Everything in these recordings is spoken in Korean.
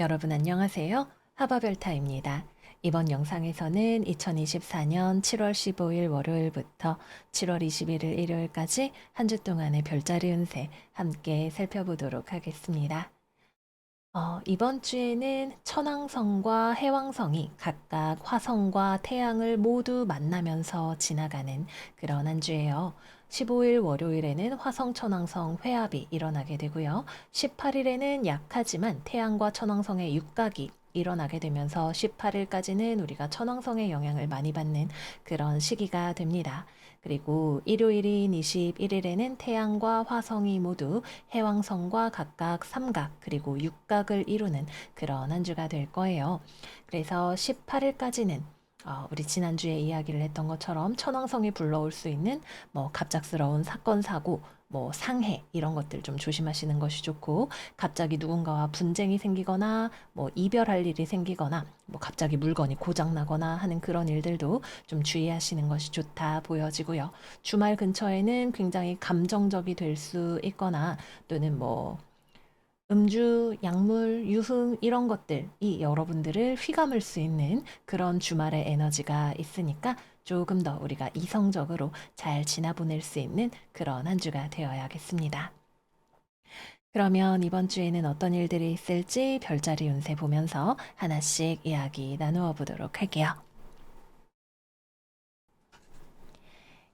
여러분 안녕하세요. 하바별타입니다. 이번 영상에서는 2024년 7월 15일 월요일부터 7월 21일 일요일까지 한 주 동안의 별자리 운세 함께 살펴보도록 하겠습니다. 이번 주에는 천왕성과 해왕성이 각각 화성과 태양을 모두 만나면서 지나가는 그런 한 주예요. 15일 월요일에는 화성 천왕성 회합이 일어나게 되고요. 18일에는 약하지만 태양과 천왕성의 육각이 일어나게 되면서 18일까지는 우리가 천왕성의 영향을 많이 받는 그런 시기가 됩니다. 그리고 일요일인 21일에는 태양과 화성이 모두 해왕성과 각각 삼각 그리고 육각을 이루는 그런 한 주가 될 거예요. 그래서 18일까지는 우리 지난주에 이야기를 했던 것처럼 천왕성이 불러올 수 있는 뭐 갑작스러운 사건, 사고, 뭐 상해 이런 것들 좀 조심하시는 것이 좋고 갑자기 누군가와 분쟁이 생기거나 뭐 이별할 일이 생기거나 뭐 갑자기 물건이 고장 나거나 하는 그런 일들도 좀 주의하시는 것이 좋다 보여지고요. 주말 근처에는 굉장히 감정적이 될 수 있거나 또는 뭐 음주, 약물, 유흥 이런 것들이 여러분들을 휘감을 수 있는 그런 주말의 에너지가 있으니까 조금 더 우리가 이성적으로 잘 지나보낼 수 있는 그런 한 주가 되어야겠습니다. 그러면 이번 주에는 어떤 일들이 있을지 별자리 운세 보면서 하나씩 이야기 나누어 보도록 할게요.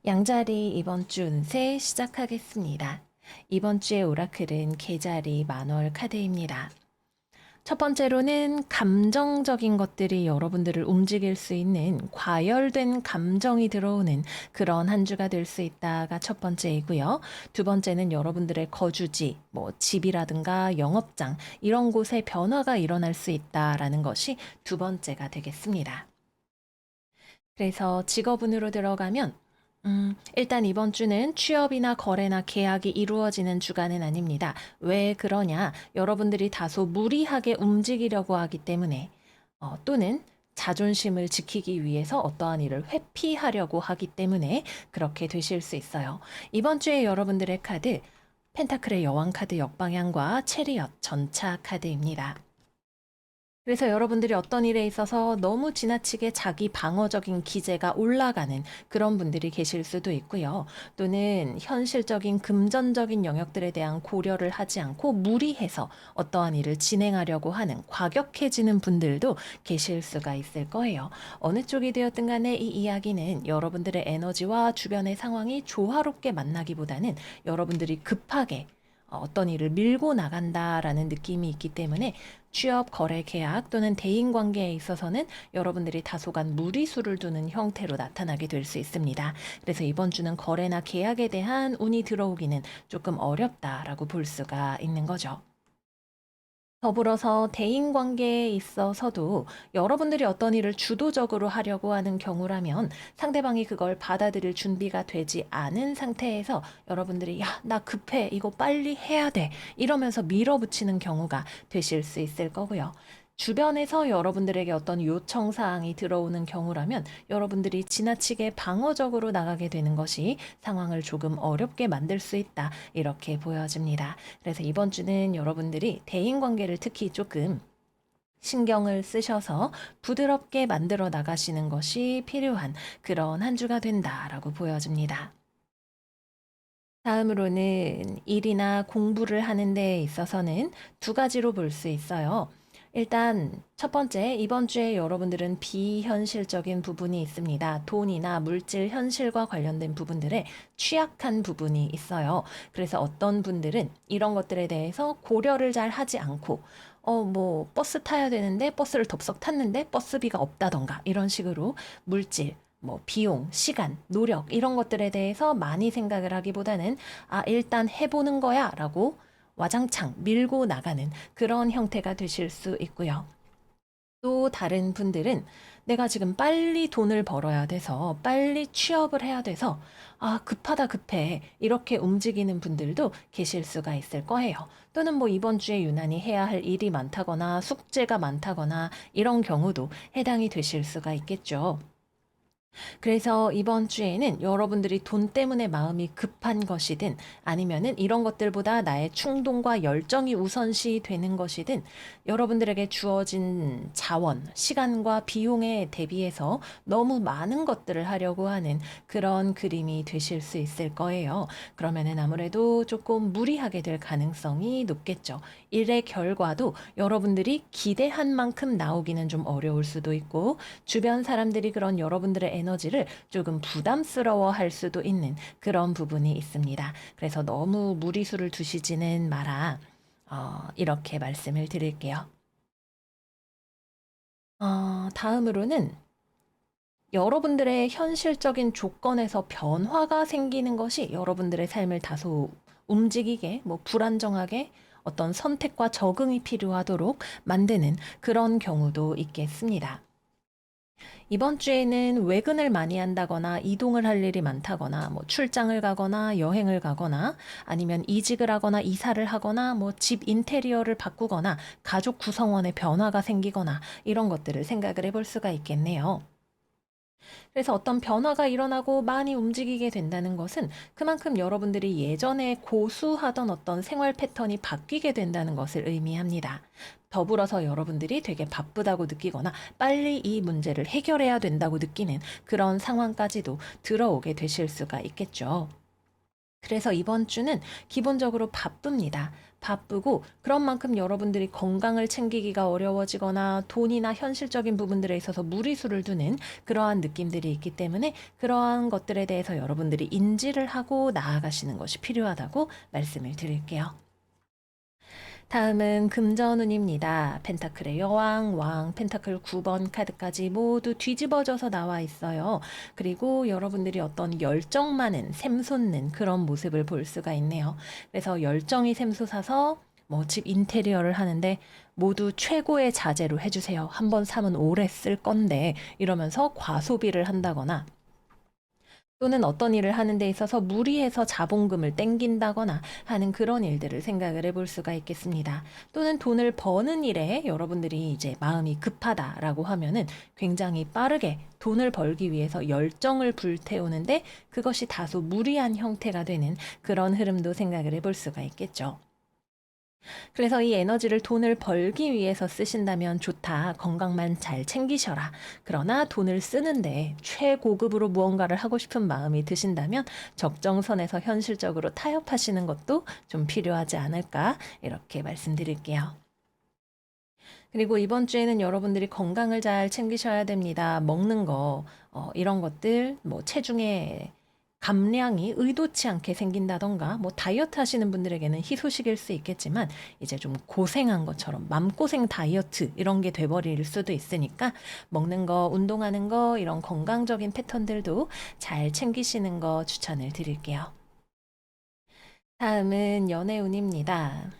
양자리 이번 주 운세 시작하겠습니다. 이번 주의 오라클은 개자리 만월 카드입니다. 첫 번째로는 감정적인 것들이 여러분들을 움직일 수 있는 과열된 감정이 들어오는 그런 한 주가 될 수 있다가 첫 번째이고요. 두 번째는 여러분들의 거주지, 뭐 집이라든가 영업장 이런 곳에 변화가 일어날 수 있다라는 것이 두 번째가 되겠습니다. 그래서 직업운으로 들어가면 일단 이번 주는 취업이나 거래나 계약이 이루어지는 주간은 아닙니다. 왜 그러냐? 여러분들이 다소 무리하게 움직이려고 하기 때문에 또는 자존심을 지키기 위해서 어떠한 일을 회피하려고 하기 때문에 그렇게 되실 수 있어요. 이번 주에 여러분들의 카드 펜타클의 여왕 카드 역방향과 체리엇 전차 카드입니다. 그래서 여러분들이 어떤 일에 있어서 너무 지나치게 자기 방어적인 기제가 올라가는 그런 분들이 계실 수도 있고요. 또는 현실적인 금전적인 영역들에 대한 고려를 하지 않고 무리해서 어떠한 일을 진행하려고 하는 과격해지는 분들도 계실 수가 있을 거예요. 어느 쪽이 되었든 간에 이 이야기는 여러분들의 에너지와 주변의 상황이 조화롭게 만나기보다는 여러분들이 급하게 어떤 일을 밀고 나간다라는 느낌이 있기 때문에 취업, 거래, 계약 또는 대인 관계에 있어서는 여러분들이 다소간 무리수를 두는 형태로 나타나게 될 수 있습니다. 그래서 이번 주는 거래나 계약에 대한 운이 들어오기는 조금 어렵다라고 볼 수가 있는 거죠. 더불어서 대인 관계에 있어서도 여러분들이 어떤 일을 주도적으로 하려고 하는 경우라면 상대방이 그걸 받아들일 준비가 되지 않은 상태에서 여러분들이 야, 나 급해. 이거 빨리 해야 돼. 이러면서 밀어붙이는 경우가 되실 수 있을 거고요. 주변에서 여러분들에게 어떤 요청 사항이 들어오는 경우라면 여러분들이 지나치게 방어적으로 나가게 되는 것이 상황을 조금 어렵게 만들 수 있다. 이렇게 보여집니다. 그래서 이번 주는 여러분들이 대인 관계를 특히 조금 신경을 쓰셔서 부드럽게 만들어 나가시는 것이 필요한 그런 한 주가 된다라고 보여집니다. 다음으로는 일이나 공부를 하는 데 있어서는 두 가지로 볼 수 있어요. 일단 첫 번째, 이번 주에 여러분들은 비현실적인 부분이 있습니다. 돈이나 물질 현실과 관련된 부분들에 취약한 부분이 있어요. 그래서 어떤 분들은 이런 것들에 대해서 고려를 잘 하지 않고 뭐 버스 타야 되는데 버스를 덥석 탔는데 버스비가 없다던가 이런 식으로 물질 뭐 비용, 시간, 노력 이런 것들에 대해서 많이 생각을 하기보다는 일단 해보는 거야라고 와장창 밀고 나가는 그런 형태가 되실 수 있고요. 또 다른 분들은 내가 지금 빨리 돈을 벌어야 돼서 빨리 취업을 해야 돼서 급하다 급해 이렇게 움직이는 분들도 계실 수가 있을 거예요. 또는 뭐 이번 주에 유난히 해야 할 일이 많다거나 숙제가 많다거나 이런 경우도 해당이 되실 수가 있겠죠. 그래서 이번 주에는 여러분들이 돈 때문에 마음이 급한 것이든 아니면은 이런 것들보다 나의 충동과 열정이 우선시 되는 것이든 여러분들에게 주어진 자원, 시간과 비용에 대비해서 너무 많은 것들을 하려고 하는 그런 그림이 되실 수 있을 거예요. 그러면은 아무래도 조금 무리하게 될 가능성이 높겠죠. 일의 결과도 여러분들이 기대한 만큼 나오기는 좀 어려울 수도 있고 주변 사람들이 그런 여러분들의 에너지를 조금 부담스러워 할 수도 있는 그런 부분이 있습니다. 그래서 너무 무리수를 두시지는 마라. 이렇게 말씀을 드릴게요. 다음으로는 여러분들의 현실적인 조건에서 변화가 생기는 것이 여러분들의 삶을 다소 움직이게, 뭐 불안정하게 어떤 선택과 적응이 필요하도록 만드는 그런 경우도 있겠습니다. 이번 주에는 외근을 많이 한다거나 이동을 할 일이 많다거나 뭐 출장을 가거나 여행을 가거나 아니면 이직을 하거나 이사를 하거나 뭐 집 인테리어를 바꾸거나 가족 구성원의 변화가 생기거나 이런 것들을 생각을 해볼 수가 있겠네요. 그래서 어떤 변화가 일어나고 많이 움직이게 된다는 것은 그만큼 여러분들이 예전에 고수하던 어떤 생활 패턴이 바뀌게 된다는 것을 의미합니다. 더불어서 여러분들이 되게 바쁘다고 느끼거나 빨리 이 문제를 해결해야 된다고 느끼는 그런 상황까지도 들어오게 되실 수가 있겠죠. 그래서 이번 주는 기본적으로 바쁩니다. 바쁘고 그런 만큼 여러분들이 건강을 챙기기가 어려워지거나 돈이나 현실적인 부분들에 있어서 무리수를 두는 그러한 느낌들이 있기 때문에 그러한 것들에 대해서 여러분들이 인지를 하고 나아가시는 것이 필요하다고 말씀을 드릴게요. 다음은 금전운입니다. 펜타클의 여왕, 왕, 펜타클 9번 카드까지 모두 뒤집어져서 나와 있어요. 그리고 여러분들이 어떤 열정 많은, 샘솟는 그런 모습을 볼 수가 있네요. 그래서 열정이 샘솟아서 뭐 집 인테리어를 하는데 모두 최고의 자재로 해주세요. 한번 사면 오래 쓸 건데 이러면서 과소비를 한다거나 또는 어떤 일을 하는 데 있어서 무리해서 자본금을 땡긴다거나 하는 그런 일들을 생각을 해볼 수가 있겠습니다. 또는 돈을 버는 일에 여러분들이 이제 마음이 급하다라고 하면은 굉장히 빠르게 돈을 벌기 위해서 열정을 불태우는데 그것이 다소 무리한 형태가 되는 그런 흐름도 생각을 해볼 수가 있겠죠. 그래서 이 에너지를 돈을 벌기 위해서 쓰신다면 좋다. 건강만 잘 챙기셔라. 그러나 돈을 쓰는데 최고급으로 무언가를 하고 싶은 마음이 드신다면 적정선에서 현실적으로 타협하시는 것도 좀 필요하지 않을까? 이렇게 말씀드릴게요. 그리고 이번 주에는 여러분들이 건강을 잘 챙기셔야 됩니다. 먹는 거, 이런 것들, 뭐 체중의 감량이 의도치 않게 생긴다던가, 뭐 다이어트 하시는 분들에게는 희소식일 수 있겠지만, 이제 좀 고생한 것처럼 맘고생 다이어트 이런 게 돼버릴 수도 있으니까, 먹는 거, 운동하는 거, 이런 건강적인 패턴들도 잘 챙기시는 거 추천을 드릴게요. 다음은 연애운입니다.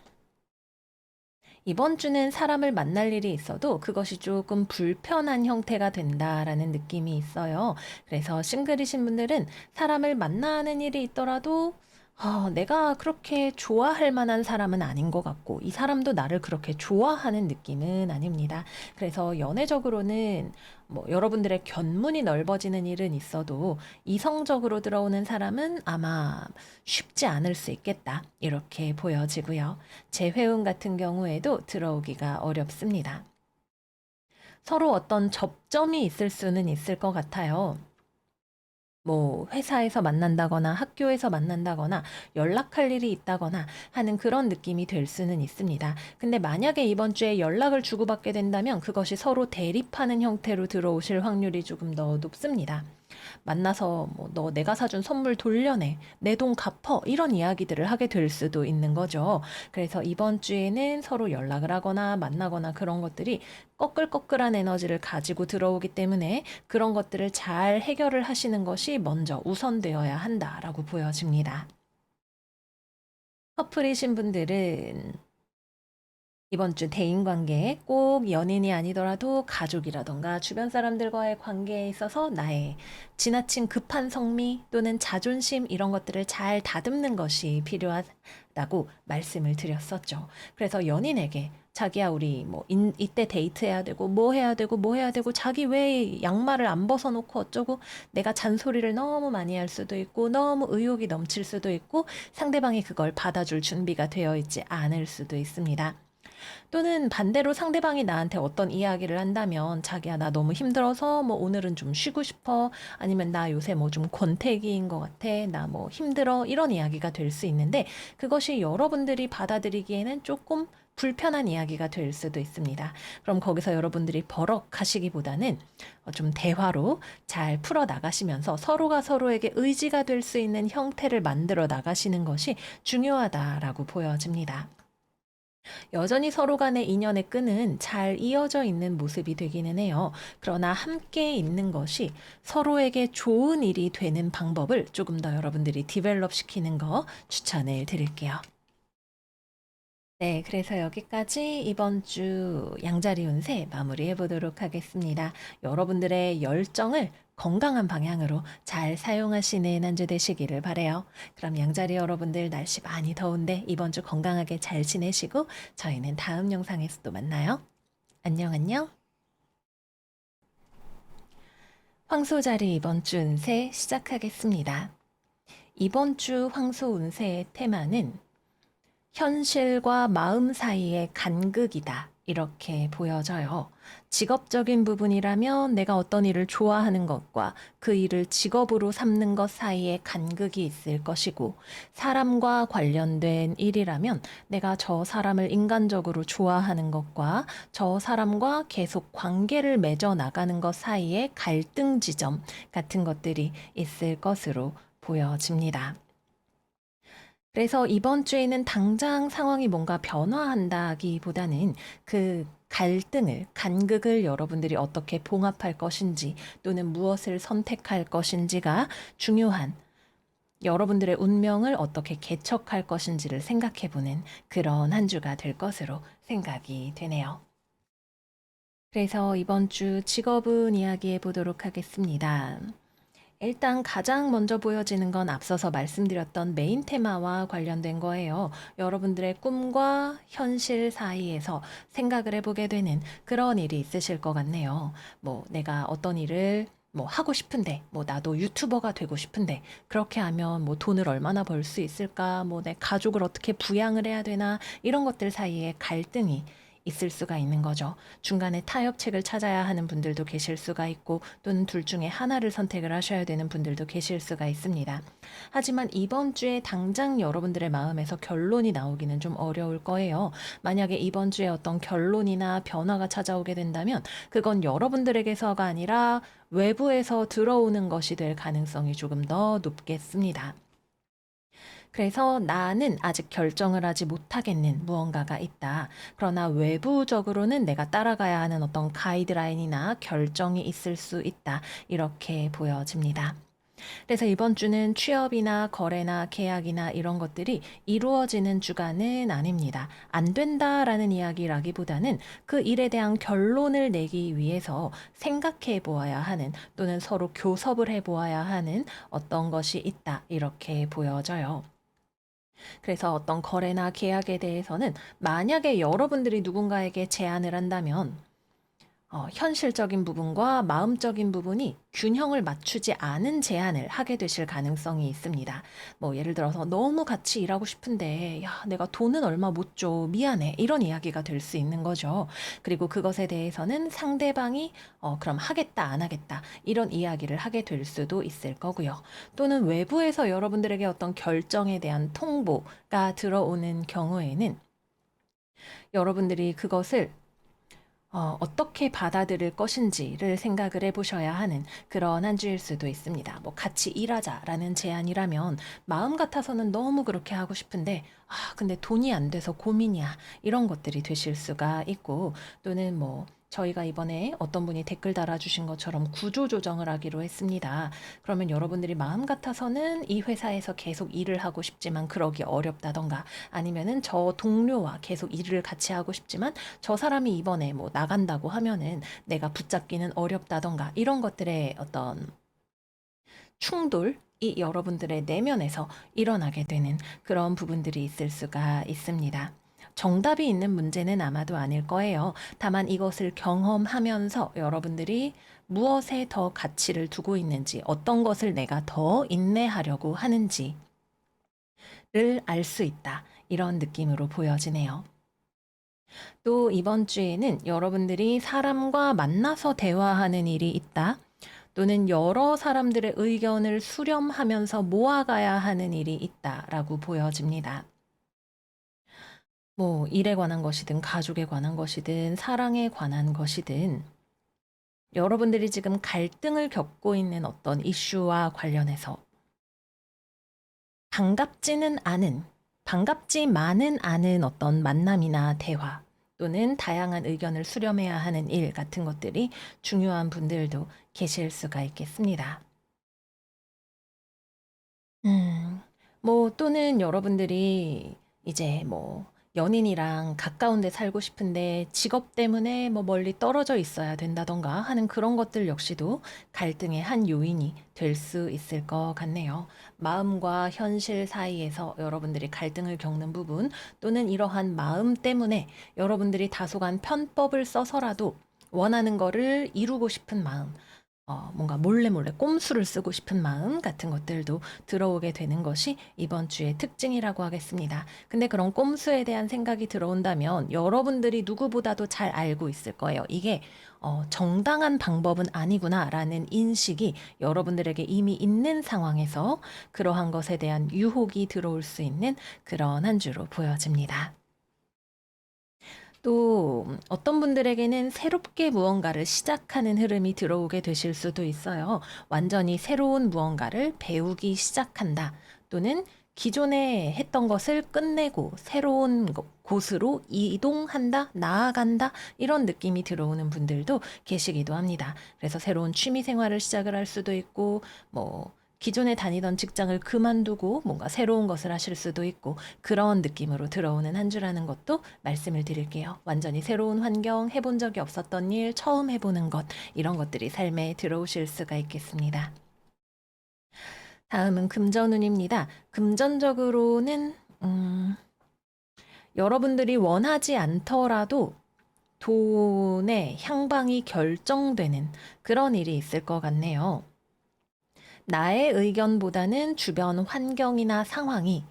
이번 주는 사람을 만날 일이 있어도 그것이 조금 불편한 형태가 된다라는 느낌이 있어요. 그래서 싱글이신 분들은 사람을 만나는 일이 있더라도 내가 그렇게 좋아할 만한 사람은 아닌 것 같고, 이 사람도 나를 그렇게 좋아하는 느낌은 아닙니다. 그래서 연애적으로는 뭐 여러분들의 견문이 넓어지는 일은 있어도 이성적으로 들어오는 사람은 아마 쉽지 않을 수 있겠다. 이렇게 보여지고요. 재회운 같은 경우에도 들어오기가 어렵습니다. 서로 어떤 접점이 있을 수는 있을 것 같아요. 뭐 회사에서 만난다거나 학교에서 만난다거나 연락할 일이 있다거나 하는 그런 느낌이 될 수는 있습니다. 근데 만약에 이번 주에 연락을 주고받게 된다면 그것이 서로 대립하는 형태로 들어오실 확률이 조금 더 높습니다. 만나서 뭐 너 내가 사준 선물 돌려내, 내 돈 갚어 이런 이야기들을 하게 될 수도 있는 거죠. 그래서 이번 주에는 서로 연락을 하거나 만나거나 그런 것들이 꺼끌꺼끌한 에너지를 가지고 들어오기 때문에 그런 것들을 잘 해결을 하시는 것이 먼저 우선되어야 한다라고 보여집니다. 커플이신 분들은 이번 주 대인관계, 꼭 연인이 아니더라도 가족이라던가 주변 사람들과의 관계에 있어서 나의 지나친 급한 성미 또는 자존심 이런 것들을 잘 다듬는 것이 필요하다고 말씀을 드렸었죠. 그래서 연인에게 자기야 우리 뭐 이때 데이트해야 되고 뭐 해야 되고 뭐 해야 되고 자기 왜 양말을 안 벗어놓고 어쩌고 내가 잔소리를 너무 많이 할 수도 있고 너무 의욕이 넘칠 수도 있고 상대방이 그걸 받아줄 준비가 되어 있지 않을 수도 있습니다. 또는 반대로 상대방이 나한테 어떤 이야기를 한다면 자기야 나 너무 힘들어서 뭐 오늘은 좀 쉬고 싶어 아니면 나 요새 뭐 좀 권태기인 것 같아 나 뭐 힘들어 이런 이야기가 될 수 있는데 그것이 여러분들이 받아들이기에는 조금 불편한 이야기가 될 수도 있습니다. 그럼 거기서 여러분들이 버럭하시기보다는 좀 대화로 잘 풀어 나가시면서 서로가 서로에게 의지가 될 수 있는 형태를 만들어 나가시는 것이 중요하다라고 보여집니다. 여전히 서로 간의 인연의 끈은 잘 이어져 있는 모습이 되기는 해요. 그러나 함께 있는 것이 서로에게 좋은 일이 되는 방법을 조금 더 여러분들이 디벨롭 시키는 거 추천을 드릴게요. 네, 그래서 여기까지 이번 주 양자리 운세 마무리해 보도록 하겠습니다. 여러분들의 열정을 건강한 방향으로 잘 사용하시는 한 주 되시기를 바래요. 그럼 양자리 여러분들 날씨 많이 더운데 이번 주 건강하게 잘 지내시고 저희는 다음 영상에서 또 만나요. 안녕, 안녕. 황소자리 이번 주 운세 시작하겠습니다. 이번 주 황소 운세의 테마는 현실과 마음 사이의 간극이다. 이렇게 보여져요. 직업적인 부분이라면 내가 어떤 일을 좋아하는 것과 그 일을 직업으로 삼는 것 사이에 간극이 있을 것이고, 사람과 관련된 일이라면 내가 저 사람을 인간적으로 좋아하는 것과 저 사람과 계속 관계를 맺어 나가는 것 사이에 갈등 지점 같은 것들이 있을 것으로 보여집니다. 그래서 이번 주에는 당장 상황이 뭔가 변화한다기보다는 그 갈등을, 간극을 여러분들이 어떻게 봉합할 것인지 또는 무엇을 선택할 것인지가 중요한 여러분들의 운명을 어떻게 개척할 것인지를 생각해 보는 그런 한 주가 될 것으로 생각이 되네요. 그래서 이번 주 직업은 이야기해 보도록 하겠습니다. 일단 가장 먼저 보여지는 건 앞서서 말씀드렸던 메인 테마와 관련된 거예요. 여러분들의 꿈과 현실 사이에서 생각을 해보게 되는 그런 일이 있으실 것 같네요. 뭐 내가 어떤 일을 뭐 하고 싶은데, 뭐 나도 유튜버가 되고 싶은데, 그렇게 하면 뭐 돈을 얼마나 벌 수 있을까, 뭐 내 가족을 어떻게 부양을 해야 되나, 이런 것들 사이에 갈등이 있을 수가 있는 거죠. 중간에 타협책을 찾아야 하는 분들도 계실 수가 있고 또는 둘 중에 하나를 선택을 하셔야 되는 분들도 계실 수가 있습니다. 하지만 이번 주에 당장 여러분들의 마음에서 결론이 나오기는 좀 어려울 거예요. 만약에 이번 주에 어떤 결론이나 변화가 찾아오게 된다면 그건 여러분들에게서가 아니라 외부에서 들어오는 것이 될 가능성이 조금 더 높겠습니다. 그래서 나는 아직 결정을 하지 못하겠는 무언가가 있다. 그러나 외부적으로는 내가 따라가야 하는 어떤 가이드라인이나 결정이 있을 수 있다. 이렇게 보여집니다. 그래서 이번 주는 취업이나 거래나 계약이나 이런 것들이 이루어지는 주간은 아닙니다. 안 된다라는 이야기라기보다는 그 일에 대한 결론을 내기 위해서 생각해 보아야 하는 또는 서로 교섭을 해 보아야 하는 어떤 것이 있다. 이렇게 보여져요. 그래서 어떤 거래나 계약에 대해서는 만약에 여러분들이 누군가에게 제안을 한다면 현실적인 부분과 마음적인 부분이 균형을 맞추지 않은 제안을 하게 되실 가능성이 있습니다. 뭐 예를 들어서 너무 같이 일하고 싶은데 야, 내가 돈은 얼마 못 줘. 미안해. 이런 이야기가 될 수 있는 거죠. 그리고 그것에 대해서는 상대방이 그럼 하겠다, 안 하겠다. 이런 이야기를 하게 될 수도 있을 거고요. 또는 외부에서 여러분들에게 어떤 결정에 대한 통보가 들어오는 경우에는 여러분들이 그것을 어떻게 받아들일 것인지를 생각을 해보셔야 하는 그런 한 주일 수도 있습니다. 뭐 같이 일하자라는 제안이라면 마음 같아서는 너무 그렇게 하고 싶은데 근데 돈이 안 돼서 고민이야. 이런 것들이 되실 수가 있고 또는 뭐 저희가 이번에 어떤 분이 댓글 달아주신 것처럼 구조 조정을 하기로 했습니다. 그러면 여러분들이 마음 같아서는 이 회사에서 계속 일을 하고 싶지만 그러기 어렵다던가, 아니면은 저 동료와 계속 일을 같이 하고 싶지만 저 사람이 이번에 뭐 나간다고 하면은 내가 붙잡기는 어렵다던가, 이런 것들의 어떤 충돌이 여러분들의 내면에서 일어나게 되는 그런 부분들이 있을 수가 있습니다. 정답이 있는 문제는 아마도 아닐 거예요. 다만 이것을 경험하면서 여러분들이 무엇에 더 가치를 두고 있는지, 어떤 것을 내가 더 인내하려고 하는지를 알 수 있다. 이런 느낌으로 보여지네요. 또 이번 주에는 여러분들이 사람과 만나서 대화하는 일이 있다. 또는 여러 사람들의 의견을 수렴하면서 모아가야 하는 일이 있다라고 보여집니다. 뭐 일에 관한 것이든 가족에 관한 것이든 사랑에 관한 것이든, 여러분들이 지금 갈등을 겪고 있는 어떤 이슈와 관련해서 반갑지는 않은, 반갑지만은 않은 어떤 만남이나 대화, 또는 다양한 의견을 수렴해야 하는 일 같은 것들이 중요한 분들도 계실 수가 있겠습니다. 음. 뭐 또는 여러분들이 이제 뭐 연인이랑 가까운 데 살고 싶은데 직업 때문에 뭐 멀리 떨어져 있어야 된다던가 하는 그런 것들 역시도 갈등의 한 요인이 될 수 있을 것 같네요. 마음과 현실 사이에서 여러분들이 갈등을 겪는 부분, 또는 이러한 마음 때문에 여러분들이 다소간 편법을 써서라도 원하는 거를 이루고 싶은 마음, 뭔가 몰래 몰래 꼼수를 쓰고 싶은 마음 같은 것들도 들어오게 되는 것이 이번 주의 특징이라고 하겠습니다. 근데 그런 꼼수에 대한 생각이 들어온다면 여러분들이 누구보다도 잘 알고 있을 거예요. 이게 정당한 방법은 아니구나라는 인식이 여러분들에게 이미 있는 상황에서 그러한 것에 대한 유혹이 들어올 수 있는 그런 한 주로 보여집니다. 또 어떤 분들에게는 새롭게 무언가를 시작하는 흐름이 들어오게 되실 수도 있어요. 완전히 새로운 무언가를 배우기 시작한다. 또는 기존에 했던 것을 끝내고 새로운 곳으로 이동한다, 나아간다, 이런 느낌이 들어오는 분들도 계시기도 합니다. 그래서 새로운 취미 생활을 시작을 할 수도 있고, 뭐 기존에 다니던 직장을 그만두고 뭔가 새로운 것을 하실 수도 있고, 그런 느낌으로 들어오는 한 주라는 것도 말씀을 드릴게요. 완전히 새로운 환경, 해본 적이 없었던 일, 처음 해보는 것, 이런 것들이 삶에 들어오실 수가 있겠습니다. 다음은 금전운입니다. 금전적으로는 여러분들이 원하지 않더라도 돈의 향방이 결정되는 그런 일이 있을 것 같네요. 나의 의견보다는 주변 환경이나 상황이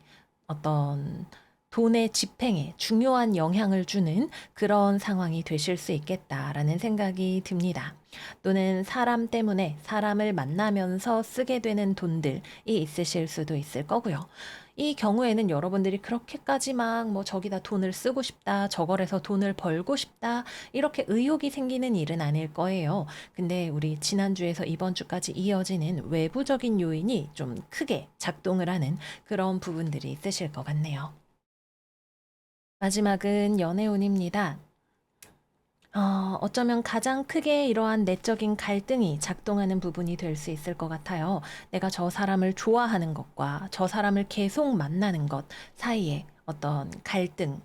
어떤 돈의 집행에 중요한 영향을 주는 그런 상황이 되실 수 있겠다라는 생각이 듭니다. 또는 사람 때문에 사람을 만나면서 쓰게 되는 돈들이 있으실 수도 있을 거고요. 이 경우에는 여러분들이 그렇게까지 막 뭐 저기다 돈을 쓰고 싶다, 저걸해서 돈을 벌고 싶다, 이렇게 의욕이 생기는 일은 아닐 거예요. 근데 우리 지난주에서 이번 주까지 이어지는 외부적인 요인이 좀 크게 작동을 하는 그런 부분들이 있으실 것 같네요. 마지막은 연애운입니다. 어쩌면 가장 크게 이러한 내적인 갈등이 작동하는 부분이 될 수 있을 것 같아요. 내가 저 사람을 좋아하는 것과 저 사람을 계속 만나는 것 사이에 어떤 갈등,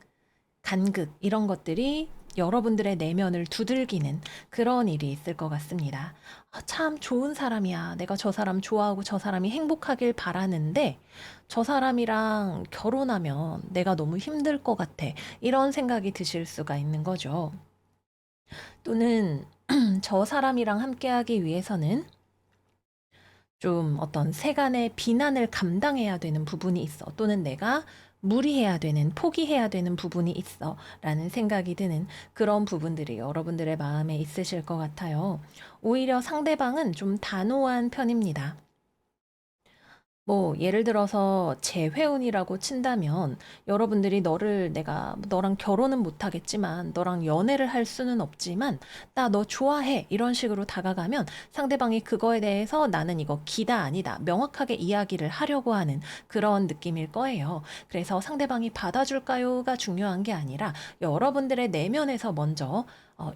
간극, 이런 것들이 여러분들의 내면을 두들기는 그런 일이 있을 것 같습니다. 참 좋은 사람이야. 내가 저 사람 좋아하고 저 사람이 행복하길 바라는데 저 사람이랑 결혼하면 내가 너무 힘들 것 같아. 이런 생각이 드실 수가 있는 거죠. 또는 저 사람이랑 함께하기 위해서는 좀 어떤 세간의 비난을 감당해야 되는 부분이 있어. 또는 내가 무리해야 되는, 포기해야 되는 부분이 있어. 라는 생각이 드는 그런 부분들이 여러분들의 마음에 있으실 것 같아요. 오히려 상대방은 좀 단호한 편입니다. 뭐 예를 들어서 재회운이라고 친다면, 여러분들이 내가 너랑 결혼은 못하겠지만 너랑 연애를 할 수는 없지만 나 너 좋아해, 이런 식으로 다가가면 상대방이 그거에 대해서 나는 이거 기다 아니다 명확하게 이야기를 하려고 하는 그런 느낌일 거예요. 그래서 상대방이 받아줄까요가 중요한 게 아니라 여러분들의 내면에서 먼저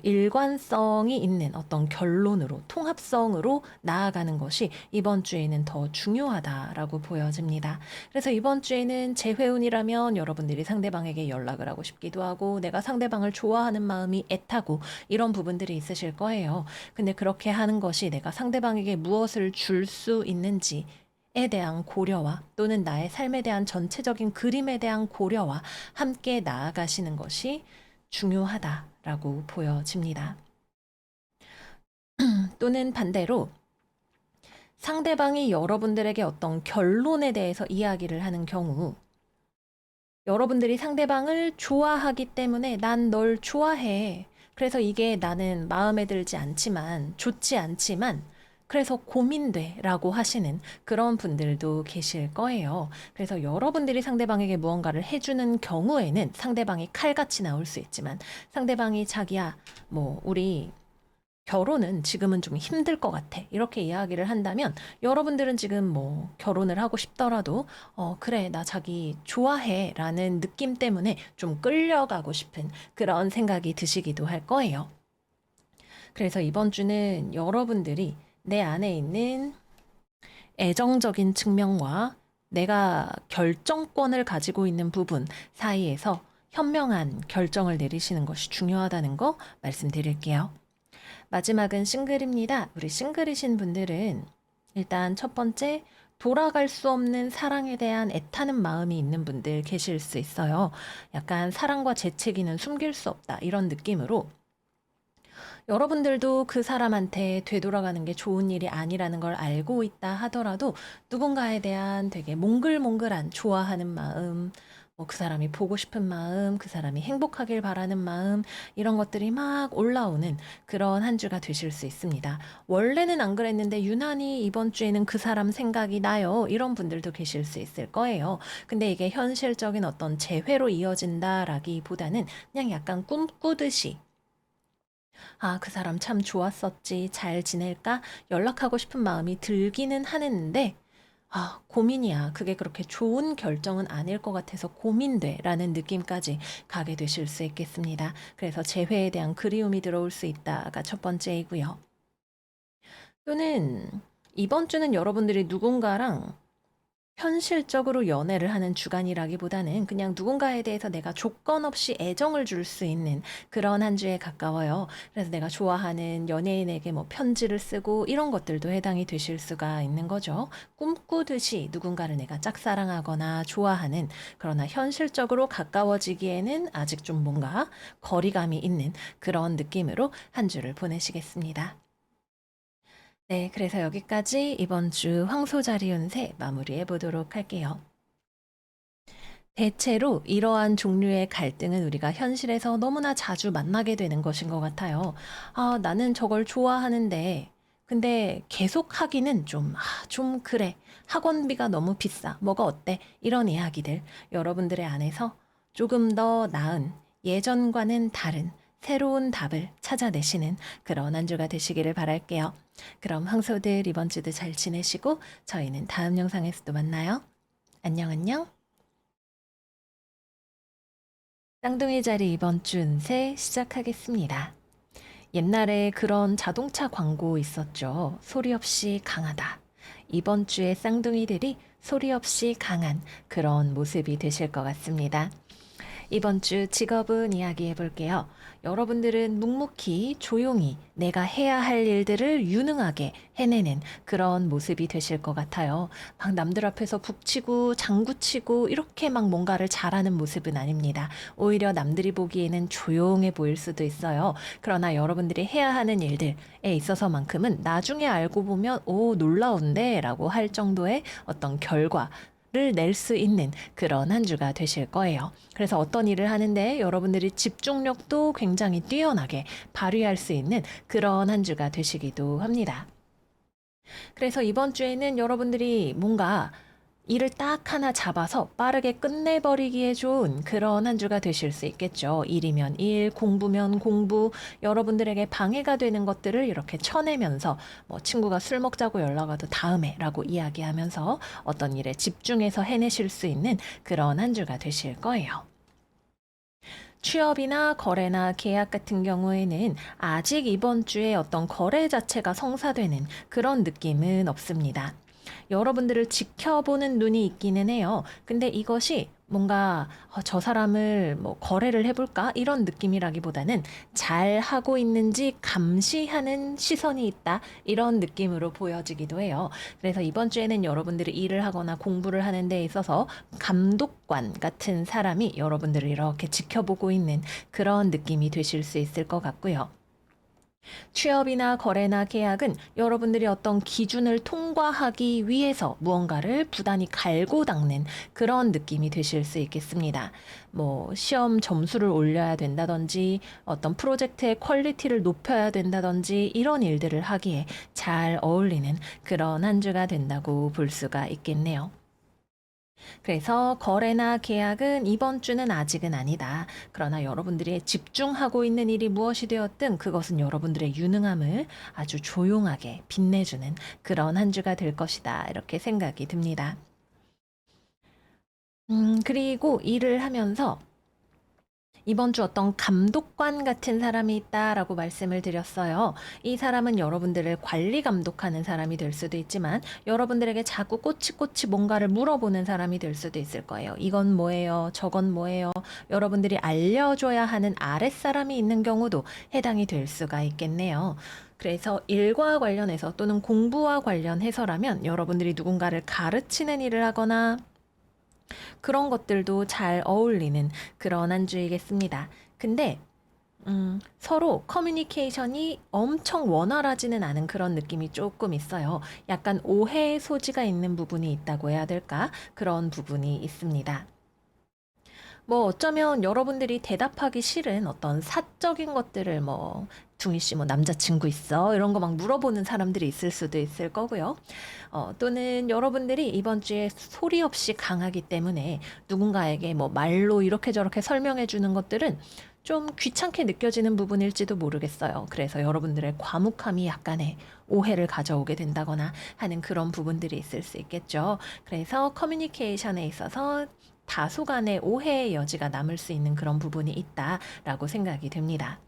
일관성이 있는 어떤 결론으로, 통합성으로 나아가는 것이 이번 주에는 더 중요하다라고 보여집니다. 그래서 이번 주에는 재회운이라면 여러분들이 상대방에게 연락을 하고 싶기도 하고 내가 상대방을 좋아하는 마음이 애타고 이런 부분들이 있으실 거예요. 근데 그렇게 하는 것이 내가 상대방에게 무엇을 줄 수 있는지 에 대한 고려와 또는 나의 삶에 대한 전체적인 그림에 대한 고려와 함께 나아가시는 것이 중요하다라고 보여집니다. 또는 반대로 상대방이 여러분들에게 어떤 결론에 대해서 이야기를 하는 경우 여러분들이 상대방을 좋아하기 때문에 난 널 좋아해. 그래서 이게 나는 마음에 들지 않지만 좋지 않지만 그래서 고민돼 라고 하시는 그런 분들도 계실 거예요. 그래서 여러분들이 상대방에게 무언가를 해주는 경우에는 상대방이 칼같이 나올 수 있지만 상대방이 자기야, 뭐, 우리 결혼은 지금은 좀 힘들 것 같아. 이렇게 이야기를 한다면 여러분들은 지금 뭐 결혼을 하고 싶더라도 그래, 나 자기 좋아해 라는 느낌 때문에 좀 끌려가고 싶은 그런 생각이 드시기도 할 거예요. 그래서 이번 주는 여러분들이 내 안에 있는 애정적인 측면과 내가 결정권을 가지고 있는 부분 사이에서 현명한 결정을 내리시는 것이 중요하다는 거 말씀드릴게요. 마지막은 싱글입니다. 우리 싱글이신 분들은 일단 첫 번째, 돌아갈 수 없는 사랑에 대한 애타는 마음이 있는 분들 계실 수 있어요. 약간 사랑과 재채기는 숨길 수 없다 이런 느낌으로 여러분들도 그 사람한테 되돌아가는 게 좋은 일이 아니라는 걸 알고 있다 하더라도 누군가에 대한 되게 몽글몽글한 좋아하는 마음, 뭐 그 사람이 보고 싶은 마음, 그 사람이 행복하길 바라는 마음, 이런 것들이 막 올라오는 그런 한 주가 되실 수 있습니다. 원래는 안 그랬는데 유난히 이번 주에는 그 사람 생각이 나요. 이런 분들도 계실 수 있을 거예요. 근데 이게 현실적인 어떤 재회로 이어진다라기보다는 그냥 약간 꿈꾸듯이 아, 그 사람 참 좋았었지. 잘 지낼까? 연락하고 싶은 마음이 들기는 하는데, 아, 고민이야. 그게 그렇게 좋은 결정은 아닐 것 같아서 고민돼. 라는 느낌까지 가게 되실 수 있겠습니다. 그래서 재회에 대한 그리움이 들어올 수 있다가 첫 번째이고요. 또는 이번 주는 여러분들이 누군가랑 현실적으로 연애를 하는 주간이라기보다는 그냥 누군가에 대해서 내가 조건 없이 애정을 줄 수 있는 그런 한 주에 가까워요. 그래서 내가 좋아하는 연예인에게 뭐 편지를 쓰고 이런 것들도 해당이 되실 수가 있는 거죠. 꿈꾸듯이 누군가를 내가 짝사랑하거나 좋아하는 그러나 현실적으로 가까워지기에는 아직 좀 뭔가 거리감이 있는 그런 느낌으로 한 주를 보내시겠습니다. 네, 그래서 여기까지 이번 주 황소자리 운세 마무리해 보도록 할게요. 대체로 이러한 종류의 갈등은 우리가 현실에서 너무나 자주 만나게 되는 것인 것 같아요. 아, 나는 저걸 좋아하는데, 근데 계속 하기는 좀 그래. 학원비가 너무 비싸. 뭐가 어때? 이런 이야기들 여러분들의 안에서 조금 더 나은, 예전과는 다른 새로운 답을 찾아내시는 그런 한 주가 되시기를 바랄게요. 그럼 황소들 이번 주도 잘 지내시고 저희는 다음 영상에서 또 만나요. 안녕, 안녕. 쌍둥이 자리 이번 주 운세 시작하겠습니다. 옛날에 그런 자동차 광고 있었죠. 소리 없이 강하다. 이번 주에 쌍둥이들이 소리 없이 강한 그런 모습이 되실 것 같습니다. 이번 주 직업은 이야기해 볼게요. 여러분들은 묵묵히 조용히 내가 해야 할 일들을 유능하게 해내는 그런 모습이 되실 것 같아요. 막 남들 앞에서 북치고 장구치고 이렇게 막 뭔가를 잘하는 모습은 아닙니다. 오히려 남들이 보기에는 조용해 보일 수도 있어요. 그러나 여러분들이 해야 하는 일들에 있어서만큼은 나중에 알고 보면 오, 놀라운데 라고 할 정도의 어떤 결과 를 낼 수 있는 그런 한 주가 되실 거예요. 그래서 어떤 일을 하는데 여러분들이 집중력도 굉장히 뛰어나게 발휘할 수 있는 그런 한 주가 되시기도 합니다. 그래서 이번 주에는 여러분들이 뭔가 일을 딱 하나 잡아서 빠르게 끝내버리기에 좋은 그런 한 주가 되실 수 있겠죠. 일이면 일, 공부면 공부, 여러분들에게 방해가 되는 것들을 이렇게 쳐내면서 뭐 친구가 술 먹자고 연락 와도 다음에 라고 이야기하면서 어떤 일에 집중해서 해내실 수 있는 그런 한 주가 되실 거예요. 취업이나 거래나 계약 같은 경우에는 아직 이번 주에 어떤 거래 자체가 성사되는 그런 느낌은 없습니다. 여러분들을 지켜보는 눈이 있기는 해요. 근데 이것이 뭔가 저 사람을 뭐 거래를 해볼까? 이런 느낌이라기보다는 잘 하고 있는지 감시하는 시선이 있다. 이런 느낌으로 보여지기도 해요. 그래서 이번 주에는 여러분들이 일을 하거나 공부를 하는 데 있어서 감독관 같은 사람이 여러분들을 이렇게 지켜보고 있는 그런 느낌이 되실 수 있을 것 같고요. 취업이나 거래나 계약은 여러분들이 어떤 기준을 통과하기 위해서 무언가를 부단히 갈고 닦는 그런 느낌이 되실 수 있겠습니다. 뭐, 시험 점수를 올려야 된다든지, 어떤 프로젝트의 퀄리티를 높여야 된다든지, 이런 일들을 하기에 잘 어울리는 그런 한 주가 된다고 볼 수가 있겠네요. 그래서 거래나 계약은 이번 주는 아직은 아니다. 그러나 여러분들이 집중하고 있는 일이 무엇이 되었든 그것은 여러분들의 유능함을 아주 조용하게 빛내주는 그런 한 주가 될 것이다. 이렇게 생각이 듭니다. 그리고 일을 하면서 이번 주 어떤 감독관 같은 사람이 있다라고 말씀을 드렸어요. 이 사람은 여러분들을 관리 감독하는 사람이 될 수도 있지만 여러분들에게 자꾸 꼬치꼬치 뭔가를 물어보는 사람이 될 수도 있을 거예요. 이건 뭐예요? 저건 뭐예요? 여러분들이 알려줘야 하는 아랫사람이 있는 경우도 해당이 될 수가 있겠네요. 그래서 일과 관련해서 또는 공부와 관련해서라면 여러분들이 누군가를 가르치는 일을 하거나 그런 것들도 잘 어울리는 그런 한 주이겠습니다. 근데 서로 커뮤니케이션이 엄청 원활하지는 않은 그런 느낌이 조금 있어요. 약간 오해의 소지가 있는 부분이 있다고 해야 될까? 그런 부분이 있습니다. 뭐 어쩌면 여러분들이 대답하기 싫은 어떤 사적인 것들을 뭐 둥이 씨 뭐 남자친구 있어? 이런 거 막 물어보는 사람들이 있을 수도 있을 거고요. 또는 여러분들이 이번 주에 소리 없이 강하기 때문에 누군가에게 뭐 말로 이렇게 저렇게 설명해 주는 것들은 좀 귀찮게 느껴지는 부분일지도 모르겠어요. 그래서 여러분들의 과묵함이 약간의 오해를 가져오게 된다거나 하는 그런 부분들이 있을 수 있겠죠. 그래서 커뮤니케이션에 있어서 다소간의 오해의 여지가 남을 수 있는 그런 부분이 있다라고 생각이 됩니다.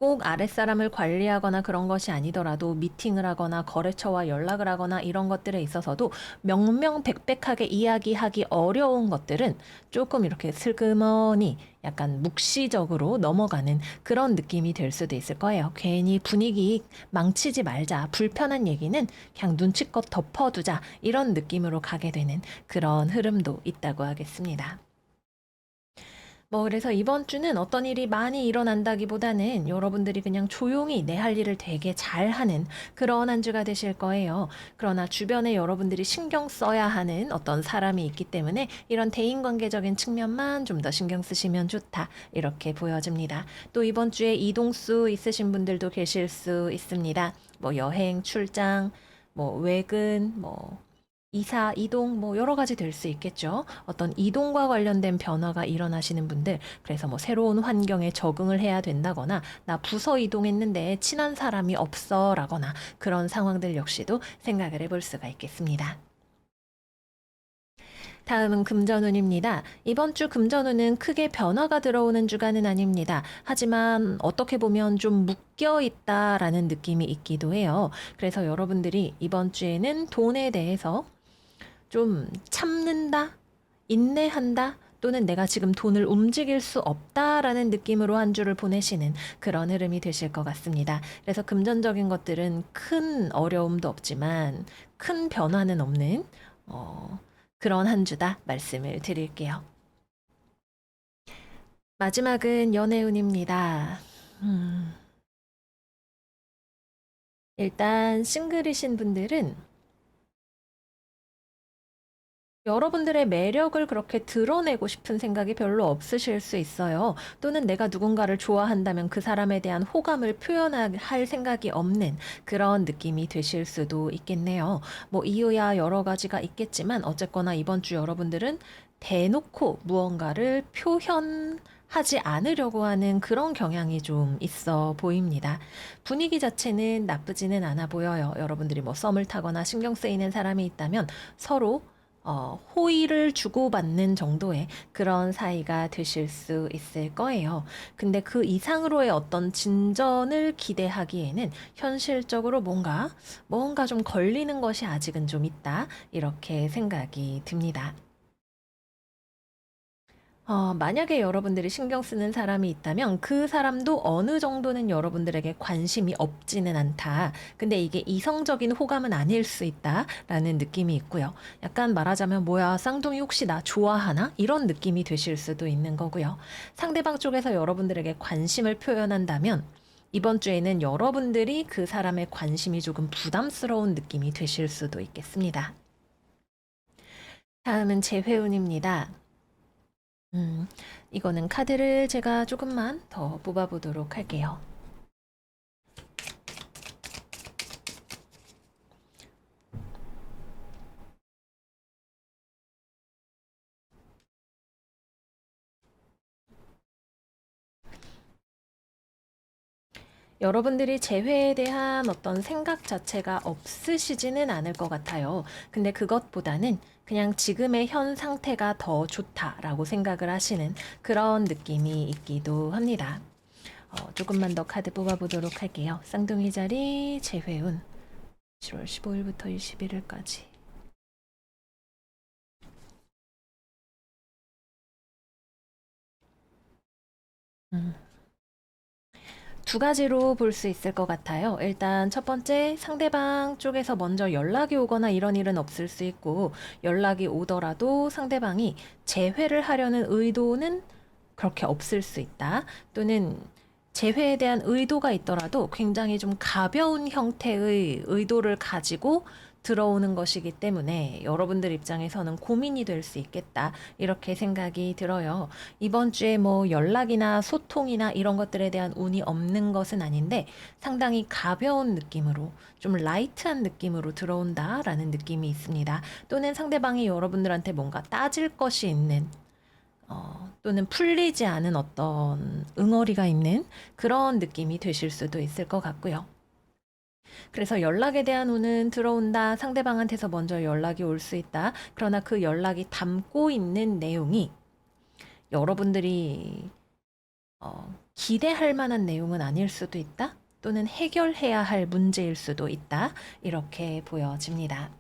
꼭 아랫사람을 관리하거나 그런 것이 아니더라도 미팅을 하거나 거래처와 연락을 하거나 이런 것들에 있어서도 명명백백하게 이야기하기 어려운 것들은 조금 이렇게 슬그머니 약간 묵시적으로 넘어가는 그런 느낌이 될 수도 있을 거예요. 괜히 분위기 망치지 말자. 불편한 얘기는 그냥 눈치껏 덮어두자. 이런 느낌으로 가게 되는 그런 흐름도 있다고 하겠습니다. 뭐 그래서 이번 주는 어떤 일이 많이 일어난다기보다는 여러분들이 그냥 조용히 내 할 일을 되게 잘하는 그런 한 주가 되실 거예요. 그러나 주변에 여러분들이 신경 써야 하는 어떤 사람이 있기 때문에 이런 대인관계적인 측면만 좀 더 신경 쓰시면 좋다. 이렇게 보여집니다. 또 이번 주에 이동수 있으신 분들도 계실 수 있습니다. 뭐 여행, 출장, 뭐 외근, 뭐 이사, 이동, 뭐 여러 가지 될 수 있겠죠. 어떤 이동과 관련된 변화가 일어나시는 분들, 그래서 뭐 새로운 환경에 적응을 해야 된다거나, 나 부서 이동했는데 친한 사람이 없어 라거나 그런 상황들 역시도 생각을 해볼 수가 있겠습니다. 다음은 금전운입니다. 이번 주 금전운은 크게 변화가 들어오는 주간은 아닙니다. 하지만 어떻게 보면 좀 묶여 있다라는 느낌이 있기도 해요. 그래서 여러분들이 이번 주에는 돈에 대해서 좀 참는다, 인내한다, 또는 내가 지금 돈을 움직일 수 없다라는 느낌으로 한 주를 보내시는 그런 흐름이 되실 것 같습니다. 그래서 금전적인 것들은 큰 어려움도 없지만 큰 변화는 없는 그런 한 주다 말씀을 드릴게요. 마지막은 연애운입니다. 음, 일단 싱글이신 분들은 여러분들의 매력을 그렇게 드러내고 싶은 생각이 별로 없으실 수 있어요. 또는 내가 누군가를 좋아한다면 그 사람에 대한 호감을 표현할 생각이 없는 그런 느낌이 되실 수도 있겠네요. 뭐 이유야 여러 가지가 있겠지만 어쨌거나 이번 주 여러분들은 대놓고 무언가를 하지 않으려고 하는 그런 경향이 좀 있어 보입니다. 분위기 자체는 나쁘지는 않아 보여요. 여러분들이 뭐 썸을 타거나 신경 쓰이는 사람이 있다면 서로 호의를 주고받는 정도의 그런 사이가 되실 수 있을 거예요. 근데 그 이상으로의 어떤 진전을 기대하기에는 현실적으로 뭔가 좀 걸리는 것이 아직은 좀 있다. 이렇게 생각이 듭니다. 만약에 여러분들이 신경 쓰는 사람이 있다면 그 사람도 어느 정도는 여러분들에게 관심이 없지는 않다. 근데 이게 이성적인 호감은 아닐 수 있다라는 느낌이 있고요. 약간 말하자면 뭐야, 쌍둥이 혹시 나 좋아하나? 이런 느낌이 되실 수도 있는 거고요. 상대방 쪽에서 여러분들에게 관심을 표현한다면 이번 주에는 여러분들이 그 사람의 관심이 조금 부담스러운 느낌이 되실 수도 있겠습니다. 다음은 재회운입니다. 음, 이거는 카드를 제가 조금만 더 뽑아보도록 할게요. 여러분들이 재회에 대한 어떤 생각 자체가 없으시지는 않을 것 같아요. 근데 그것보다는 그냥 지금의 현 상태가 더 좋다라고 생각을 하시는 그런 느낌이 있기도 합니다. 조금만 더 카드 뽑아보도록 할게요. 쌍둥이 자리 재회운 7월 15일부터 21일까지. 음. 두 가지로 볼 수 있을 것 같아요. 일단 첫 번째, 상대방 쪽에서 먼저 연락이 오거나 이런 일은 없을 수 있고, 연락이 오더라도 상대방이 재회를 하려는 의도는 그렇게 없을 수 있다. 또는 재회에 대한 의도가 있더라도 굉장히 좀 가벼운 형태의 의도를 가지고 들어오는 것이기 때문에 여러분들 입장에서는 고민이 될 수 있겠다. 이렇게 생각이 들어요. 이번 주에 뭐 연락이나 소통이나 이런 것들에 대한 운이 없는 것은 아닌데 상당히 가벼운 느낌으로 좀 라이트한 느낌으로 들어온다라는 느낌이 있습니다. 또는 상대방이 여러분들한테 뭔가 따질 것이 있는 또는 풀리지 않은 어떤 응어리가 있는 그런 느낌이 되실 수도 있을 것 같고요. 그래서 연락에 대한 운은 들어온다. 상대방한테서 먼저 연락이 올 수 있다. 그러나 그 연락이 담고 있는 내용이 여러분들이 기대할 만한 내용은 아닐 수도 있다. 또는 해결해야 할 문제일 수도 있다. 이렇게 보여집니다.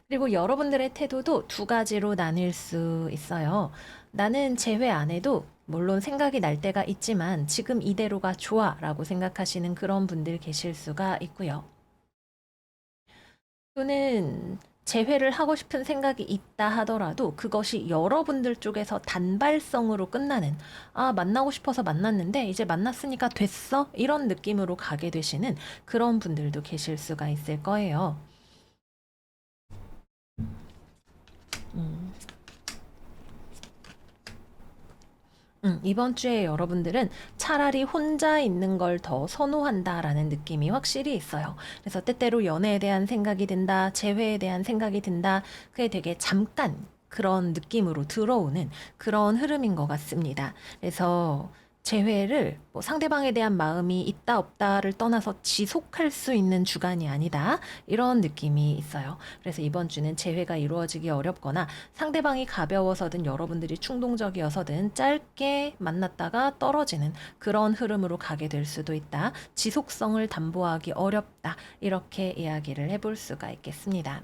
그리고 여러분들의 태도도 두 가지로 나뉠 수 있어요. 나는 재회 안 해도 물론 생각이 날 때가 있지만 지금 이대로가 좋아 라고 생각하시는 그런 분들 계실 수가 있고요. 또는 재회를 하고 싶은 생각이 있다 하더라도 그것이 여러분들 쪽에서 단발성으로 끝나는, 아, 만나고 싶어서 만났는데 이제 만났으니까 됐어? 이런 느낌으로 가게 되시는 그런 분들도 계실 수가 있을 거예요. 음. 이번 주에 여러분들은 차라리 혼자 있는 걸 더 선호한다라는 느낌이 확실히 있어요. 그래서 때때로 연애에 대한 생각이 든다, 재회에 대한 생각이 든다, 그게 되게 잠깐 그런 느낌으로 들어오는 그런 흐름인 것 같습니다. 그래서 재회를 뭐 상대방에 대한 마음이 있다 없다를 떠나서 지속할 수 있는 주간이 아니다. 이런 느낌이 있어요. 그래서 이번 주는 재회가 이루어지기 어렵거나 상대방이 가벼워서든 여러분들이 충동적이어서든 짧게 만났다가 떨어지는 그런 흐름으로 가게 될 수도 있다. 지속성을 담보하기 어렵다. 이렇게 이야기를 해볼 수가 있겠습니다.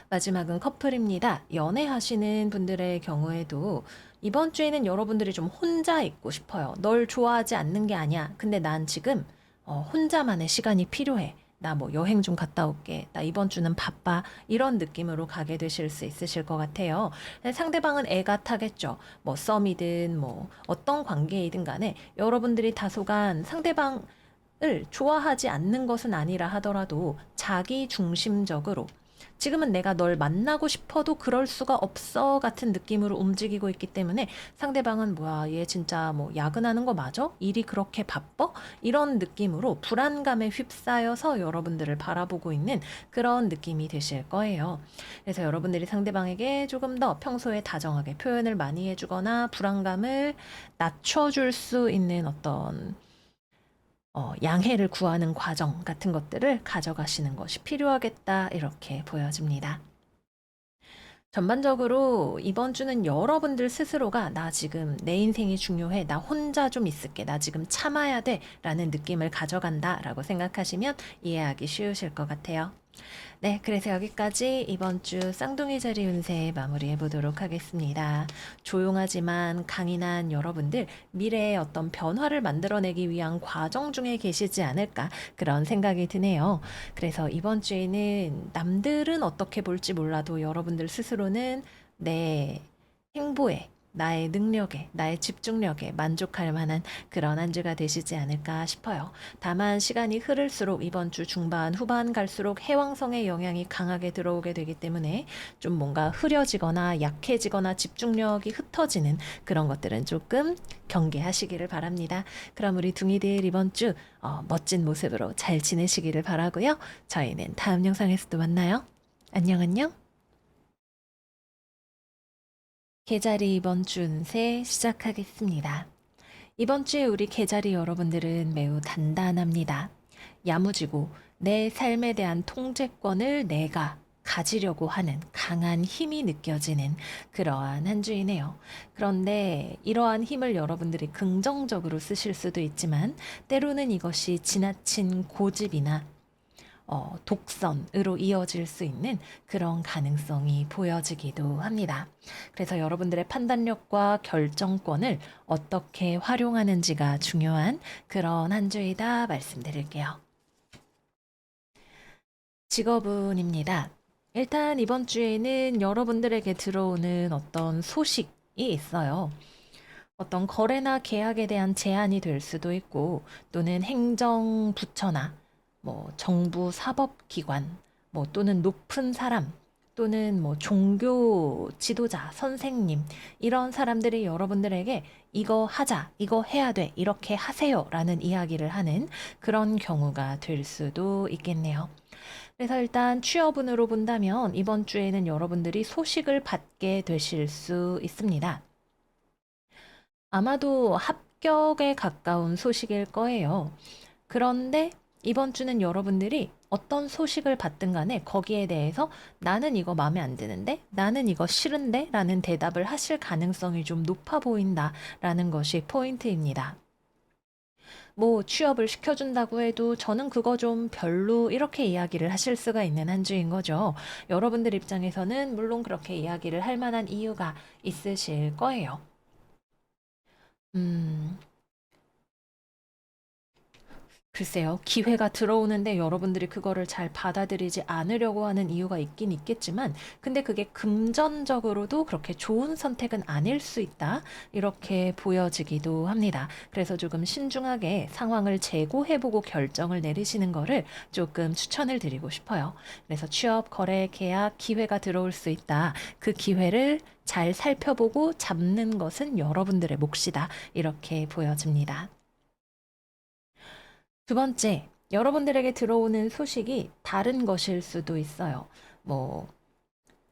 마지막은 커플입니다. 연애하시는 분들의 경우에도 이번 주에는 여러분들이 좀 혼자 있고 싶어요. 널 좋아하지 않는 게 아니야. 근데 난 지금 혼자만의 시간이 필요해. 나 뭐 여행 좀 갔다 올게. 나 이번 주는 바빠. 이런 느낌으로 가게 되실 수 있으실 것 같아요. 상대방은 애가 타겠죠. 뭐 썸이든 뭐 어떤 관계이든 간에 여러분들이 다소간 상대방을 좋아하지 않는 것은 아니라 하더라도 자기 중심적으로 지금은 내가 널 만나고 싶어도 그럴 수가 없어 같은 느낌으로 움직이고 있기 때문에 상대방은 뭐야, 얘 진짜 뭐 야근하는 거 맞아? 일이 그렇게 바빠? 이런 느낌으로 불안감에 휩싸여서 여러분들을 바라보고 있는 그런 느낌이 되실 거예요. 그래서 여러분들이 상대방에게 조금 더 평소에 다정하게 표현을 많이 해주거나 불안감을 낮춰줄 수 있는 어떤 양해를 구하는 과정 같은 것들을 가져가시는 것이 필요하겠다, 이렇게 보여집니다. 전반적으로 이번 주는 여러분들 스스로가 나 지금 내 인생이 중요해. 나 혼자 좀 있을게. 나 지금 참아야 돼. 라는 느낌을 가져간다. 라고 생각하시면 이해하기 쉬우실 것 같아요. 네, 그래서 여기까지 이번 주 쌍둥이 자리 운세 마무리해 보도록 하겠습니다. 조용하지만 강인한 여러분들, 미래의 어떤 변화를 만들어내기 위한 과정 중에 계시지 않을까 그런 생각이 드네요. 그래서 이번 주에는 남들은 어떻게 볼지 몰라도 여러분들 스스로는 내 행보에 나의 능력에, 나의 집중력에 만족할 만한 그런 한 주가 되시지 않을까 싶어요. 다만 시간이 흐를수록 이번 주 중반, 후반 갈수록 해왕성의 영향이 강하게 들어오게 되기 때문에 좀 뭔가 흐려지거나 약해지거나 집중력이 흩어지는 그런 것들은 조금 경계하시기를 바랍니다. 그럼 우리 둥이들 이번 주 멋진 모습으로 잘 지내시기를 바라고요. 저희는 다음 영상에서 또 만나요. 안녕 안녕. 계자리 이번 주 운세 시작하겠습니다. 이번 주에 우리 계자리 여러분들은 매우 단단합니다. 야무지고 내 삶에 대한 통제권을 내가 가지려고 하는 강한 힘이 느껴지는 그러한 한 주이네요. 그런데 이러한 힘을 여러분들이 긍정적으로 쓰실 수도 있지만 때로는 이것이 지나친 고집이나 독선으로 이어질 수 있는 그런 가능성이 보여지기도 합니다. 그래서 여러분들의 판단력과 결정권을 어떻게 활용하는지가 중요한 그런 한 주이다 말씀드릴게요. 직업운입니다. 일단 이번 주에는 여러분들에게 들어오는 어떤 소식이 있어요. 어떤 거래나 계약에 대한 제한이 될 수도 있고 또는 행정부처나 뭐 정부 사법기관 뭐 또는 높은 사람 또는 뭐 종교 지도자, 선생님 이런 사람들이 여러분들에게 이거 하자, 이거 해야 돼, 이렇게 하세요라는 이야기를 하는 그런 경우가 될 수도 있겠네요. 그래서 일단 취업운으로 본다면 이번 주에는 여러분들이 소식을 받게 되실 수 있습니다. 아마도 합격에 가까운 소식일 거예요. 그런데 이번 주는 여러분들이 어떤 소식을 받든 간에 거기에 대해서 나는 이거 마음에 안 드는데, 나는 이거 싫은데 라는 대답을 하실 가능성이 좀 높아 보인다 라는 것이 포인트입니다. 뭐 취업을 시켜준다고 해도 저는 그거 좀 별로 이렇게 이야기를 하실 수가 있는 한 주인 거죠. 여러분들 입장에서는 물론 그렇게 이야기를 할 만한 이유가 있으실 거예요. 음, 글쎄요, 기회가 들어오는데 여러분들이 그거를 잘 받아들이지 않으려고 하는 이유가 있긴 있겠지만, 근데 그게 금전적으로도 그렇게 좋은 선택은 아닐 수 있다. 이렇게 보여지기도 합니다. 그래서 조금 신중하게 상황을 재고해보고 결정을 내리시는 거를 조금 추천을 드리고 싶어요. 그래서 취업, 거래, 계약, 기회가 들어올 수 있다. 그 기회를 잘 살펴보고 잡는 것은 여러분들의 몫이다. 이렇게 보여집니다. 두 번째, 여러분들에게 들어오는 소식이 다른 것일 수도 있어요. 뭐,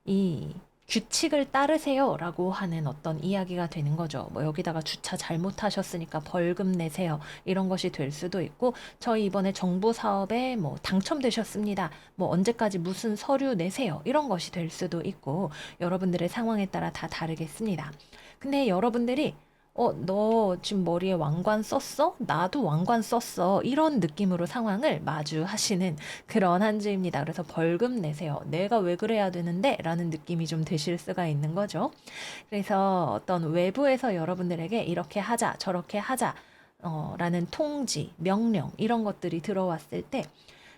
이 규칙을 따르세요라고 하는 어떤 이야기가 되는 거죠. 뭐, 여기다가 주차 잘못하셨으니까 벌금 내세요. 이런 것이 될 수도 있고, 저희 이번에 정부 사업에 뭐 당첨되셨습니다. 뭐, 언제까지 무슨 서류 내세요. 이런 것이 될 수도 있고, 여러분들의 상황에 따라 다 다르겠습니다. 근데 여러분들이 너 지금 머리에 왕관 썼어? 나도 왕관 썼어. 이런 느낌으로 상황을 마주하시는 그런 한 주입니다. 그래서 벌금 내세요. 내가 왜 그래야 되는데? 라는 느낌이 좀 드실 수가 있는 거죠. 그래서 어떤 외부에서 여러분들에게 이렇게 하자, 저렇게 하자, 라는 통지, 명령, 이런 것들이 들어왔을 때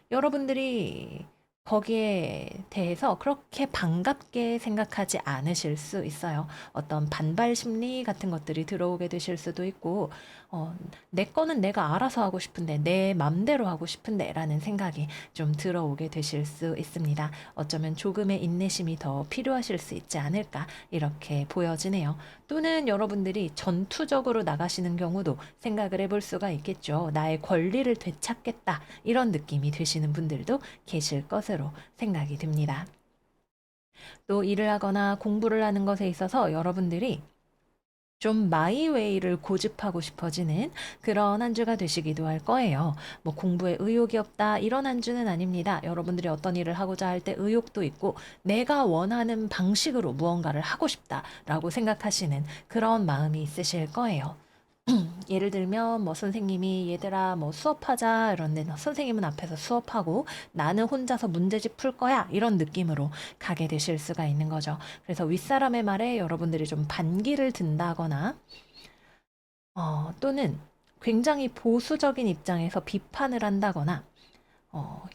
여러분들이 거기에 대해서 그렇게 반갑게 생각하지 않으실 수 있어요. 어떤 반발 심리 같은 것들이 들어오게 되실 수도 있고, 내 거는 내가 알아서 하고 싶은데, 내 맘대로 하고 싶은데, 라는 생각이 좀 들어오게 되실 수 있습니다. 어쩌면 조금의 인내심이 더 필요하실 수 있지 않을까, 이렇게 보여지네요. 또는 여러분들이 전투적으로 나가시는 경우도 생각을 해볼 수가 있겠죠. 나의 권리를 되찾겠다. 이런 느낌이 드시는 분들도 계실 것으로 생각이 듭니다. 또 일을 하거나 공부를 하는 것에 있어서 여러분들이 좀 마이웨이를 고집하고 싶어지는 그런 한 주가 되시기도 할 거예요. 뭐 공부에 의욕이 없다 이런 한 주는 아닙니다. 여러분들이 어떤 일을 하고자 할 때 의욕도 있고 내가 원하는 방식으로 무언가를 하고 싶다라고 생각하시는 그런 마음이 있으실 거예요. 예를 들면 뭐 선생님이 얘들아 뭐 수업하자 이런데 선생님은 앞에서 수업하고 나는 혼자서 문제집 풀 거야 이런 느낌으로 가게 되실 수가 있는 거죠. 그래서 윗사람의 말에 여러분들이 좀 반기를 든다거나 또는 굉장히 보수적인 입장에서 비판을 한다거나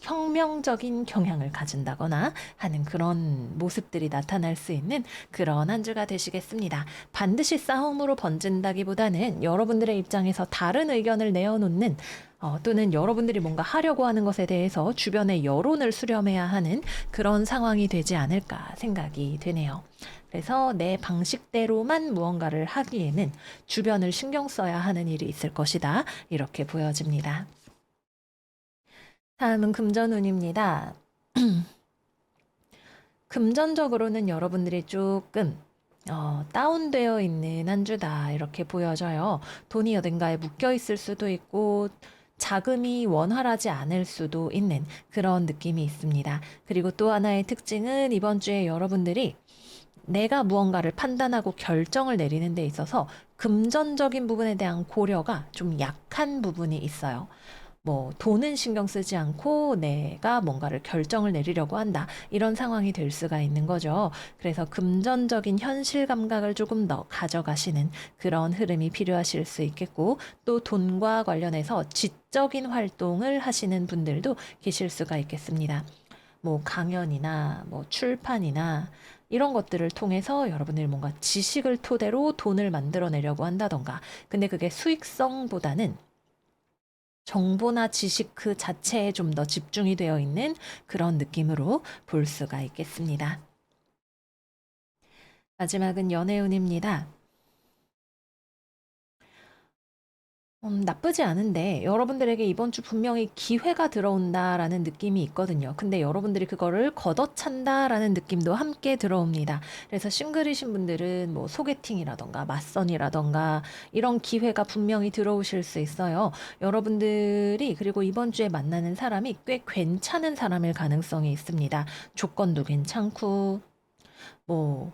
혁명적인 경향을 가진다거나 하는 그런 모습들이 나타날 수 있는 그런 한 주가 되시겠습니다. 반드시 싸움으로 번진다기보다는 여러분들의 입장에서 다른 의견을 내어놓는 또는 여러분들이 뭔가 하려고 하는 것에 대해서 주변의 여론을 수렴해야 하는 그런 상황이 되지 않을까 생각이 되네요. 그래서 내 방식대로만 무언가를 하기에는 주변을 신경 써야 하는 일이 있을 것이다. 이렇게 보여집니다. 다음은 금전운입니다. 금전적으로는 여러분들이 조금 다운되어 있는 한 주다 이렇게 보여져요. 돈이 어딘가에 묶여 있을 수도 있고 자금이 원활하지 않을 수도 있는 그런 느낌이 있습니다. 그리고 또 하나의 특징은 이번 주에 여러분들이 내가 무언가를 판단하고 결정을 내리는 데 있어서 금전적인 부분에 대한 고려가 좀 약한 부분이 있어요. 뭐 돈은 신경 쓰지 않고 내가 뭔가를 결정을 내리려고 한다. 이런 상황이 될 수가 있는 거죠. 그래서 금전적인 현실 감각을 조금 더 가져가시는 그런 흐름이 필요하실 수 있겠고 또 돈과 관련해서 지적인 활동을 하시는 분들도 계실 수가 있겠습니다. 뭐 강연이나 뭐 출판이나 이런 것들을 통해서 여러분들이 뭔가 지식을 토대로 돈을 만들어내려고 한다던가. 근데 그게 수익성보다는 정보나 지식 그 자체에 좀 더 집중이 되어 있는 그런 느낌으로 볼 수가 있겠습니다. 마지막은 연애운입니다. 나쁘지 않은데 여러분들에게 이번 주 분명히 기회가 들어온다라는 느낌이 있거든요. 근데 여러분들이 그거를 걷어찬다라는 느낌도 함께 들어옵니다. 그래서 싱글이신 분들은 뭐 소개팅이라던가 맞선이라던가 이런 기회가 분명히 들어오실 수 있어요. 여러분들이 그리고 이번 주에 만나는 사람이 꽤 괜찮은 사람일 가능성이 있습니다. 조건도 괜찮고 뭐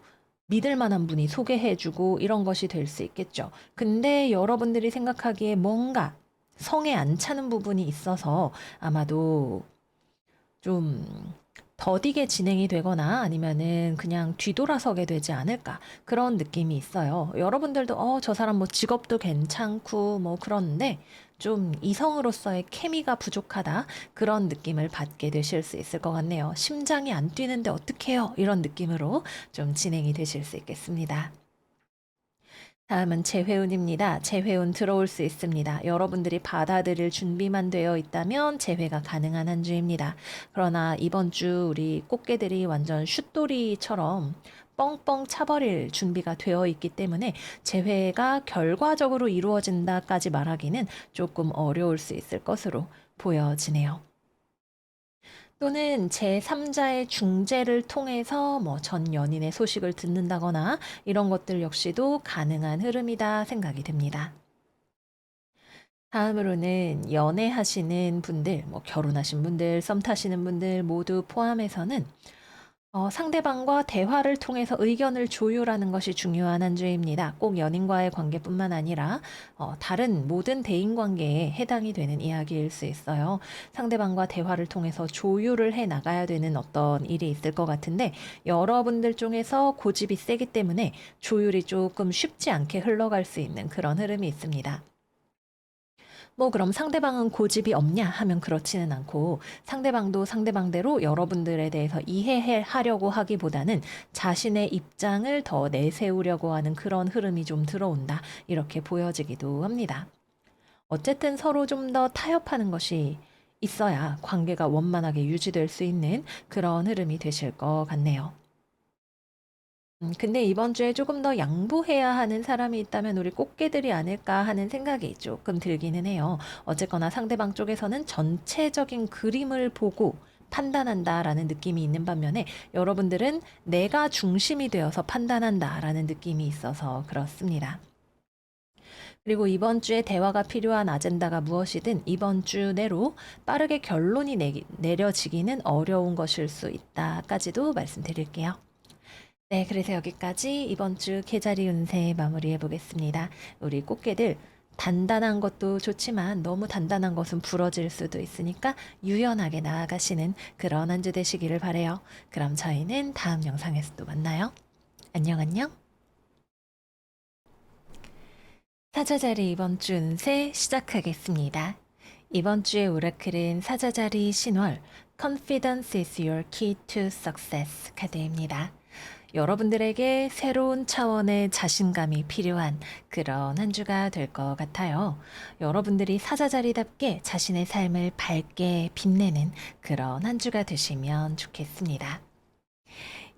믿을 만한 분이 소개해주고 이런 것이 될 수 있겠죠. 근데 여러분들이 생각하기에 뭔가 성에 안 차는 부분이 있어서 아마도 좀 더디게 진행이 되거나 아니면은 그냥 뒤돌아서게 되지 않을까 그런 느낌이 있어요. 여러분들도 저 사람 뭐 직업도 괜찮고 뭐 그런데 좀 이성으로서의 케미가 부족하다 그런 느낌을 받게 되실 수 있을 것 같네요. 심장이 안 뛰는데 어떡해요? 이런 느낌으로 좀 진행이 되실 수 있겠습니다. 다음은 재회운입니다. 재회운 들어올 수 있습니다. 여러분들이 받아들일 준비만 되어 있다면 재회가 가능한 한 주입니다. 그러나 이번 주 우리 꽃게들이 완전 슛돌이처럼 뻥뻥 차버릴 준비가 되어 있기 때문에 재회가 결과적으로 이루어진다까지 말하기는 조금 어려울 수 있을 것으로 보여지네요. 또는 제3자의 중재를 통해서 뭐 전 연인의 소식을 듣는다거나 이런 것들 역시도 가능한 흐름이다 생각이 됩니다. 다음으로는 연애하시는 분들, 뭐 결혼하신 분들, 썸 타시는 분들 모두 포함해서는 상대방과 대화를 통해서 의견을 조율하는 것이 중요한 한 주입니다. 꼭 연인과의 관계뿐만 아니라 다른 모든 대인 관계에 해당이 되는 이야기일 수 있어요. 상대방과 대화를 통해서 조율을 해 나가야 되는 어떤 일이 있을 것 같은데 여러분들 중에서 고집이 세기 때문에 조율이 조금 쉽지 않게 흘러갈 수 있는 그런 흐름이 있습니다. 뭐 그럼 상대방은 고집이 없냐 하면 그렇지는 않고 상대방도 상대방대로 여러분들에 대해서 이해하려고 하기보다는 자신의 입장을 더 내세우려고 하는 그런 흐름이 좀 들어온다. 이렇게 보여지기도 합니다. 어쨌든 서로 좀 더 타협하는 것이 있어야 관계가 원만하게 유지될 수 있는 그런 흐름이 되실 것 같네요. 근데 이번 주에 조금 더 양보해야 하는 사람이 있다면 우리 꽃게들이 아닐까 하는 생각이 조금 들기는 해요. 어쨌거나 상대방 쪽에서는 전체적인 그림을 보고 판단한다라는 느낌이 있는 반면에 여러분들은 내가 중심이 되어서 판단한다라는 느낌이 있어서 그렇습니다. 그리고 이번 주에 대화가 필요한 아젠다가 무엇이든 이번 주 내로 빠르게 결론이 내려지기는 어려운 것일 수 있다까지도 말씀드릴게요. 네, 그래서 여기까지 이번 주 계자리 운세 마무리해 보겠습니다. 우리 꽃게들 단단한 것도 좋지만 너무 단단한 것은 부러질 수도 있으니까 유연하게 나아가시는 그런 한 주 되시기를 바래요. 그럼 저희는 다음 영상에서 또 만나요. 안녕 안녕. 사자자리 이번 주 운세 시작하겠습니다. 이번 주의 오라클은 사자자리 신월 Confidence is your key to success 카드입니다. 여러분들에게 새로운 차원의 자신감이 필요한 그런 한 주가 될 것 같아요. 여러분들이 사자자리답게 자신의 삶을 밝게 빛내는 그런 한 주가 되시면 좋겠습니다.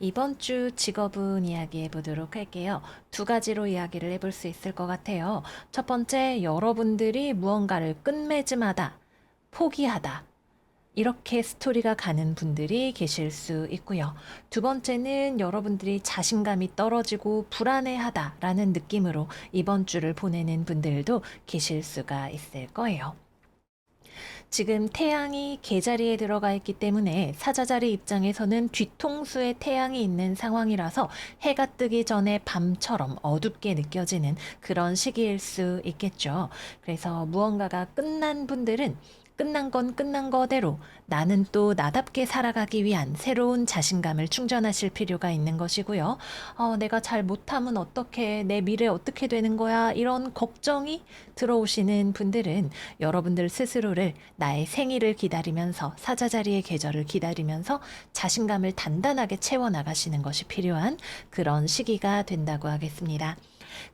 이번 주 직업운 이야기해 보도록 할게요. 두 가지로 이야기를 해볼 수 있을 것 같아요. 첫 번째, 여러분들이 무언가를 끝맺음하다, 포기하다, 이렇게 스토리가 가는 분들이 계실 수 있고요. 두 번째는 여러분들이 자신감이 떨어지고 불안해하다라는 느낌으로 이번 주를 보내는 분들도 계실 수가 있을 거예요. 지금 태양이 개자리에 들어가 있기 때문에 사자자리 입장에서는 뒤통수에 태양이 있는 상황이라서 해가 뜨기 전에 밤처럼 어둡게 느껴지는 그런 시기일 수 있겠죠. 그래서 무언가가 끝난 분들은 끝난 건 끝난 거대로 나는 또 나답게 살아가기 위한 새로운 자신감을 충전하실 필요가 있는 것이고요. 내가 잘 못하면 어떻게, 내 미래 어떻게 되는 거야, 이런 걱정이 들어오시는 분들은 여러분들 스스로를 나의 생일을 기다리면서 사자자리의 계절을 기다리면서 자신감을 단단하게 채워나가시는 것이 필요한 그런 시기가 된다고 하겠습니다.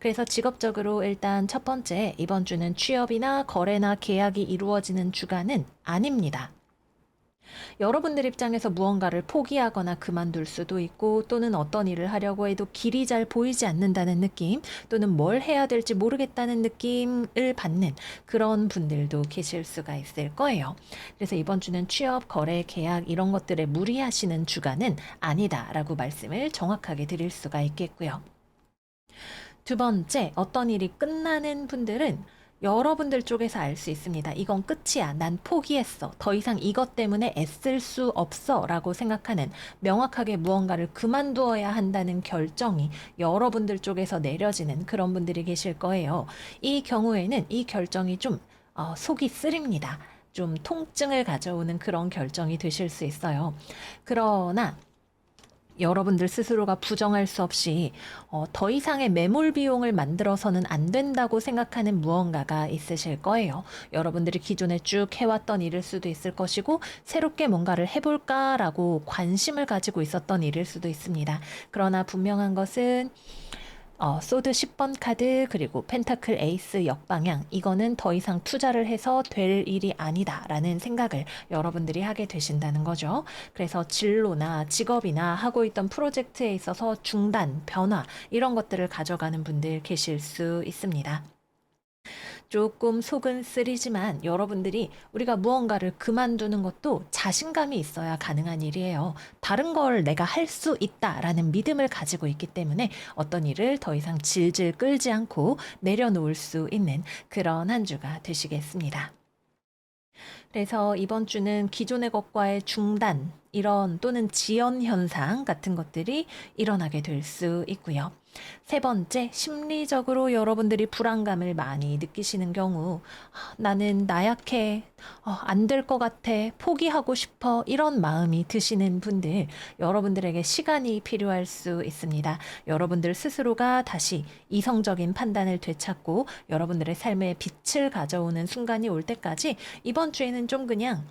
그래서 직업적으로 일단 첫 번째, 이번 주는 취업이나 거래나 계약이 이루어지는 주간은 아닙니다. 여러분들 입장에서 무언가를 포기하거나 그만둘 수도 있고 또는 어떤 일을 하려고 해도 길이 잘 보이지 않는다는 느낌 또는 뭘 해야 될지 모르겠다는 느낌을 받는 그런 분들도 계실 수가 있을 거예요. 그래서 이번 주는 취업, 거래, 계약 이런 것들에 무리하시는 주간은 아니다라고 말씀을 정확하게 드릴 수가 있겠고요. 두 번째, 어떤 일이 끝나는 분들은 여러분들 쪽에서 알 수 있습니다. 이건 끝이야. 난 포기했어. 더 이상 이것 때문에 애쓸 수 없어. 라고 생각하는 명확하게 무언가를 그만두어야 한다는 결정이 여러분들 쪽에서 내려지는 그런 분들이 계실 거예요. 이 경우에는 이 결정이 좀 속이 쓰립니다. 좀 통증을 가져오는 그런 결정이 되실 수 있어요. 그러나 여러분들 스스로가 부정할 수 없이 더 이상의 매몰 비용을 만들어서는 안 된다고 생각하는 무언가가 있으실 거예요. 여러분들이 기존에 쭉 해왔던 일일 수도 있을 것이고 새롭게 뭔가를 해볼까라고 관심을 가지고 있었던 일일 수도 있습니다. 그러나 분명한 것은 소드 10번 카드 그리고 펜타클 에이스 역방향 이거는 더 이상 투자를 해서 될 일이 아니다라는 생각을 여러분들이 하게 되신다는 거죠. 그래서 진로나 직업이나 하고 있던 프로젝트에 있어서 중단, 변화 이런 것들을 가져가는 분들 계실 수 있습니다. 조금 속은 쓰리지만 여러분들이 우리가 무언가를 그만두는 것도 자신감이 있어야 가능한 일이에요. 다른 걸 내가 할 수 있다라는 믿음을 가지고 있기 때문에 어떤 일을 더 이상 질질 끌지 않고 내려놓을 수 있는 그런 한 주가 되시겠습니다. 그래서 이번 주는 기존의 것과의 중단, 이런 또는 지연 현상 같은 것들이 일어나게 될 수 있고요. 세 번째, 심리적으로 여러분들이 불안감을 많이 느끼시는 경우, 나는 나약해, 안 될 것 같아, 포기하고 싶어, 이런 마음이 드시는 분들, 여러분들에게 시간이 필요할 수 있습니다. 여러분들 스스로가 다시 이성적인 판단을 되찾고 여러분들의 삶에 빛을 가져오는 순간이 올 때까지 이번 주에는 좀 그냥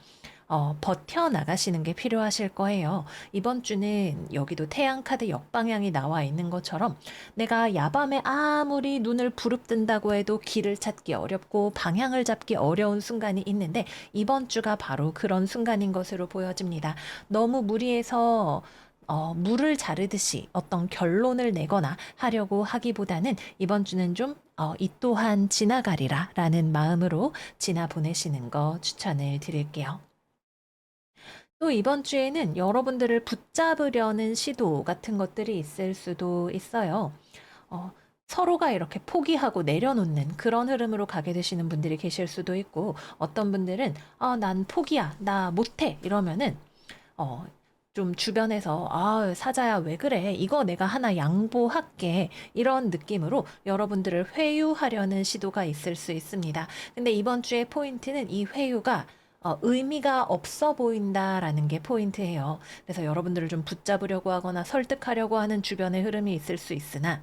버텨나가시는 게 필요하실 거예요. 이번 주는 여기도 태양 카드 역방향이 나와 있는 것처럼 내가 야밤에 아무리 눈을 부릅뜬다고 해도 길을 찾기 어렵고 방향을 잡기 어려운 순간이 있는데 이번 주가 바로 그런 순간인 것으로 보여집니다. 너무 무리해서 물을 자르듯이 어떤 결론을 내거나 하려고 하기보다는 이번 주는 좀 이 또한 지나가리라 라는 마음으로 지나 보내시는 거 추천을 드릴게요. 또 이번 주에는 여러분들을 붙잡으려는 시도 같은 것들이 있을 수도 있어요. 어, 서로가 이렇게 포기하고 내려놓는 그런 흐름으로 가게 되시는 분들이 계실 수도 있고, 어떤 분들은 난 포기야, 나 못해 이러면은 어, 좀 주변에서 사자야 왜 그래? 이거 내가 하나 양보할게. 이런 느낌으로 여러분들을 회유하려는 시도가 있을 수 있습니다. 근데 이번 주의 포인트는 이 회유가 의미가 없어 보인다라는 게 포인트예요. 그래서 여러분들을 좀 붙잡으려고 하거나 설득하려고 하는 주변의 흐름이 있을 수 있으나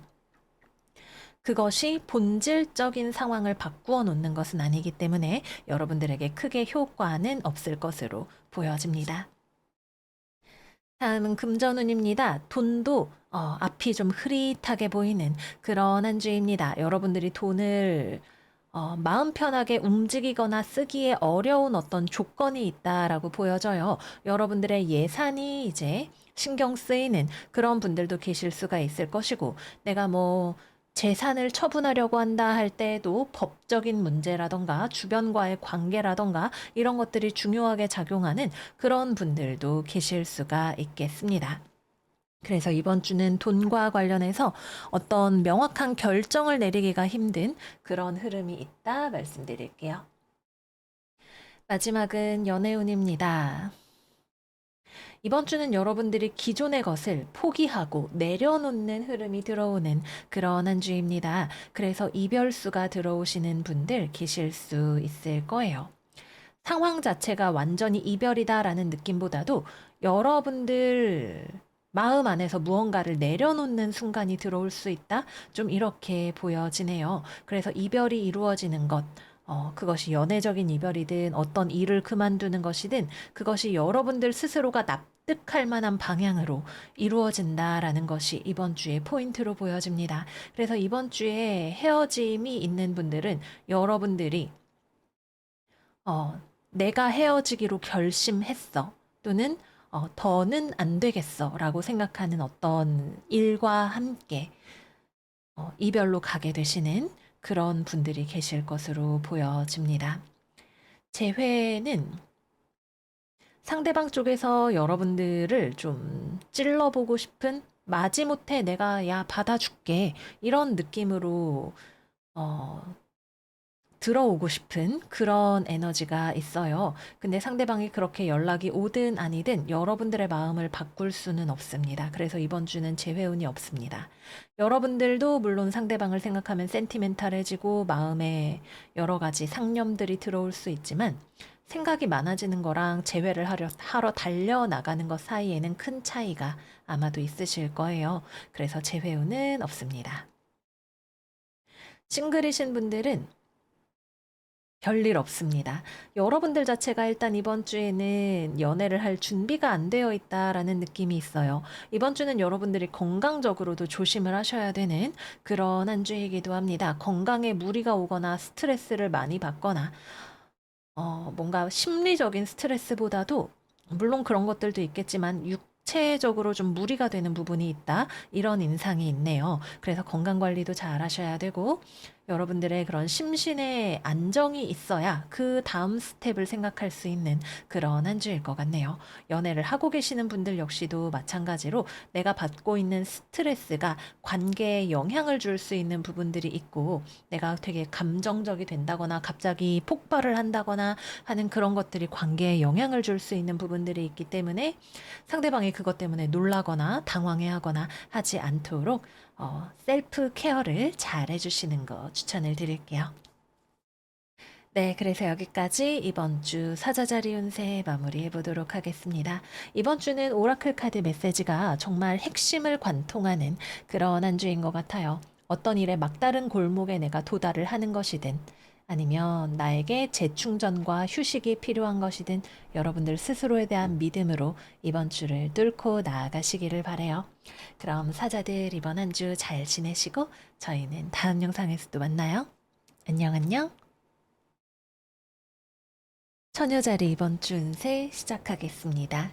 그것이 본질적인 상황을 바꾸어 놓는 것은 아니기 때문에 여러분들에게 크게 효과는 없을 것으로 보여집니다. 다음은 금전운입니다. 돈도 앞이 좀 흐릿하게 보이는 그런 한 주입니다. 여러분들이 돈을 마음 편하게 움직이거나 쓰기에 어려운 어떤 조건이 있다라고 보여져요. 여러분들의 예산이 이제 신경 쓰이는 그런 분들도 계실 수가 있을 것이고, 내가 뭐 재산을 처분하려고 한다 할 때에도 법적인 문제라던가 주변과의 관계라던가 이런 것들이 중요하게 작용하는 그런 분들도 계실 수가 있겠습니다. 그래서 이번 주는 돈과 관련해서 어떤 명확한 결정을 내리기가 힘든 그런 흐름이 있다 말씀드릴게요. 마지막은 연애운입니다. 이번 주는 여러분들이 기존의 것을 포기하고 내려놓는 흐름이 들어오는 그런 한 주입니다. 그래서 이별수가 들어오시는 분들 계실 수 있을 거예요. 상황 자체가 완전히 이별이다라는 느낌보다도 여러분들 마음 안에서 무언가를 내려놓는 순간이 들어올 수 있다? 좀 이렇게 보여지네요. 그래서 이별이 이루어지는 것, 그것이 연애적인 이별이든 어떤 일을 그만두는 것이든 그것이 여러분들 스스로가 납득할 만한 방향으로 이루어진다라는 것이 이번 주의 포인트로 보여집니다. 그래서 이번 주에 헤어짐이 있는 분들은 여러분들이 어, 내가 헤어지기로 결심했어. 또는 더는 안 되겠어. 라고 생각하는 어떤 일과 함께 이별로 가게 되시는 그런 분들이 계실 것으로 보여집니다. 재회는 상대방 쪽에서 여러분들을 좀 찔러보고 싶은 마지못해 내가 야 받아줄게 이런 느낌으로 어, 들어오고 싶은 그런 에너지가 있어요. 근데 상대방이 그렇게 연락이 오든 아니든 여러분들의 마음을 바꿀 수는 없습니다. 그래서 이번 주는 재회운이 없습니다. 여러분들도 물론 상대방을 생각하면 센티멘탈해지고 마음에 여러 가지 상념들이 들어올 수 있지만 생각이 많아지는 거랑 재회를 하러 달려나가는 것 사이에는 큰 차이가 아마도 있으실 거예요. 그래서 재회운은 없습니다. 싱글이신 분들은 별일 없습니다. 여러분들 자체가 일단 이번 주에는 연애를 할 준비가 안 되어 있다라는 느낌이 있어요. 이번 주는 여러분들이 건강적으로도 조심을 하셔야 되는 그런 한 주이기도 합니다. 건강에 무리가 오거나 스트레스를 많이 받거나 뭔가 심리적인 스트레스보다도 물론 그런 것들도 있겠지만 육체적으로 좀 무리가 되는 부분이 있다. 이런 인상이 있네요. 그래서 건강 관리도 잘 하셔야 되고 여러분들의 그런 심신의 안정이 있어야 그 다음 스텝을 생각할 수 있는 그런 한 주일 것 같네요. 연애를 하고 계시는 분들 역시도 마찬가지로 내가 받고 있는 스트레스가 관계에 영향을 줄 수 있는 부분들이 있고 내가 되게 감정적이 된다거나 갑자기 폭발을 한다거나 하는 그런 것들이 관계에 영향을 줄 수 있는 부분들이 있기 때문에 상대방이 그것 때문에 놀라거나 당황해하거나 하지 않도록 셀프 케어를 잘 해주시는 거 추천을 드릴게요. 네, 그래서 여기까지 이번 주 사자자리 운세 마무리해 보도록 하겠습니다. 이번 주는 오라클 카드 메시지가 정말 핵심을 관통하는 그런 한 주인 것 같아요. 어떤 일에 막다른 골목에 내가 도달을 하는 것이든 아니면 나에게 재충전과 휴식이 필요한 것이든 여러분들 스스로에 대한 믿음으로 이번 주를 뚫고 나아가시기를 바래요. 그럼 사자들 이번 한 주 잘 지내시고 저희는 다음 영상에서 또 만나요. 안녕 안녕. 처녀자리 이번 주 운세 시작하겠습니다.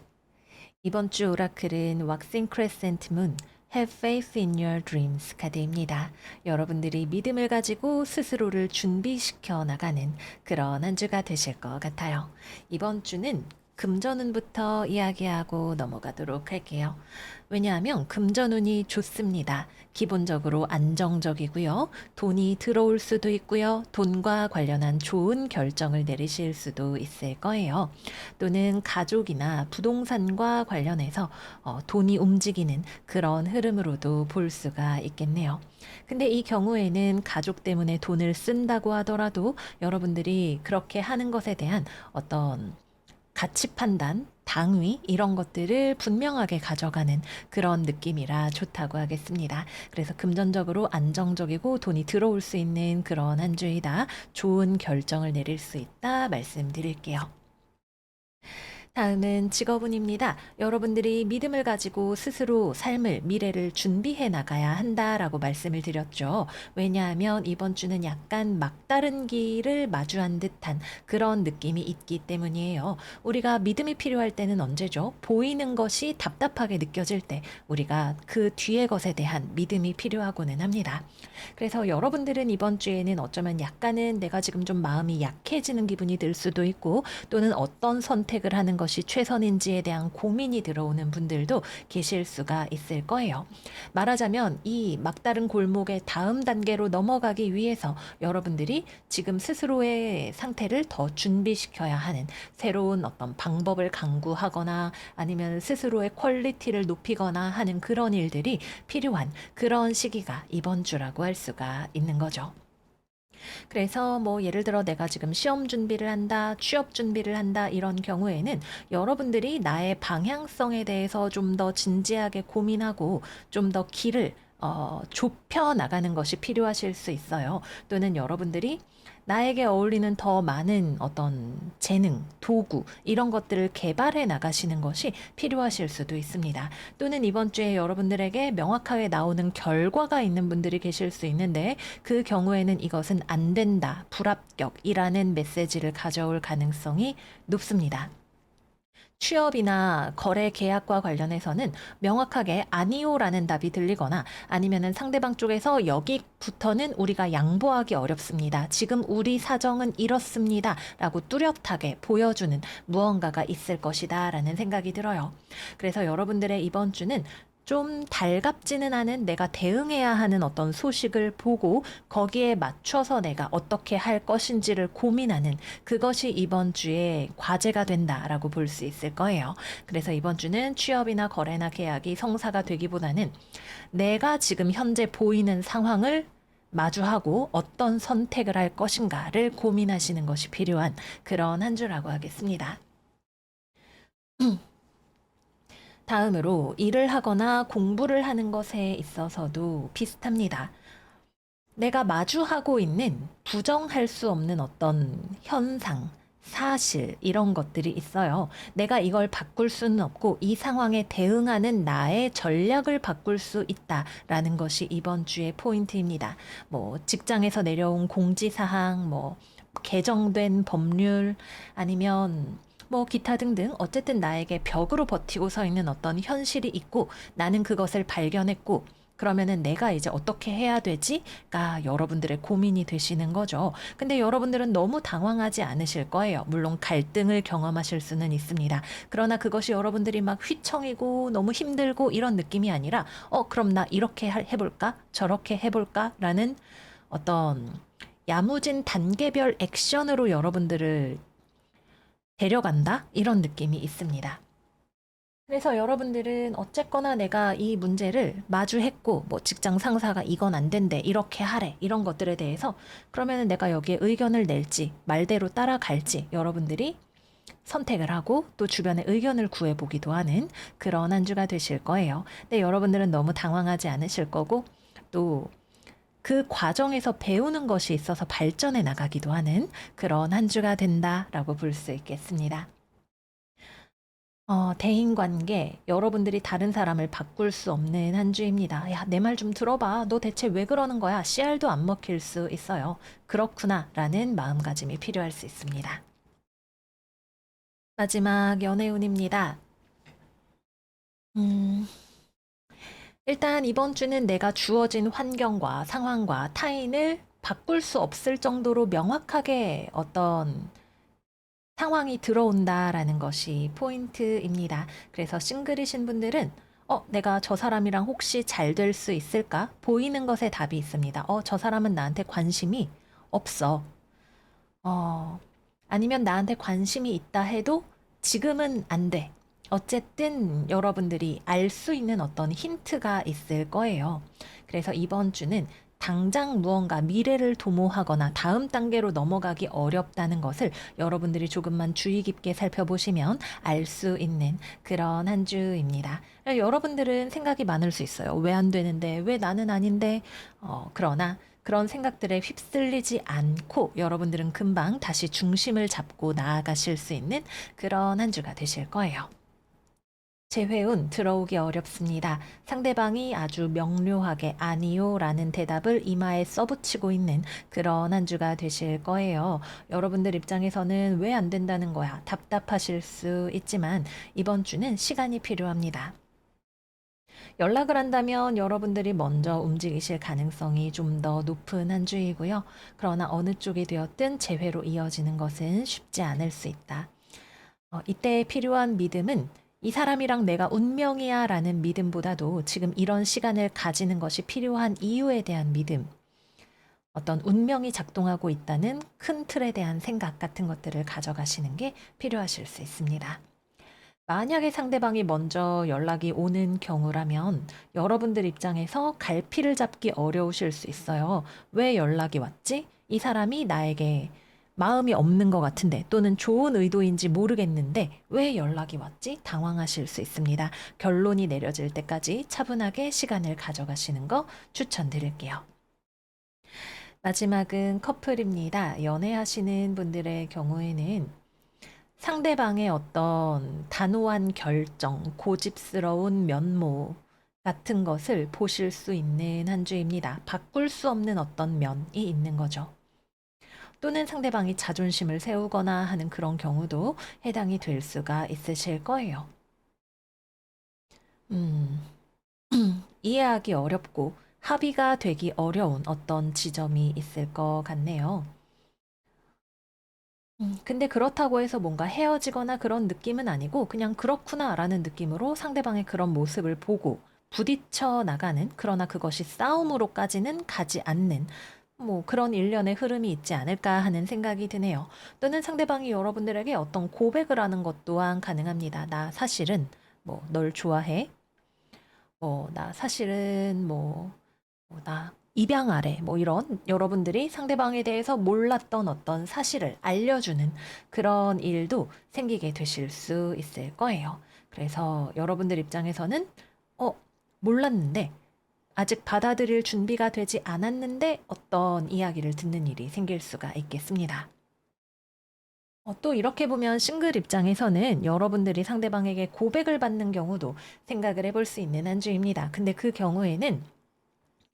이번 주 오라클은 왁싱 크레센트 문 Have faith in your dreams 카드입니다. 여러분들이 믿음을 가지고 스스로를 준비시켜 나가는 그런 한 주가 되실 것 같아요. 이번 주는 금전운부터 이야기하고 넘어가도록 할게요. 왜냐하면 금전운이 좋습니다. 기본적으로 안정적이고요. 돈이 들어올 수도 있고요. 돈과 관련한 좋은 결정을 내리실 수도 있을 거예요. 또는 가족이나 부동산과 관련해서 돈이 움직이는 그런 흐름으로도 볼 수가 있겠네요. 근데 이 경우에는 가족 때문에 돈을 쓴다고 하더라도 여러분들이 그렇게 하는 것에 대한 어떤 가치 판단, 당위 이런 것들을 분명하게 가져가는 그런 느낌이라 좋다고 하겠습니다. 그래서 금전적으로 안정적이고 돈이 들어올 수 있는 그런 한 주이다. 좋은 결정을 내릴 수 있다 말씀드릴게요. 다음은 직업운입니다. 여러분들이 믿음을 가지고 스스로 삶을, 미래를 준비해 나가야 한다라고 말씀을 드렸죠. 왜냐하면 이번 주는 약간 막다른 길을 마주한 듯한 그런 느낌이 있기 때문이에요. 우리가 믿음이 필요할 때는 언제죠? 보이는 것이 답답하게 느껴질 때 우리가 그 뒤의 것에 대한 믿음이 필요하고는 합니다. 그래서 여러분들은 이번 주에는 어쩌면 약간은 내가 지금 좀 마음이 약해지는 기분이 들 수도 있고 또는 어떤 선택을 하는 것이 최선인지에 대한 고민이 들어오는 분들도 계실 수가 있을 거예요. 말하자면 이 막다른 골목의 다음 단계로 넘어가기 위해서 여러분들이 지금 스스로의 상태를 더 준비시켜야 하는 새로운 어떤 방법을 강구하거나 아니면 스스로의 퀄리티를 높이거나 하는 그런 일들이 필요한 그런 시기가 이번 주라고 할 수가 있는 거죠. 그래서 뭐 예를 들어 내가 지금 시험 준비를 한다, 취업 준비를 한다 이런 경우에는 여러분들이 나의 방향성에 대해서 좀 더 진지하게 고민하고 좀 더 길을 좁혀 나가는 것이 필요하실 수 있어요. 또는 여러분들이 나에게 어울리는 더 많은 어떤 재능, 도구, 이런 것들을 개발해 나가시는 것이 필요하실 수도 있습니다. 또는 이번 주에 여러분들에게 명확하게 나오는 결과가 있는 분들이 계실 수 있는데 그 경우에는 이것은 안 된다, 불합격이라는 메시지를 가져올 가능성이 높습니다. 취업이나 거래 계약과 관련해서는 명확하게 아니요라는 답이 들리거나 아니면은 상대방 쪽에서 여기부터는 우리가 양보하기 어렵습니다. 지금 우리 사정은 이렇습니다. 라고 뚜렷하게 보여주는 무언가가 있을 것이다 라는 생각이 들어요. 그래서 여러분들의 이번 주는 좀 달갑지는 않은 내가 대응해야 하는 어떤 소식을 보고 거기에 맞춰서 내가 어떻게 할 것인지를 고민하는 그것이 이번 주에 과제가 된다라고 볼 수 있을 거예요. 그래서 이번 주는 취업이나 거래나 계약이 성사가 되기보다는 내가 지금 현재 보이는 상황을 마주하고 어떤 선택을 할 것인가를 고민하시는 것이 필요한 그런 한 주라고 하겠습니다. 다음으로 일을 하거나 공부를 하는 것에 있어서도 비슷합니다. 내가 마주하고 있는 부정할 수 없는 어떤 현상, 사실, 이런 것들이 있어요. 내가 이걸 바꿀 수는 없고 이 상황에 대응하는 나의 전략을 바꿀 수 있다라는 것이 이번 주의 포인트입니다. 뭐, 직장에서 내려온 공지사항, 뭐, 개정된 법률, 아니면 뭐 기타 등등 어쨌든 나에게 벽으로 버티고 서 있는 어떤 현실이 있고 나는 그것을 발견했고 그러면은 내가 이제 어떻게 해야 되지?가 여러분들의 고민이 되시는 거죠. 근데 여러분들은 너무 당황하지 않으실 거예요. 물론 갈등을 경험하실 수는 있습니다. 그러나 그것이 여러분들이 막 휘청이고 너무 힘들고 이런 느낌이 아니라 그럼 나 이렇게 해볼까? 저렇게 해볼까? 라는 어떤 야무진 단계별 액션으로 여러분들을 데려간다? 이런 느낌이 있습니다. 그래서 여러분들은 어쨌거나 내가 이 문제를 마주했고, 뭐 직장 상사가 이건 안 된대, 이렇게 하래, 이런 것들에 대해서 그러면 내가 여기에 의견을 낼지, 말대로 따라갈지 여러분들이 선택을 하고 또 주변의 의견을 구해보기도 하는 그런 한 주가 되실 거예요. 근데 여러분들은 너무 당황하지 않으실 거고, 또 그 과정에서 배우는 것이 있어서 발전해 나가기도 하는 그런 한 주가 된다라고 볼 수 있겠습니다. 대인관계, 여러분들이 다른 사람을 바꿀 수 없는 한 주입니다. 야, 내 말 좀 들어봐. 너 대체 왜 그러는 거야? 씨알도 안 먹힐 수 있어요. 그렇구나. 라는 마음가짐이 필요할 수 있습니다. 마지막 연애운입니다. 음, 일단 이번 주는 내가 주어진 환경과 상황과 타인을 바꿀 수 없을 정도로 명확하게 어떤 상황이 들어온다라는 것이 포인트입니다. 그래서 싱글이신 분들은 내가 저 사람이랑 혹시 잘 될 수 있을까? 보이는 것에 답이 있습니다. 저 사람은 나한테 관심이 없어. 어, 아니면 나한테 관심이 있다 해도 지금은 안 돼. 어쨌든 여러분들이 알 수 있는 어떤 힌트가 있을 거예요. 그래서 이번 주는 당장 무언가 미래를 도모하거나 다음 단계로 넘어가기 어렵다는 것을 여러분들이 조금만 주의 깊게 살펴보시면 알 수 있는 그런 한 주입니다. 여러분들은 생각이 많을 수 있어요. 왜 안 되는데? 왜 나는 아닌데? 그러나 그런 생각들에 휩쓸리지 않고 여러분들은 금방 다시 중심을 잡고 나아가실 수 있는 그런 한 주가 되실 거예요. 재회운 들어오기 어렵습니다. 상대방이 아주 명료하게 아니요 라는 대답을 이마에 써붙이고 있는 그런 한 주가 되실 거예요. 여러분들 입장에서는 왜 안 된다는 거야? 답답하실 수 있지만 이번 주는 시간이 필요합니다. 연락을 한다면 여러분들이 먼저 움직이실 가능성이 좀 더 높은 한 주이고요. 그러나 어느 쪽이 되었든 재회로 이어지는 것은 쉽지 않을 수 있다. 이때 필요한 믿음은 이 사람이랑 내가 운명이야 라는 믿음보다도 지금 이런 시간을 가지는 것이 필요한 이유에 대한 믿음, 어떤 운명이 작동하고 있다는 큰 틀에 대한 생각 같은 것들을 가져가시는 게 필요하실 수 있습니다. 만약에 상대방이 먼저 연락이 오는 경우라면 여러분들 입장에서 갈피를 잡기 어려우실 수 있어요. 왜 연락이 왔지? 이 사람이 나에게 마음이 없는 것 같은데 또는 좋은 의도인지 모르겠는데 왜 연락이 왔지? 당황하실 수 있습니다. 결론이 내려질 때까지 차분하게 시간을 가져가시는 거 추천드릴게요. 마지막은 커플입니다. 연애하시는 분들의 경우에는 상대방의 어떤 단호한 결정, 고집스러운 면모 같은 것을 보실 수 있는 한 주입니다. 바꿀 수 없는 어떤 면이 있는 거죠. 또는 상대방이 자존심을 세우거나 하는 그런 경우도 해당이 될 수가 있으실 거예요. 음, 이해하기 어렵고 합의가 되기 어려운 어떤 지점이 있을 것 같네요. 근데 그렇다고 해서 뭔가 헤어지거나 그런 느낌은 아니고 그냥 그렇구나라는 느낌으로 상대방의 그런 모습을 보고 부딪혀 나가는 그러나 그것이 싸움으로까지는 가지 않는 뭐 그런 일련의 흐름이 있지 않을까 하는 생각이 드네요. 또는 상대방이 여러분들에게 어떤 고백을 하는 것 또한 가능합니다. 나 사실은 뭐 널 좋아해. 나 사실은 나 입양아래 뭐 이런 여러분들이 상대방에 대해서 몰랐던 어떤 사실을 알려주는 그런 일도 생기게 되실 수 있을 거예요. 그래서 여러분들 입장에서는 어, 몰랐는데 아직 받아들일 준비가 되지 않았는데 어떤 이야기를 듣는 일이 생길 수가 있겠습니다. 또 이렇게 보면 싱글 입장에서는 여러분들이 상대방에게 고백을 받는 경우도 생각을 해볼 수 있는 한 주입니다. 근데 그 경우에는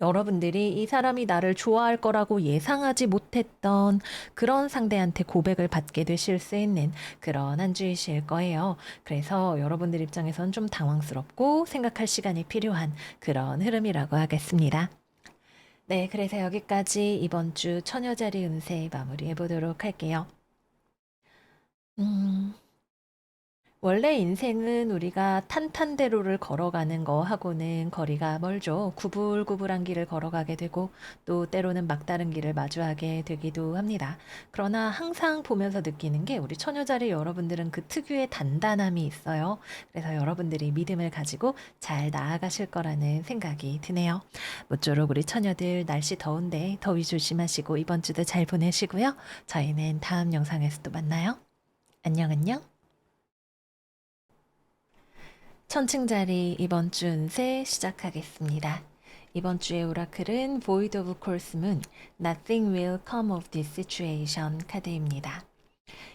여러분들이 이 사람이 나를 좋아할 거라고 예상하지 못했던 그런 상대한테 고백을 받게 되실 수 있는 그런 한 주이실 거예요. 그래서 여러분들 입장에선 좀 당황스럽고 생각할 시간이 필요한 그런 흐름이라고 하겠습니다. 네, 그래서 여기까지 이번 주 처녀자리 운세 마무리해 보도록 할게요. 음, 원래 인생은 우리가 탄탄대로를 걸어가는 거하고는 거리가 멀죠. 구불구불한 길을 걸어가게 되고 또 때로는 막다른 길을 마주하게 되기도 합니다. 그러나 항상 보면서 느끼는 게 우리 처녀자리 여러분들은 그 특유의 단단함이 있어요. 그래서 여러분들이 믿음을 가지고 잘 나아가실 거라는 생각이 드네요. 모쪼록 우리 처녀들 날씨 더운데 더위 조심하시고 이번 주도 잘 보내시고요. 저희는 다음 영상에서 또 만나요. 안녕 안녕. 천칭자리 이번 주 운세 시작하겠습니다. 이번 주의 오라클은 Void of Course Moon, Nothing will come of this situation 카드입니다.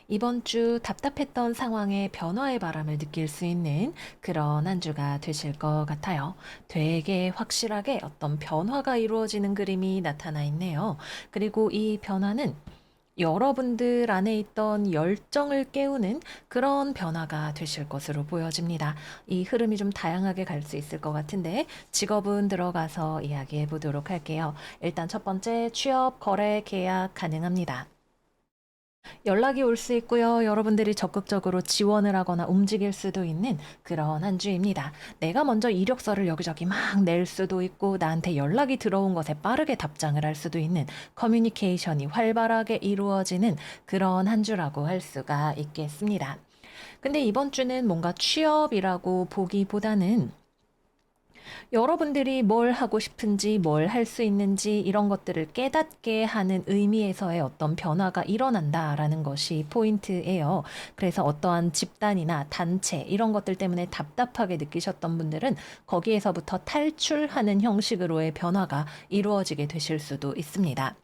이번 주 답답했던 상황의 변화의 바람을 느낄 수 있는 그런 한 주가 되실 것 같아요. 되게 확실하게 어떤 변화가 이루어지는 그림이 나타나 있네요. 그리고 이 변화는 여러분들 안에 있던 열정을 깨우는 그런 변화가 되실 것으로 보여집니다. 이 흐름이 좀 다양하게 갈 수 있을 것 같은데 직업은 들어가서 이야기해 보도록 할게요. 일단 첫 번째 취업, 거래, 계약 가능합니다. 연락이 올 수 있고요. 여러분들이 적극적으로 지원을 하거나 움직일 수도 있는 그런 한 주입니다. 내가 먼저 이력서를 여기저기 막 낼 수도 있고 나한테 연락이 들어온 것에 빠르게 답장을 할 수도 있는 커뮤니케이션이 활발하게 이루어지는 그런 한 주라고 할 수가 있겠습니다. 근데 이번 주는 뭔가 취업이라고 보기보다는 여러분들이 뭘 하고 싶은지, 뭘 할 수 있는지 이런 것들을 깨닫게 하는 의미에서의 어떤 변화가 일어난다라는 것이 포인트예요. 그래서 어떠한 집단이나 단체 이런 것들 때문에 답답하게 느끼셨던 분들은 거기에서부터 탈출하는 형식으로의 변화가 이루어지게 되실 수도 있습니다.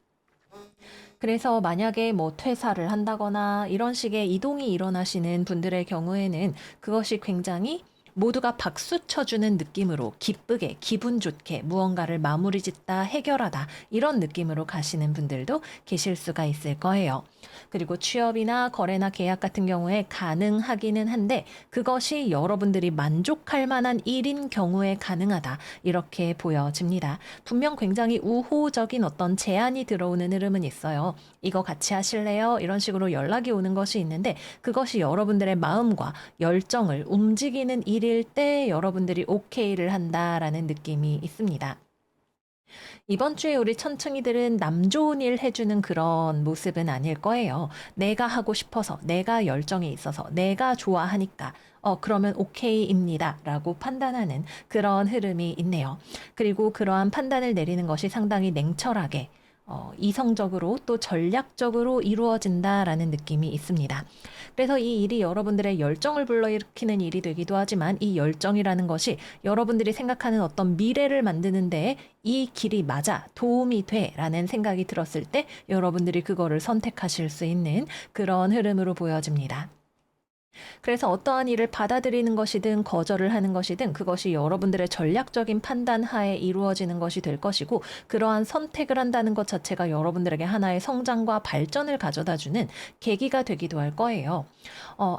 그래서 만약에 뭐 퇴사를 한다거나 이런 식의 이동이 일어나시는 분들의 경우에는 그것이 굉장히 모두가 박수 쳐주는 느낌으로 기쁘게 기분 좋게 무언가를 마무리 짓다 해결하다 이런 느낌으로 가시는 분들도 계실 수가 있을 거예요. 그리고 취업이나 거래나 계약 같은 경우에 가능하기는 한데 그것이 여러분들이 만족할 만한 일인 경우에 가능하다 이렇게 보여집니다. 분명 굉장히 우호적인 어떤 제안이 들어오는 흐름은 있어요. 이거 같이 하실래요? 이런 식으로 연락이 오는 것이 있는데 그것이 여러분들의 마음과 열정을 움직이는 일일 때 여러분들이 오케이를 한다라는 느낌이 있습니다. 이번 주에 우리 천층이들은 남 좋은 일 해주는 그런 모습은 아닐 거예요. 내가 하고 싶어서, 내가 열정이 있어서, 내가 좋아하니까, 그러면 오케이입니다. 라고 판단하는 그런 흐름이 있네요. 그리고 그러한 판단을 내리는 것이 상당히 냉철하게, 이성적으로 또 전략적으로 이루어진다라는 느낌이 있습니다. 그래서 이 일이 여러분들의 열정을 불러일으키는 일이 되기도 하지만 이 열정이라는 것이 여러분들이 생각하는 어떤 미래를 만드는 데에 이 길이 맞아 도움이 돼라는 생각이 들었을 때 여러분들이 그거를 선택하실 수 있는 그런 흐름으로 보여집니다. 그래서 어떠한 일을 받아들이는 것이든 거절을 하는 것이든 그것이 여러분들의 전략적인 판단 하에 이루어지는 것이 될 것이고 그러한 선택을 한다는 것 자체가 여러분들에게 하나의 성장과 발전을 가져다 주는 계기가 되기도 할 거예요.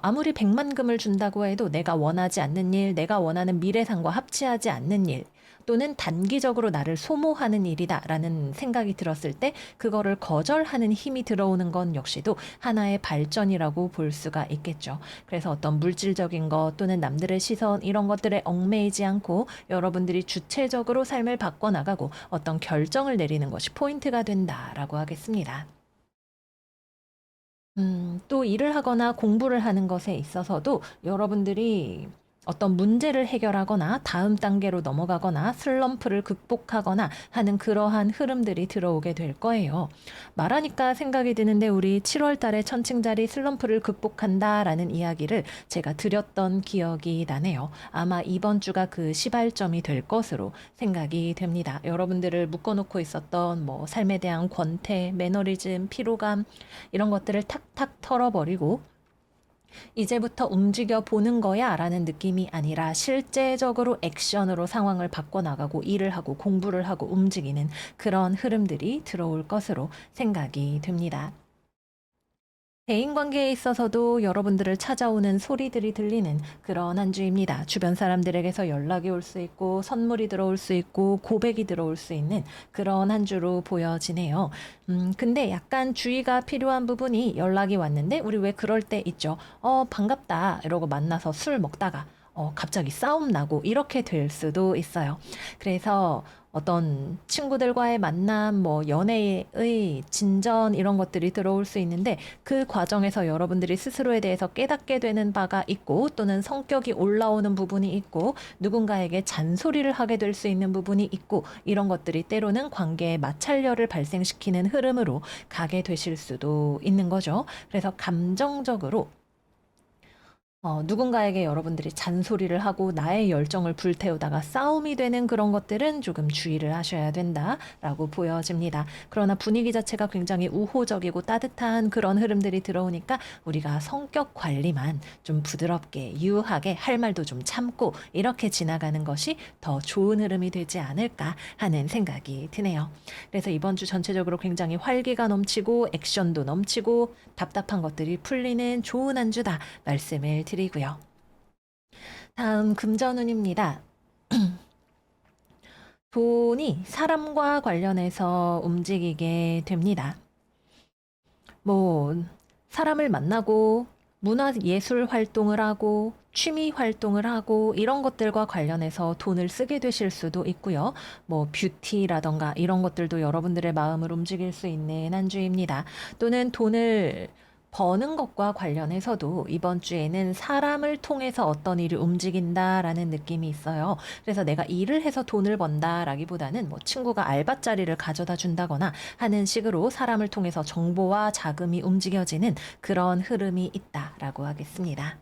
아무리 백만금을 준다고 해도 내가 원하지 않는 일, 내가 원하는 미래상과 합치하지 않는 일, 또는 단기적으로 나를 소모하는 일이다라는 생각이 들었을 때 그거를 거절하는 힘이 들어오는 건 역시도 하나의 발전이라고 볼 수가 있겠죠. 그래서 어떤 물질적인 것 또는 남들의 시선 이런 것들에 얽매이지 않고 여러분들이 주체적으로 삶을 바꿔나가고 어떤 결정을 내리는 것이 포인트가 된다라고 하겠습니다. 또 일을 하거나 공부를 하는 것에 있어서도 여러분들이 어떤 문제를 해결하거나 다음 단계로 넘어가거나 슬럼프를 극복하거나 하는 그러한 흐름들이 들어오게 될 거예요. 말하니까 생각이 드는데 우리 7월 달에 천칭자리 슬럼프를 극복한다라는 이야기를 제가 드렸던 기억이 나네요. 아마 이번 주가 그 시발점이 될 것으로 생각이 됩니다. 여러분들을 묶어놓고 있었던 뭐 삶에 대한 권태, 매너리즘, 피로감 이런 것들을 탁탁 털어버리고 이제부터 움직여 보는 거야 라는 느낌이 아니라 실제적으로 액션으로 상황을 바꿔나가고 일을 하고 공부를 하고 움직이는 그런 흐름들이 들어올 것으로 생각이 됩니다. 대인관계에 있어서도 여러분들을 찾아오는 소리들이 들리는 그런 한 주입니다. 주변 사람들에게서 연락이 올 수 있고 선물이 들어올 수 있고 고백이 들어올 수 있는 그런 한 주로 보여지네요. 근데 약간 주의가 필요한 부분이 연락이 왔는데 우리 왜 그럴 때 있죠. 반갑다 이러고 만나서 술 먹다가 갑자기 싸움 나고 이렇게 될 수도 있어요. 그래서 어떤 친구들과의 만남, 뭐 연애의 진전 이런 것들이 들어올 수 있는데 그 과정에서 여러분들이 스스로에 대해서 깨닫게 되는 바가 있고 또는 성격이 올라오는 부분이 있고 누군가에게 잔소리를 하게 될 수 있는 부분이 있고 이런 것들이 때로는 관계에 마찰열을 발생시키는 흐름으로 가게 되실 수도 있는 거죠. 그래서 감정적으로 누군가에게 여러분들이 잔소리를 하고 나의 열정을 불태우다가 싸움이 되는 그런 것들은 조금 주의를 하셔야 된다라고 보여집니다. 그러나 분위기 자체가 굉장히 우호적이고 따뜻한 그런 흐름들이 들어오니까 우리가 성격 관리만 좀 부드럽게 유하게 할 말도 좀 참고 이렇게 지나가는 것이 더 좋은 흐름이 되지 않을까 하는 생각이 드네요. 그래서 이번 주 전체적으로 굉장히 활기가 넘치고 액션도 넘치고 답답한 것들이 풀리는 좋은 한 주다 말씀을 드리고요. 다음 금전운입니다. 돈이 사람과 관련해서 움직이게 됩니다. 뭐 사람을 만나고 문화예술 활동을 하고 취미 활동을 하고 이런 것들과 관련해서 돈을 쓰게 되실 수도 있고요. 뭐 뷰티라던가 이런 것들도 여러분들의 마음을 움직일 수 있는 한 주입니다. 또는 돈을 버는 것과 관련해서도 이번 주에는 사람을 통해서 어떤 일이 움직인다라는 느낌이 있어요. 그래서 내가 일을 해서 돈을 번다라기보다는 뭐 친구가 알바자리를 가져다 준다거나 하는 식으로 사람을 통해서 정보와 자금이 움직여지는 그런 흐름이 있다라고 하겠습니다.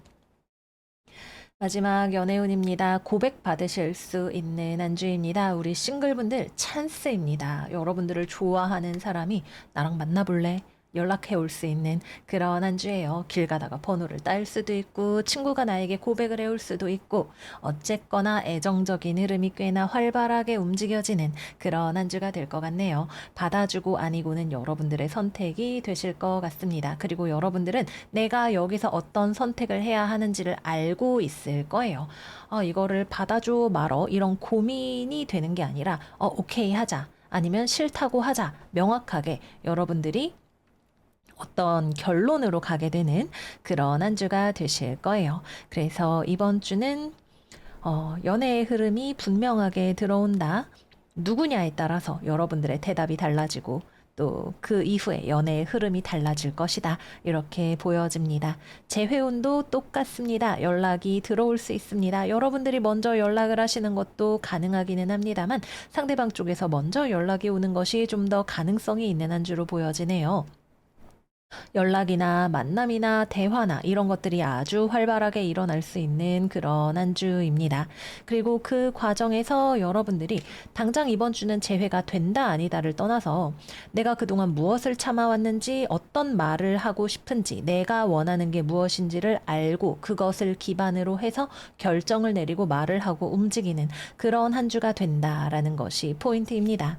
마지막 연애운입니다. 고백 받으실 수 있는 한 주입니다. 우리 싱글분들 찬스입니다. 여러분들을 좋아하는 사람이 나랑 만나볼래? 연락해 올 수 있는 그런 한 주예요. 길 가다가 번호를 따일 수도 있고 친구가 나에게 고백을 해올 수도 있고 어쨌거나 애정적인 흐름이 꽤나 활발하게 움직여지는 그런 한 주가 될 것 같네요. 받아주고 아니고는 여러분들의 선택이 되실 것 같습니다. 그리고 여러분들은 내가 여기서 어떤 선택을 해야 하는지를 알고 있을 거예요. 이거를 받아줘 말어 이런 고민이 되는 게 아니라 오케이 하자. 아니면 싫다고 하자. 명확하게 여러분들이 어떤 결론으로 가게 되는 그런 한 주가 되실 거예요. 그래서 이번 주는 연애의 흐름이 분명하게 들어온다. 누구냐에 따라서 여러분들의 대답이 달라지고 또 그 이후에 연애의 흐름이 달라질 것이다. 이렇게 보여집니다. 재회운도 똑같습니다. 연락이 들어올 수 있습니다. 여러분들이 먼저 연락을 하시는 것도 가능하기는 합니다만 상대방 쪽에서 먼저 연락이 오는 것이 좀 더 가능성이 있는 한 주로 보여지네요. 연락이나 만남이나 대화나 이런 것들이 아주 활발하게 일어날 수 있는 그런 한 주입니다. 그리고 그 과정에서 여러분들이 당장 이번 주는 재회가 된다 아니다를 떠나서 내가 그동안 무엇을 참아왔는지 어떤 말을 하고 싶은지 내가 원하는 게 무엇인지를 알고 그것을 기반으로 해서 결정을 내리고 말을 하고 움직이는 그런 한 주가 된다라는 것이 포인트입니다.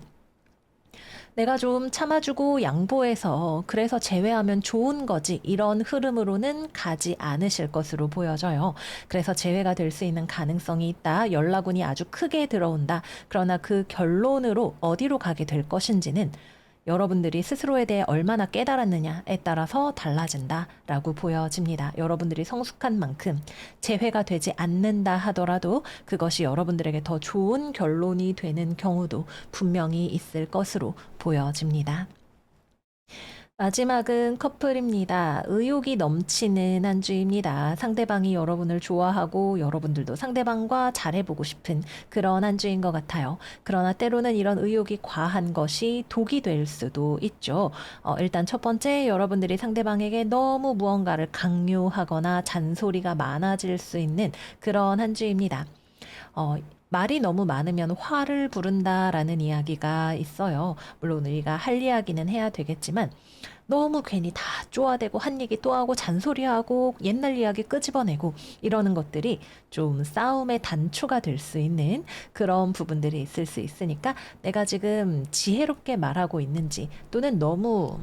내가 좀 참아주고 양보해서 그래서 제외하면 좋은 거지 이런 흐름으로는 가지 않으실 것으로 보여져요. 그래서 재회가 될 수 있는 가능성이 있다. 연락운이 아주 크게 들어온다. 그러나 그 결론으로 어디로 가게 될 것인지는 여러분들이 스스로에 대해 얼마나 깨달았느냐에 따라서 달라진다라고 보여집니다. 여러분들이 성숙한 만큼 재회가 되지 않는다 하더라도 그것이 여러분들에게 더 좋은 결론이 되는 경우도 분명히 있을 것으로 보여집니다. 마지막은 커플입니다. 의욕이 넘치는 한 주입니다. 상대방이 여러분을 좋아하고 여러분들도 상대방과 잘해보고 싶은 그런 한 주인 것 같아요. 그러나 때로는 이런 의욕이 과한 것이 독이 될 수도 있죠. 일단 첫 번째, 여러분들이 상대방에게 너무 무언가를 강요하거나 잔소리가 많아질 수 있는 그런 한 주입니다. 말이 너무 많으면 화를 부른다라는 이야기가 있어요. 물론 우리가 할 이야기는 해야 되겠지만 너무 괜히 다 쪼아대고 한 얘기 또 하고 잔소리하고 옛날 이야기 끄집어내고 이러는 것들이 좀 싸움의 단초가 될 수 있는 그런 부분들이 있을 수 있으니까 내가 지금 지혜롭게 말하고 있는지 또는 너무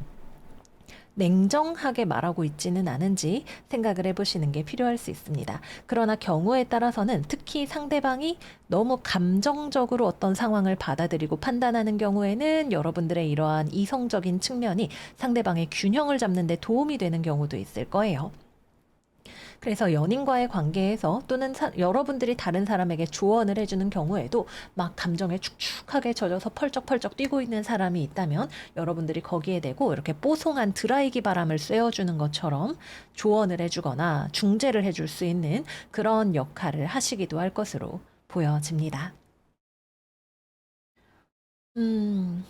냉정하게 말하고 있지는 않은지 생각을 해보시는 게 필요할 수 있습니다. 그러나 경우에 따라서는 특히 상대방이 너무 감정적으로 어떤 상황을 받아들이고 판단하는 경우에는 여러분들의 이러한 이성적인 측면이 상대방의 균형을 잡는 데 도움이 되는 경우도 있을 거예요. 그래서 연인과의 관계에서 또는 여러분들이 다른 사람에게 조언을 해주는 경우에도 막 감정에 축축하게 젖어서 펄쩍펄쩍 뛰고 있는 사람이 있다면 여러분들이 거기에 대고 이렇게 뽀송한 드라이기 바람을 쐬어주는 것처럼 조언을 해주거나 중재를 해줄 수 있는 그런 역할을 하시기도 할 것으로 보여집니다. 음,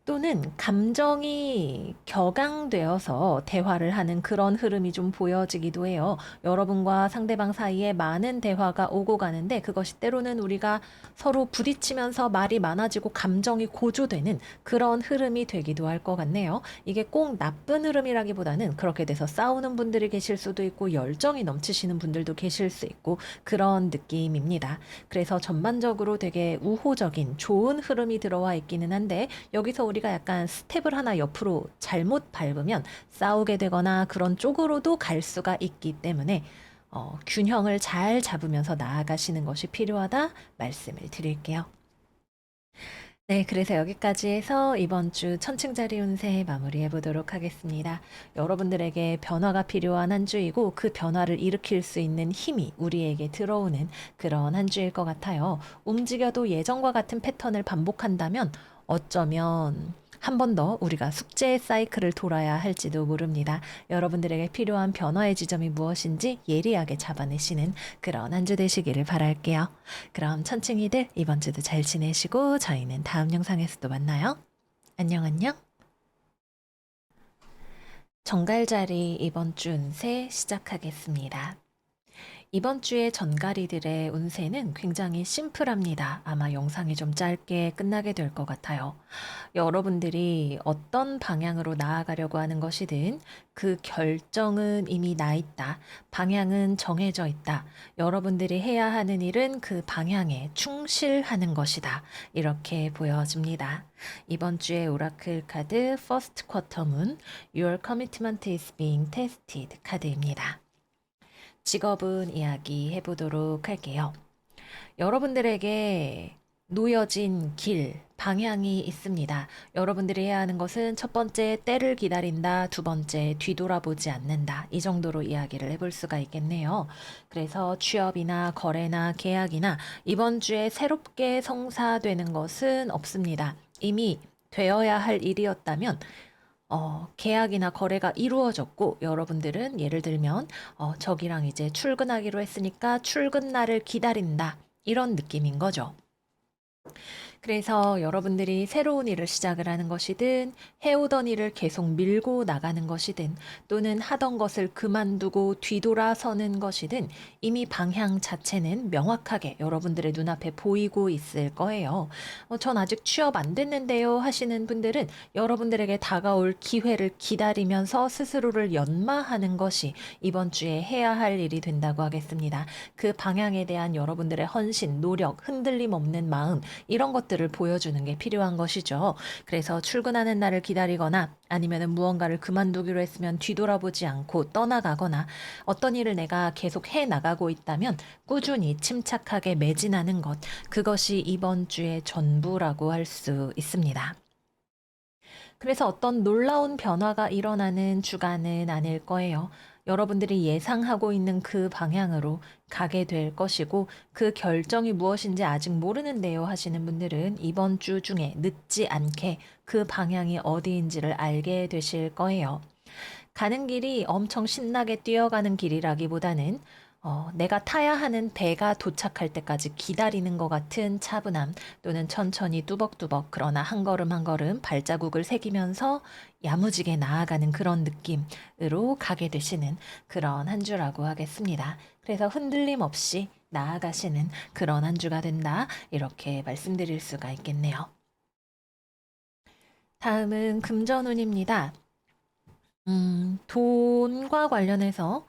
또는 감정이 격앙되어서 대화를 하는 그런 흐름이 좀 보여지기도 해요. 여러분과 상대방 사이에 많은 대화가 오고 가는데 그것이 때로는 우리가 서로 부딪히면서 말이 많아지고 감정이 고조되는 그런 흐름이 되기도 할 것 같네요. 이게 꼭 나쁜 흐름이라기보다는 그렇게 돼서 싸우는 분들이 계실 수도 있고 열정이 넘치시는 분들도 계실 수 있고 그런 느낌입니다. 그래서 전반적으로 되게 우호적인 좋은 흐름이 들어와 있기는 한데 여기서 우리가 약간 스텝을 하나 옆으로 잘못 밟으면 싸우게 되거나 그런 쪽으로도 갈 수가 있기 때문에 균형을 잘 잡으면서 나아가시는 것이 필요하다 말씀을 드릴게요. 네, 그래서 여기까지 해서 이번 주 천칭자리 운세 마무리해 보도록 하겠습니다. 여러분들에게 변화가 필요한 한 주이고 그 변화를 일으킬 수 있는 힘이 우리에게 들어오는 그런 한 주일 것 같아요. 움직여도 예전과 같은 패턴을 반복한다면 어쩌면 한 번 더 우리가 숙제의 사이클을 돌아야 할지도 모릅니다. 여러분들에게 필요한 변화의 지점이 무엇인지 예리하게 잡아내시는 그런 한 주 되시기를 바랄게요. 그럼 천칭이들 이번 주도 잘 지내시고 저희는 다음 영상에서 또 만나요. 안녕 안녕. 정갈자리 이번 주 운세 시작하겠습니다. 이번 주의 전가리들의 운세는 굉장히 심플합니다. 아마 영상이 좀 짧게 끝나게 될 것 같아요. 여러분들이 어떤 방향으로 나아가려고 하는 것이든 그 결정은 이미 나 있다. 방향은 정해져 있다. 여러분들이 해야 하는 일은 그 방향에 충실하는 것이다. 이렇게 보여집니다. 이번 주의 오라클 카드 First Quarter Moon Your Commitment is being tested 카드입니다. 직업은 이야기해 보도록 할게요. 여러분들에게 놓여진 길, 방향이 있습니다. 여러분들이 해야 하는 것은 첫 번째, 때를 기다린다. 두 번째, 뒤돌아보지 않는다. 이 정도로 이야기를 해볼 수가 있겠네요. 그래서 취업이나 거래나 계약이나 이번 주에 새롭게 성사되는 것은 없습니다. 이미 되어야 할 일이었다면 계약이나 거래가 이루어졌고 여러분들은 예를 들면 저기랑 이제 출근하기로 했으니까 출근 날을 기다린다. 이런 느낌인 거죠. 그래서 여러분들이 새로운 일을 시작을 하는 것이든 해오던 일을 계속 밀고 나가는 것이든 또는 하던 것을 그만두고 뒤돌아서는 것이든 이미 방향 자체는 명확하게 여러분들의 눈앞에 보이고 있을 거예요. 전 아직 취업 안 됐는데요 하시는 분들은 여러분들에게 다가올 기회를 기다리면서 스스로를 연마하는 것이 이번 주에 해야 할 일이 된다고 하겠습니다. 그 방향에 대한 여러분들의 헌신, 노력, 흔들림 없는 마음 이런 것들을 보여주는 게 필요한 것이죠. 그래서 출근하는 날을 기다리거나 아니면 무언가를 그만두기로 했으면 뒤돌아보지 않고 떠나가거나 어떤 일을 내가 계속 해 나가고 있다면 꾸준히 침착하게 매진하는 것, 그것이 이번 주의 전부라고 할 수 있습니다. 그래서 어떤 놀라운 변화가 일어나는 주간은 아닐 거예요. 여러분들이 예상하고 있는 그 방향으로 가게 될 것이고 그 결정이 무엇인지 아직 모르는데요 하시는 분들은 이번 주 중에 늦지 않게 그 방향이 어디인지를 알게 되실 거예요. 가는 길이 엄청 신나게 뛰어가는 길이라기보다는 내가 타야 하는 배가 도착할 때까지 기다리는 것 같은 차분함 또는 천천히 뚜벅뚜벅 그러나 한 걸음 한 걸음 발자국을 새기면서 야무지게 나아가는 그런 느낌으로 가게 되시는 그런 한 주라고 하겠습니다. 그래서 흔들림 없이 나아가시는 그런 한 주가 된다. 이렇게 말씀드릴 수가 있겠네요. 다음은 금전운입니다. 돈과 관련해서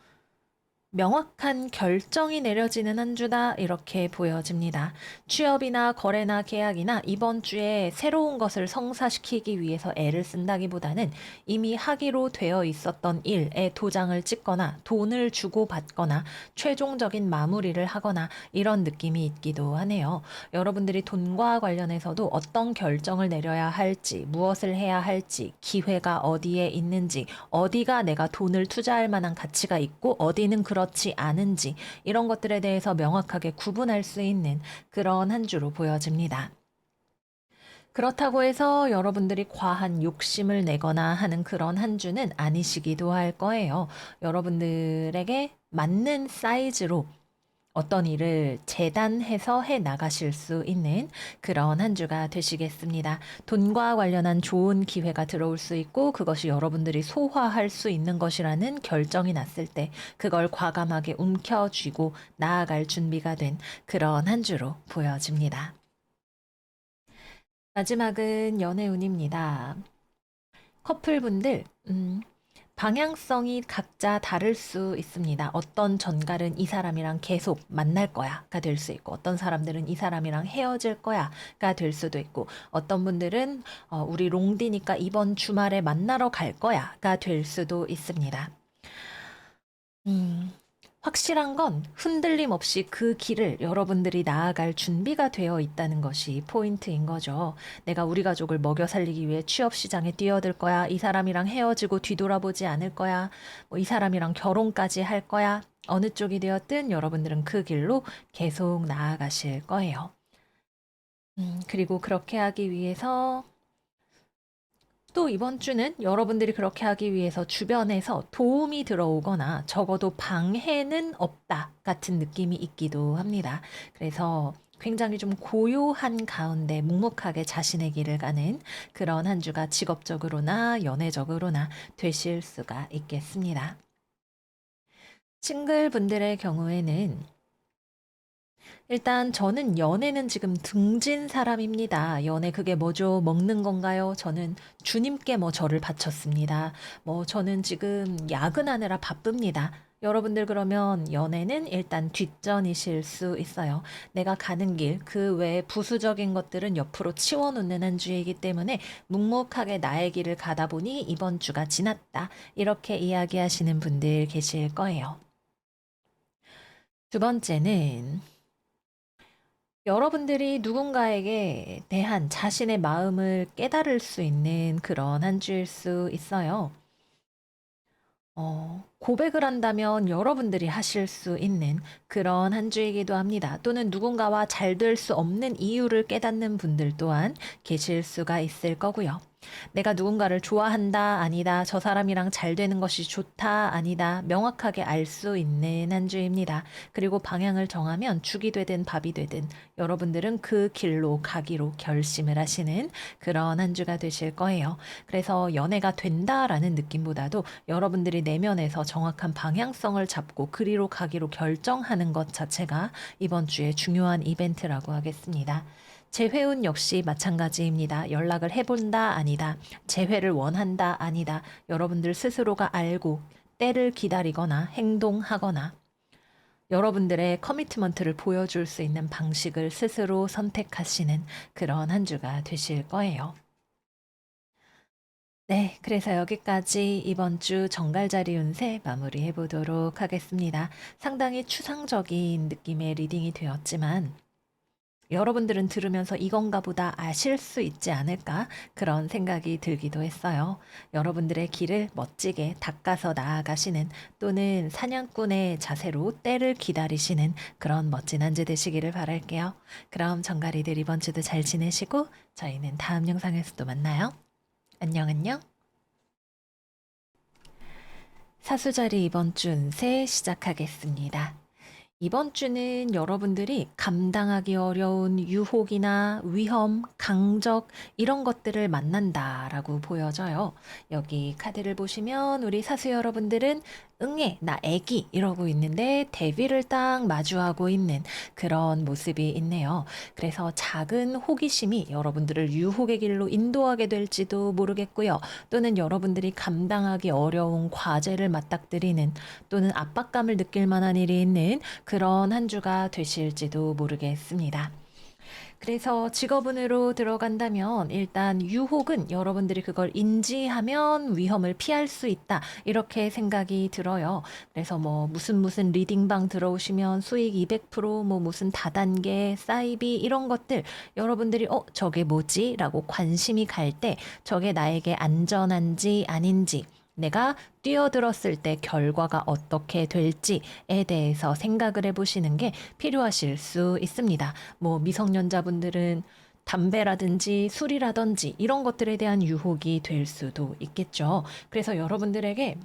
명확한 결정이 내려지는 한 주다 이렇게 보여집니다. 취업이나 거래나 계약이나 이번 주에 새로운 것을 성사시키기 위해서 애를 쓴다기보다는 이미 하기로 되어 있었던 일에 도장을 찍거나 돈을 주고 받거나 최종적인 마무리를 하거나 이런 느낌이 있기도 하네요. 여러분들이 돈과 관련해서도 어떤 결정을 내려야 할지, 무엇을 해야 할지, 기회가 어디에 있는지, 어디가 내가 돈을 투자할 만한 가치가 있고 어디는 그렇지 않은지 이런 것들에 대해서 명확하게 구분할 수 있는 그런 한 주로 보여집니다. 그렇다고 해서 여러분들이 과한 욕심을 내거나 하는 그런 한 주는 아니시기도 할 거예요. 여러분들에게 맞는 사이즈로 어떤 일을 재단해서 해 나가실 수 있는 그런 한 주가 되시겠습니다. 돈과 관련한 좋은 기회가 들어올 수 있고 그것이 여러분들이 소화할 수 있는 것이라는 결정이 났을 때 그걸 과감하게 움켜쥐고 나아갈 준비가 된 그런 한 주로 보여집니다. 마지막은 연애운입니다. 커플분들, 방향성이 각자 다를 수 있습니다. 어떤 전갈은 이 사람이랑 계속 만날 거야가 될 수 있고, 어떤 사람들은 이 사람이랑 헤어질 거야가 될 수도 있고, 어떤 분들은 우리 롱디니까 이번 주말에 만나러 갈 거야가 될 수도 있습니다. 음, 확실한 건 흔들림 없이 그 길을 여러분들이 나아갈 준비가 되어 있다는 것이 포인트인 거죠. 내가 우리 가족을 먹여 살리기 위해 취업 시장에 뛰어들 거야. 이 사람이랑 헤어지고 뒤돌아보지 않을 거야. 뭐 이 사람이랑 결혼까지 할 거야. 어느 쪽이 되었든 여러분들은 그 길로 계속 나아가실 거예요. 그리고 그렇게 하기 위해서 또 이번 주는 여러분들이 그렇게 하기 위해서 주변에서 도움이 들어오거나 적어도 방해는 없다 같은 느낌이 있기도 합니다. 그래서 굉장히 좀 고요한 가운데 묵묵하게 자신의 길을 가는 그런 한 주가 직업적으로나 연애적으로나 되실 수가 있겠습니다. 싱글 분들의 경우에는 일단 저는 연애는 지금 등진 사람입니다. 연애 그게 뭐죠? 먹는 건가요? 저는 주님께 뭐 저를 바쳤습니다. 뭐 저는 지금 야근하느라 바쁩니다. 여러분들 그러면 연애는 일단 뒷전이실 수 있어요. 내가 가는 길, 그 외에 부수적인 것들은 옆으로 치워놓는 한 주이기 때문에 묵묵하게 나의 길을 가다 보니 이번 주가 지났다. 이렇게 이야기하시는 분들 계실 거예요. 두 번째는 여러분들이 누군가에게 대한 자신의 마음을 깨달을 수 있는 그런 한 주일 수 있어요. 고백을 한다면 여러분들이 하실 수 있는 그런 한 주이기도 합니다. 또는 누군가와 잘 될 수 없는 이유를 깨닫는 분들 또한 계실 수가 있을 거고요. 내가 누군가를 좋아한다, 아니다, 저 사람이랑 잘 되는 것이 좋다, 아니다, 명확하게 알 수 있는 한 주입니다. 그리고 방향을 정하면 죽이 되든 밥이 되든 여러분들은 그 길로 가기로 결심을 하시는 그런 한 주가 되실 거예요. 그래서 연애가 된다라는 느낌보다도 여러분들이 내면에서 정확한 방향성을 잡고 그리로 가기로 결정하는 것 자체가 이번 주에 중요한 이벤트라고 하겠습니다. 재회운 역시 마찬가지입니다. 연락을 해본다, 아니다. 재회를 원한다, 아니다. 여러분들 스스로가 알고 때를 기다리거나 행동하거나 여러분들의 커미트먼트를 보여줄 수 있는 방식을 스스로 선택하시는 그런 한 주가 되실 거예요. 네, 그래서 여기까지 이번 주 정갈자리 운세 마무리해 보도록 하겠습니다. 상당히 추상적인 느낌의 리딩이 되었지만 여러분들은 들으면서 이건가 보다 아실 수 있지 않을까 그런 생각이 들기도 했어요. 여러분들의 길을 멋지게 닦아서 나아가시는 또는 사냥꾼의 자세로 때를 기다리시는 그런 멋진 한 주 되시기를 바랄게요. 그럼 정갈이들 이번 주도 잘 지내시고 저희는 다음 영상에서 또 만나요. 안녕 안녕. 사수자리 이번 주 운세 시작하겠습니다. 이번 주는 여러분들이 감당하기 어려운 유혹이나 위험, 강적 이런 것들을 만난다라고 보여져요. 여기 카드를 보시면 우리 사수 여러분들은 응애, 나 애기 이러고 있는데 대비를 딱 마주하고 있는 그런 모습이 있네요. 그래서 작은 호기심이 여러분들을 유혹의 길로 인도하게 될지도 모르겠고요. 또는 여러분들이 감당하기 어려운 과제를 맞닥뜨리는 또는 압박감을 느낄 만한 일이 있는 그런 한 주가 되실지도 모르겠습니다. 그래서 직업운으로 들어간다면 일단 유혹은 여러분들이 그걸 인지하면 위험을 피할 수 있다. 이렇게 생각이 들어요. 그래서 뭐 무슨 리딩방 들어오시면 수익 200%, 뭐 무슨 다단계, 사이비 이런 것들 여러분들이 저게 뭐지? 라고 관심이 갈 때 저게 나에게 안전한지 아닌지 내가 뛰어들었을 때 결과가 어떻게 될지에 대해서 생각을 해보시는 게 필요하실 수 있습니다. 뭐 미성년자분들은 담배라든지 술이라든지 이런 것들에 대한 유혹이 될 수도 있겠죠. 그래서 여러분들에게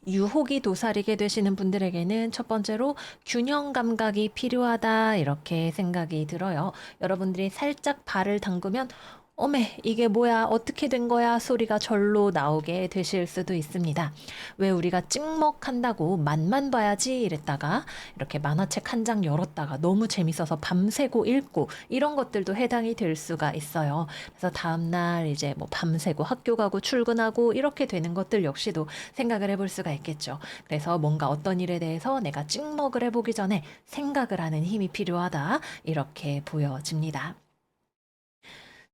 유혹이 도사리게 되시는 분들에게는 첫 번째로 균형 감각이 필요하다 이렇게 생각이 들어요. 여러분들이 살짝 발을 담그면 어메, 이게 뭐야? 어떻게 된 거야? 소리가 절로 나오게 되실 수도 있습니다. 왜 우리가 찍먹한다고 맛만 봐야지 이랬다가 이렇게 만화책 한 장 열었다가 너무 재밌어서 밤새고 읽고 이런 것들도 해당이 될 수가 있어요. 그래서 다음날 이제 뭐 밤새고 학교 가고 출근하고 이렇게 되는 것들 역시도 생각을 해볼 수가 있겠죠. 그래서 뭔가 어떤 일에 대해서 내가 찍먹을 해보기 전에 생각을 하는 힘이 필요하다. 이렇게 보여집니다.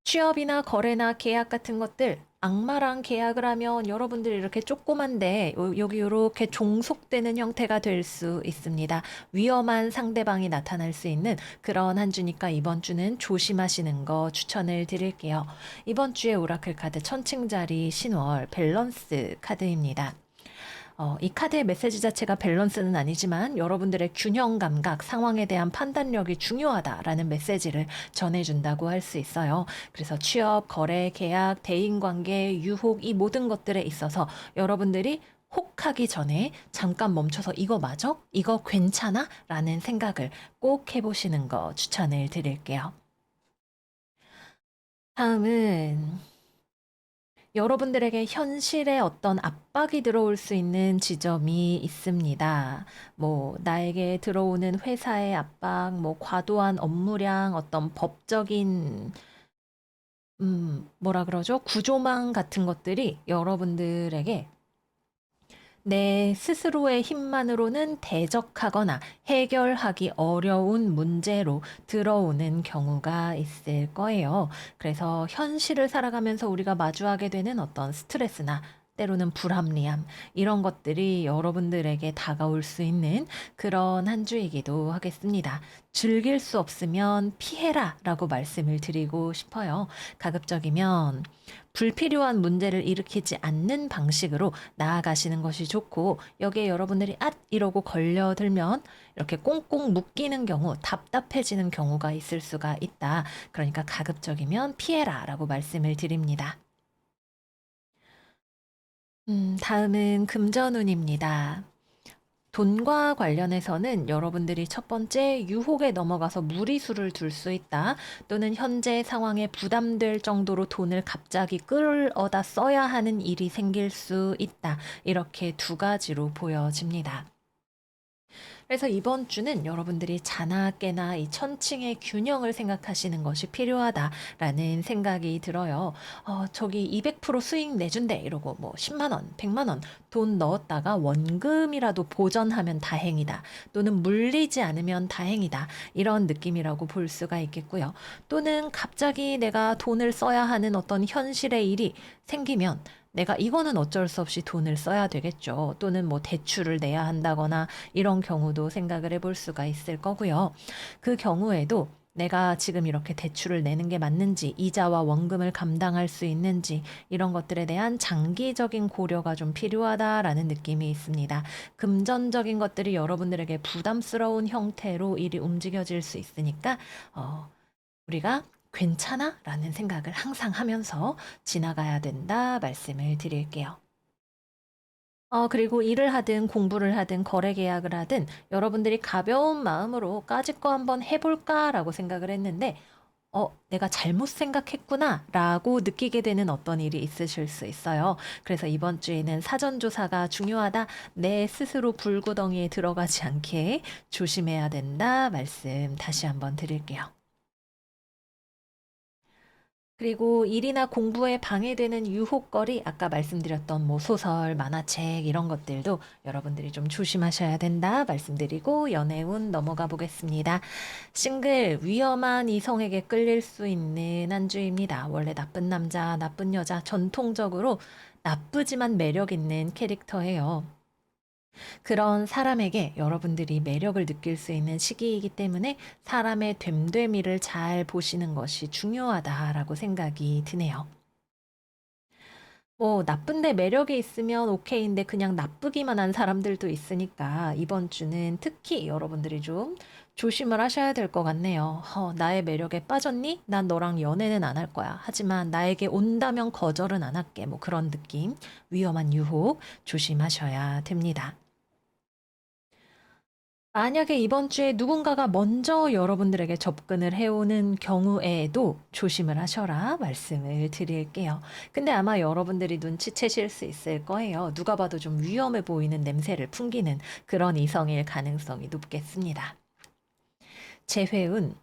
취업이나 거래나 계약 같은 것들, 악마랑 계약을 하면 여러분들이 이렇게 조그만데 여기 이렇게 종속되는 형태가 될 수 있습니다. 위험한 상대방이 나타날 수 있는 그런 한 주니까 이번 주는 조심하시는 거 추천을 드릴게요. 이번 주에 오라클 카드 천칭자리 신월 밸런스 카드입니다. 이 카드의 메시지 자체가 밸런스는 아니지만 여러분들의 균형 감각, 상황에 대한 판단력이 중요하다라는 메시지를 전해준다고 할 수 있어요. 그래서 취업, 거래, 계약, 대인관계, 유혹 이 모든 것들에 있어서 여러분들이 혹하기 전에 잠깐 멈춰서 이거 맞아? 이거 괜찮아? 라는 생각을 꼭 해보시는 거 추천을 드릴게요. 다음은 여러분들에게 현실에 어떤 압박이 들어올 수 있는 지점이 있습니다. 뭐, 나에게 들어오는 회사의 압박, 뭐, 과도한 업무량, 어떤 법적인, 뭐라 그러죠? 구조망 같은 것들이 여러분들에게 내 스스로의 힘만으로는 대적하거나 해결하기 어려운 문제로 들어오는 경우가 있을 거예요. 그래서 현실을 살아가면서 우리가 마주하게 되는 어떤 스트레스나 때로는 불합리함, 이런 것들이 여러분들에게 다가올 수 있는 그런 한 주이기도 하겠습니다. 즐길 수 없으면 피해라 라고 말씀을 드리고 싶어요. 가급적이면 불필요한 문제를 일으키지 않는 방식으로 나아가시는 것이 좋고, 여기에 여러분들이 이러고 걸려들면 이렇게 꽁꽁 묶이는 경우, 답답해지는 경우가 있을 수가 있다. 그러니까 가급적이면 피해라 라고 말씀을 드립니다. 다음은 금전운입니다. 돈과 관련해서는 여러분들이 첫 번째 유혹에 넘어가서 무리수를 둘 수 있다. 또는 현재 상황에 부담될 정도로 돈을 갑자기 끌어다 써야 하는 일이 생길 수 있다. 이렇게 두 가지로 보여집니다. 그래서 이번 주는 여러분들이 자나 깨나 이 천칭의 균형을 생각하시는 것이 필요하다라는 생각이 들어요. 저기 200% 수익 내준대 이러고 뭐 10만 원, 100만 원 돈 넣었다가 원금이라도 보전하면 다행이다. 또는 물리지 않으면 다행이다. 이런 느낌이라고 볼 수가 있겠고요. 또는 갑자기 내가 돈을 써야 하는 어떤 현실의 일이 생기면 내가 이거는 어쩔 수 없이 돈을 써야 되겠죠. 또는 뭐 대출을 내야 한다거나 이런 경우도 생각을 해볼 수가 있을 거고요. 그 경우에도 내가 지금 이렇게 대출을 내는 게 맞는지, 이자와 원금을 감당할 수 있는지, 이런 것들에 대한 장기적인 고려가 좀 필요하다라는 느낌이 있습니다. 금전적인 것들이 여러분들에게 부담스러운 형태로 일이 움직여질 수 있으니까, 우리가 괜찮아? 라는 생각을 항상 하면서 지나가야 된다 말씀을 드릴게요. 그리고 일을 하든 공부를 하든 거래 계약을 하든 여러분들이 가벼운 마음으로 까짓 거 한번 해볼까라고 생각을 했는데, 내가 잘못 생각했구나 라고 느끼게 되는 어떤 일이 있으실 수 있어요. 그래서 이번 주에는 사전조사가 중요하다. 내 스스로 불구덩이에 들어가지 않게 조심해야 된다 말씀 다시 한번 드릴게요. 그리고 일이나 공부에 방해되는 유혹거리, 아까 말씀드렸던 뭐 소설, 만화책 이런 것들도 여러분들이 좀 조심하셔야 된다 말씀드리고 연애운 넘어가 보겠습니다. 싱글, 위험한 이성에게 끌릴 수 있는 한 주입니다. 원래 나쁜 남자, 나쁜 여자, 전통적으로 나쁘지만 매력 있는 캐릭터예요. 그런 사람에게 여러분들이 매력을 느낄 수 있는 시기이기 때문에 사람의 됨됨이를 잘 보시는 것이 중요하다라고 생각이 드네요. 뭐 나쁜데 매력이 있으면 오케이인데 그냥 나쁘기만 한 사람들도 있으니까 이번 주는 특히 여러분들이 좀 조심을 하셔야 될 것 같네요. 나의 매력에 빠졌니? 난 너랑 연애는 안 할 거야. 하지만 나에게 온다면 거절은 안 할게. 뭐 그런 느낌, 위험한 유혹 조심하셔야 됩니다. 만약에 이번 주에 누군가가 먼저 여러분들에게 접근을 해오는 경우에도 조심을 하셔라 말씀을 드릴게요. 근데 아마 여러분들이 눈치채실 수 있을 거예요. 누가 봐도 좀 위험해 보이는 냄새를 풍기는 그런 이성일 가능성이 높겠습니다. 재회운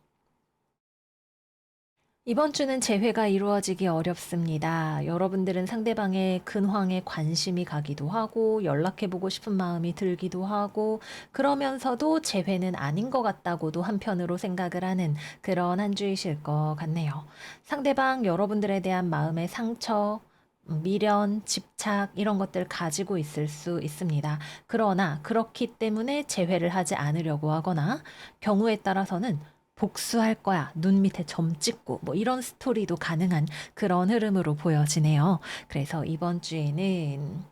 이번 주는 재회가 이루어지기 어렵습니다. 여러분들은 상대방의 근황에 관심이 가기도 하고, 연락해보고 싶은 마음이 들기도 하고, 그러면서도 재회는 아닌 것 같다고도 한편으로 생각을 하는 그런 한 주이실 것 같네요. 상대방 여러분들에 대한 마음의 상처, 미련, 집착, 이런 것들 가지고 있을 수 있습니다. 그러나 그렇기 때문에 재회를 하지 않으려고 하거나, 경우에 따라서는 복수할 거야. 눈 밑에 점 찍고 뭐 이런 스토리도 가능한 그런 흐름으로 보여지네요. 그래서 이번 주에는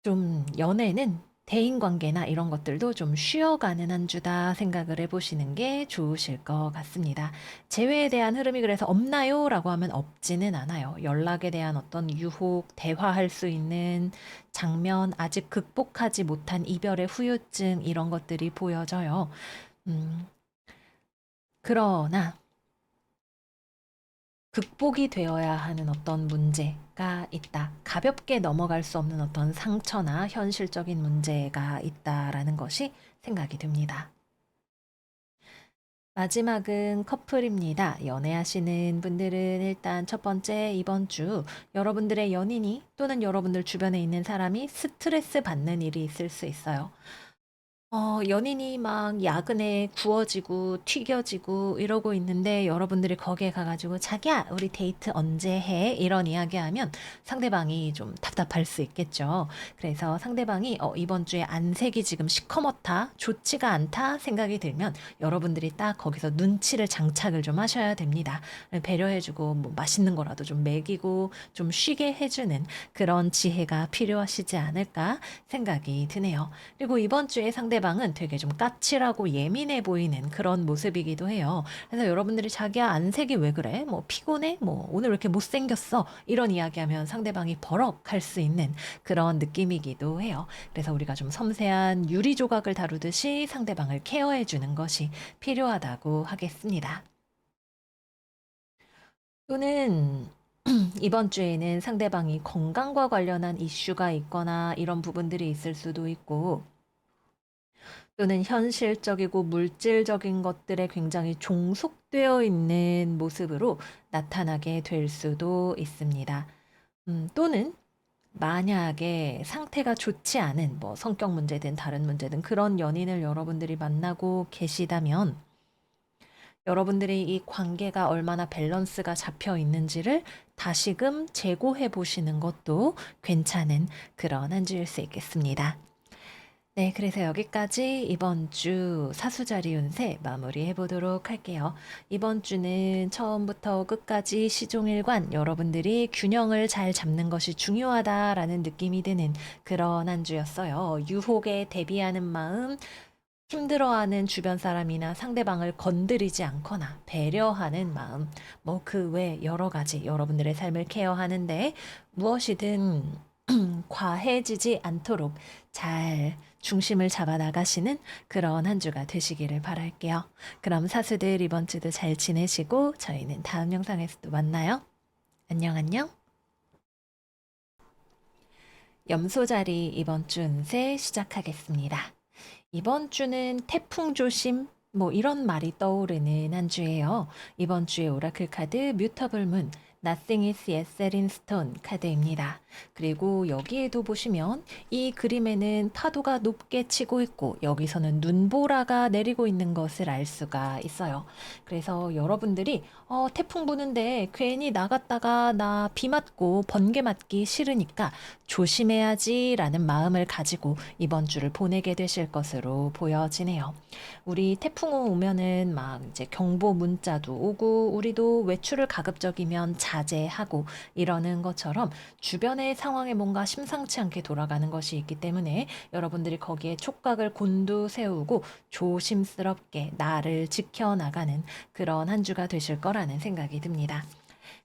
좀 연애는 대인관계나 이런 것들도 좀 쉬어가는 한 주다 생각을 해보시는 게 좋으실 것 같습니다. 재회에 대한 흐름이 그래서 없나요? 라고 하면 없지는 않아요. 연락에 대한 어떤 유혹, 대화할 수 있는 장면, 아직 극복하지 못한 이별의 후유증 이런 것들이 보여져요. 음, 그러나 극복이 되어야 하는 어떤 문제가 있다. 가볍게 넘어갈 수 없는 어떤 상처나 현실적인 문제가 있다라는 것이 생각이 듭니다. 마지막은 커플입니다. 연애하시는 분들은 일단 첫 번째 이번 주 여러분들의 연인이 또는 여러분들 주변에 있는 사람이 스트레스 받는 일이 있을 수 있어요. 연인이 막 야근에 구워지고 튀겨지고 이러고 있는데 여러분들이 거기에 가가지고 자기야, 우리 데이트 언제 해? 이런 이야기하면 상대방이 좀 답답할 수 있겠죠. 그래서 상대방이 이번 주에 안색이 지금 시커멓다, 좋지가 않다 생각이 들면 여러분들이 딱 거기서 눈치를 장착을 좀 하셔야 됩니다. 배려해주고 뭐 맛있는 거라도 좀 먹이고 좀 쉬게 해주는 그런 지혜가 필요하시지 않을까 생각이 드네요. 그리고 이번 주에 상대방은 되게 좀 까칠하고 예민해 보이는 그런 모습이기도 해요. 그래서 여러분들이 자기야, 안색이 왜 그래? 뭐 피곤해? 뭐 오늘 왜 이렇게 못생겼어? 이런 이야기하면 상대방이 버럭할 수 있는 그런 느낌이기도 해요. 그래서 우리가 좀 섬세한 유리 조각을 다루듯이 상대방을 케어해 주는 것이 필요하다고 하겠습니다. 또는 이번 주에는 상대방이 건강과 관련한 이슈가 있거나 이런 부분들이 있을 수도 있고, 또는 현실적이고 물질적인 것들에 굉장히 종속되어 있는 모습으로 나타나게 될 수도 있습니다. 또는 만약에 상태가 좋지 않은 뭐 성격 문제든 다른 문제든 그런 연인을 여러분들이 만나고 계시다면 여러분들이 이 관계가 얼마나 밸런스가 잡혀 있는지를 다시금 재고해 보시는 것도 괜찮은 그런 한 주일 수 있겠습니다. 네, 그래서 여기까지 이번 주 사수자리 운세 마무리해 보도록 할게요. 이번 주는 처음부터 끝까지 시종일관 여러분들이 균형을 잘 잡는 것이 중요하다라는 느낌이 드는 그런 한 주였어요. 유혹에 대비하는 마음, 힘들어하는 주변 사람이나 상대방을 건드리지 않거나 배려하는 마음, 뭐 그 외 여러 가지 여러분들의 삶을 케어하는데 무엇이든 과해지지 않도록 잘 중심을 잡아 나가시는 그런 한 주가 되시기를 바랄게요. 그럼 사수들 이번 주도 잘 지내시고 저희는 다음 영상에서 또 만나요. 안녕, 안녕. 염소자리 이번 주 운세 시작하겠습니다. 이번 주는 태풍 조심, 뭐 이런 말이 떠오르는 한 주예요. 이번 주의 오라클 카드 뮤터블 문, Nothing is yet set in stone 카드입니다. 그리고 여기에도 보시면 이 그림에는 파도가 높게 치고 있고 여기서는 눈보라가 내리고 있는 것을 알 수가 있어요. 그래서 여러분들이 태풍 부는데 괜히 나갔다가 나 비 맞고 번개 맞기 싫으니까 조심해야지라는 마음을 가지고 이번 주를 보내게 되실 것으로 보여지네요. 우리 태풍 오면은 막 이제 경보 문자도 오고 우리도 외출을 가급적이면 자제하고 이러는 것처럼 주변의 상황에 뭔가 심상치 않게 돌아가는 것이 있기 때문에 여러분들이 거기에 촉각을 곤두세우고 조심스럽게 나를 지켜나가는 그런 한 주가 되실 거라는 생각이 듭니다.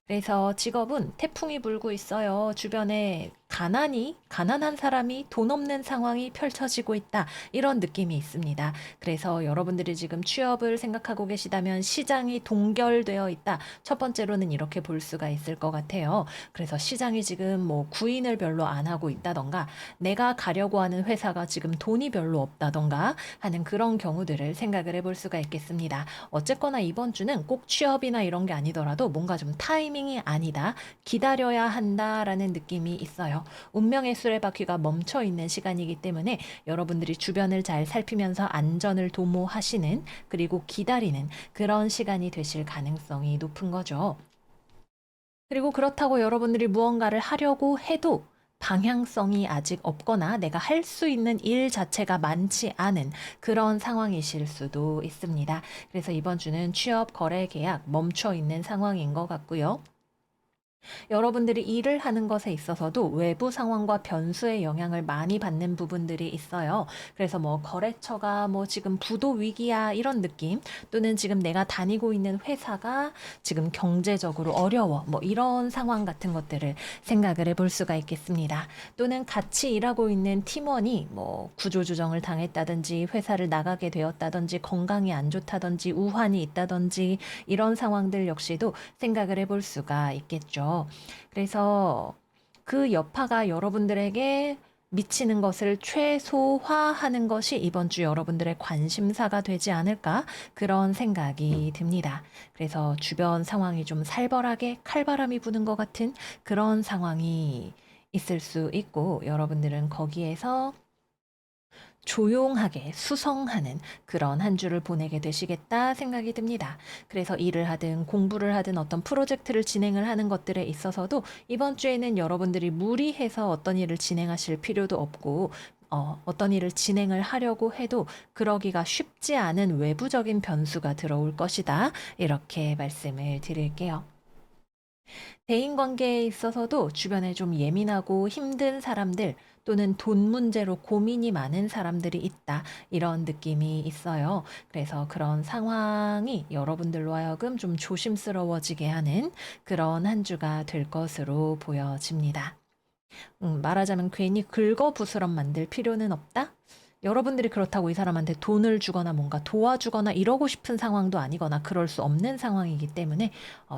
그래서 직업은 태풍이 불고 있어요. 주변에 가난한 사람이 돈 없는 상황이 펼쳐지고 있다. 이런 느낌이 있습니다. 그래서 여러분들이 지금 취업을 생각하고 계시다면 시장이 동결되어 있다. 첫 번째로는 이렇게 볼 수가 있을 것 같아요. 그래서 시장이 지금 뭐 구인을 별로 안 하고 있다던가 내가 가려고 하는 회사가 지금 돈이 별로 없다던가 하는 그런 경우들을 생각을 해볼 수가 있겠습니다. 어쨌거나 이번 주는 꼭 취업이나 이런 게 아니더라도 뭔가 좀 타이밍이 아니다. 기다려야 한다라는 느낌이 있어요. 운명의 수레바퀴가 멈춰 있는 시간이기 때문에 여러분들이 주변을 잘 살피면서 안전을 도모하시는 그리고 기다리는 그런 시간이 되실 가능성이 높은 거죠. 그리고 그렇다고 여러분들이 무언가를 하려고 해도 방향성이 아직 없거나 내가 할 수 있는 일 자체가 많지 않은 그런 상황이실 수도 있습니다. 그래서 이번 주는 취업, 거래, 계약 멈춰 있는 상황인 것 같고요. 여러분들이 일을 하는 것에 있어서도 외부 상황과 변수의 영향을 많이 받는 부분들이 있어요. 그래서 뭐 거래처가 뭐 지금 부도 위기야 이런 느낌 또는 지금 내가 다니고 있는 회사가 지금 경제적으로 어려워 뭐 이런 상황 같은 것들을 생각을 해볼 수가 있겠습니다. 또는 같이 일하고 있는 팀원이 뭐 구조조정을 당했다든지 회사를 나가게 되었다든지 건강이 안 좋다든지 우환이 있다든지 이런 상황들 역시도 생각을 해볼 수가 있겠죠. 그래서 그 여파가 여러분들에게 미치는 것을 최소화하는 것이 이번 주 여러분들의 관심사가 되지 않을까 그런 생각이 듭니다. 그래서 주변 상황이 좀 살벌하게 칼바람이 부는 것 같은 그런 상황이 있을 수 있고 여러분들은 거기에서 조용하게 수성하는 그런 한 주를 보내게 되시겠다 생각이 듭니다. 그래서 일을 하든 공부를 하든 어떤 프로젝트를 진행을 하는 것들에 있어서도 이번 주에는 여러분들이 무리해서 어떤 일을 진행하실 필요도 없고 어떤 일을 진행을 하려고 해도 그러기가 쉽지 않은 외부적인 변수가 들어올 것이다. 이렇게 말씀을 드릴게요. 대인 관계에 있어서도 주변에 좀 예민하고 힘든 사람들 또는 돈 문제로 고민이 많은 사람들이 있다. 이런 느낌이 있어요. 그래서 그런 상황이 여러분들로 하여금 좀 조심스러워지게 하는 그런 한 주가 될 것으로 보여집니다. 말하자면 괜히 긁어부스럼 만들 필요는 없다? 여러분들이 그렇다고 이 사람한테 돈을 주거나 뭔가 도와주거나 이러고 싶은 상황도 아니거나 그럴 수 없는 상황이기 때문에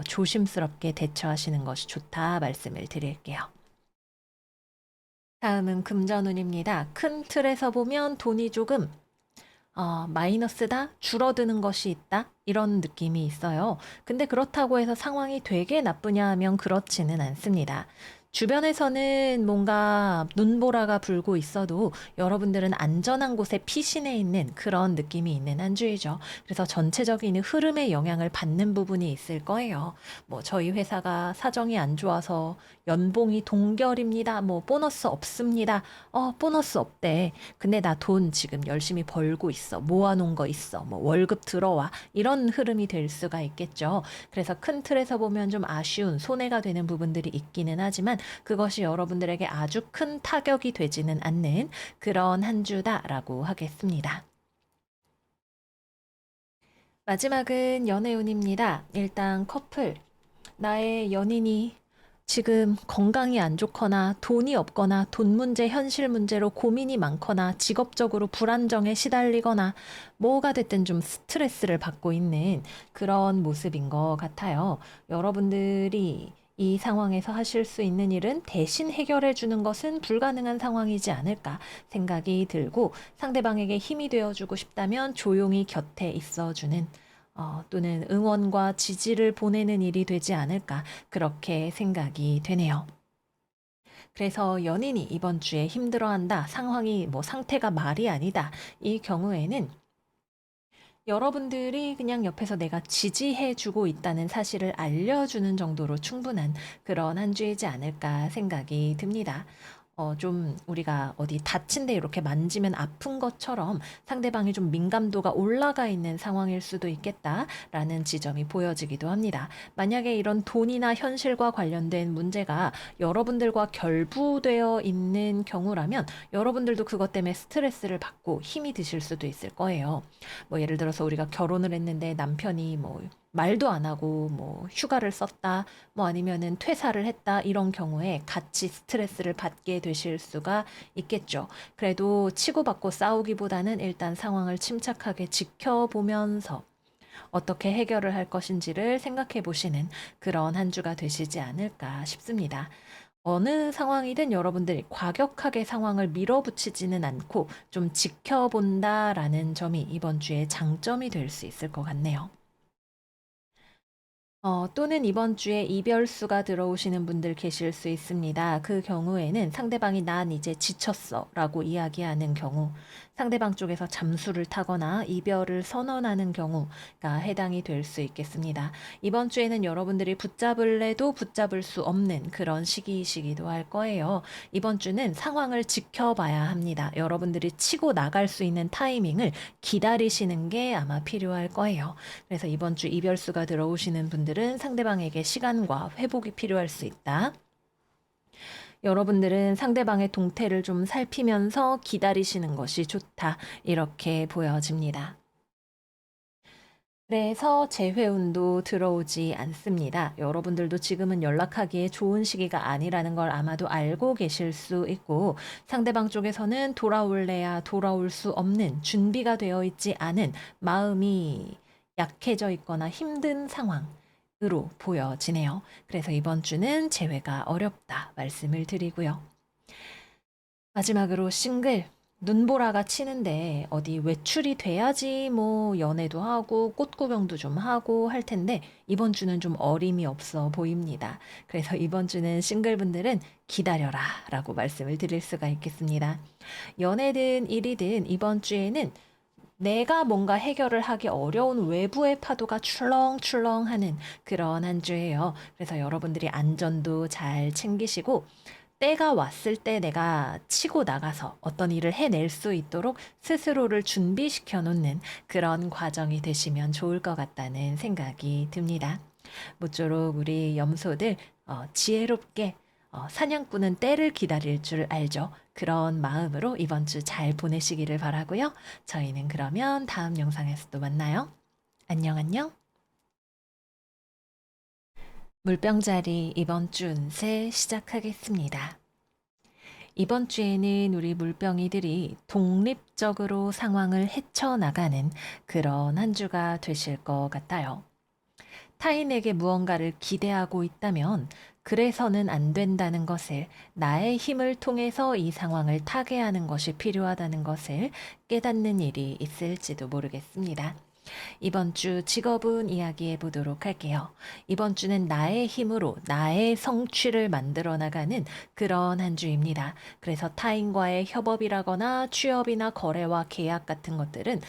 조심스럽게 대처하시는 것이 좋다 말씀을 드릴게요. 다음은 금전운입니다. 큰 틀에서 보면 돈이 조금 마이너스다? 줄어드는 것이 있다? 이런 느낌이 있어요. 근데 그렇다고 해서 상황이 되게 나쁘냐 하면 그렇지는 않습니다. 주변에서는 뭔가 눈보라가 불고 있어도 여러분들은 안전한 곳에 피신해 있는 그런 느낌이 있는 한 주이죠. 그래서 전체적인 흐름에 영향을 받는 부분이 있을 거예요. 뭐 저희 회사가 사정이 안 좋아서 연봉이 동결입니다. 뭐 보너스 없습니다. 보너스 없대. 근데 나 돈 지금 열심히 벌고 있어. 모아놓은 거 있어. 뭐 월급 들어와. 이런 흐름이 될 수가 있겠죠. 그래서 큰 틀에서 보면 좀 아쉬운 손해가 되는 부분들이 있기는 하지만 그것이 여러분들에게 아주 큰 타격이 되지는 않는 그런 한 주다라고 하겠습니다. 마지막은 연애운입니다. 일단 커플. 나의 연인이 지금 건강이 안 좋거나 돈이 없거나 돈 문제, 현실 문제로 고민이 많거나 직업적으로 불안정에 시달리거나 뭐가 됐든 좀 스트레스를 받고 있는 그런 모습인 것 같아요. 여러분들이 이 상황에서 하실 수 있는 일은 대신 해결해 주는 것은 불가능한 상황이지 않을까 생각이 들고 상대방에게 힘이 되어주고 싶다면 조용히 곁에 있어주는 또는 응원과 지지를 보내는 일이 되지 않을까 그렇게 생각이 되네요. 그래서 연인이 이번 주에 힘들어한다, 상황이 뭐 상태가 말이 아니다. 이 경우에는 여러분들이 그냥 옆에서 내가 지지해 주고 있다는 사실을 알려주는 정도로 충분한 그런 한 주이지 않을까 생각이 듭니다. 좀 우리가 어디 다친 데 이렇게 만지면 아픈 것처럼 상대방이 좀 민감도가 올라가 있는 상황일 수도 있겠다라는 지점이 보여지기도 합니다. 만약에 이런 돈이나 현실과 관련된 문제가 여러분들과 결부되어 있는 경우라면 여러분들도 그것 때문에 스트레스를 받고 힘이 드실 수도 있을 거예요. 뭐 예를 들어서 우리가 결혼을 했는데 남편이 뭐 말도 안 하고 뭐 휴가를 썼다, 뭐 아니면은 퇴사를 했다 이런 경우에 같이 스트레스를 받게 되실 수가 있겠죠. 그래도 치고받고 싸우기보다는 일단 상황을 침착하게 지켜보면서 어떻게 해결을 할 것인지를 생각해 보시는 그런 한 주가 되시지 않을까 싶습니다. 어느 상황이든 여러분들이 과격하게 상황을 밀어붙이지는 않고 좀 지켜본다라는 점이 이번 주의 장점이 될 수 있을 것 같네요. 또는 이번 주에 이별수가 들어오시는 분들 계실 수 있습니다. 그 경우에는 상대방이 난 이제 지쳤어 라고 이야기하는 경우, 상대방 쪽에서 잠수를 타거나 이별을 선언하는 경우가 해당이 될 수 있겠습니다. 이번 주에는 여러분들이 붙잡을래도 붙잡을 수 없는 그런 시기이시기도 할 거예요. 이번 주는 상황을 지켜봐야 합니다. 여러분들이 치고 나갈 수 있는 타이밍을 기다리시는 게 아마 필요할 거예요. 그래서 이번 주 이별수가 들어오시는 분들은 상대방에게 시간과 회복이 필요할 수 있다. 여러분들은 상대방의 동태를 좀 살피면서 기다리시는 것이 좋다. 이렇게 보여집니다. 그래서 재회운도 들어오지 않습니다. 여러분들도 지금은 연락하기에 좋은 시기가 아니라는 걸 아마도 알고 계실 수 있고, 상대방 쪽에서는 돌아올래야 돌아올 수 없는 준비가 되어 있지 않은 마음이 약해져 있거나 힘든 상황으로 보여지네요. 그래서 이번 주는 재회가 어렵다 말씀을 드리고요. 마지막으로 싱글. 눈보라가 치는데 어디 외출이 돼야지 뭐 연애도 하고 꽃구경도 좀 하고 할 텐데 이번 주는 좀 어림이 없어 보입니다. 그래서 이번 주는 싱글분들은 기다려라 라고 말씀을 드릴 수가 있겠습니다. 연애든 일이든 이번 주에는 내가 뭔가 해결을 하기 어려운 외부의 파도가 출렁출렁하는 그런 한 주예요. 그래서 여러분들이 안전도 잘 챙기시고 때가 왔을 때 내가 치고 나가서 어떤 일을 해낼 수 있도록 스스로를 준비시켜 놓는 그런 과정이 되시면 좋을 것 같다는 생각이 듭니다. 모쪼록 우리 염소들 지혜롭게 사냥꾼은 때를 기다릴 줄 알죠. 그런 마음으로 이번 주 잘 보내시기를 바라고요. 저희는 그러면 다음 영상에서 또 만나요. 안녕 안녕. 물병자리 이번 주 운세 시작하겠습니다. 이번 주에는 우리 물병이들이 독립적으로 상황을 헤쳐나가는 그런 한 주가 되실 것 같아요. 타인에게 무언가를 기대하고 있다면 그래서는 안 된다는 것을 나의 힘을 통해서 이 상황을 타개하는 것이 필요하다는 것을 깨닫는 일이 있을지도 모르겠습니다. 이번 주 직업운 이야기해 보도록 할게요. 이번 주는 나의 힘으로 나의 성취를 만들어 나가는 그런 한 주입니다. 그래서 타인과의 협업이라거나 취업이나 거래와 계약 같은 것들은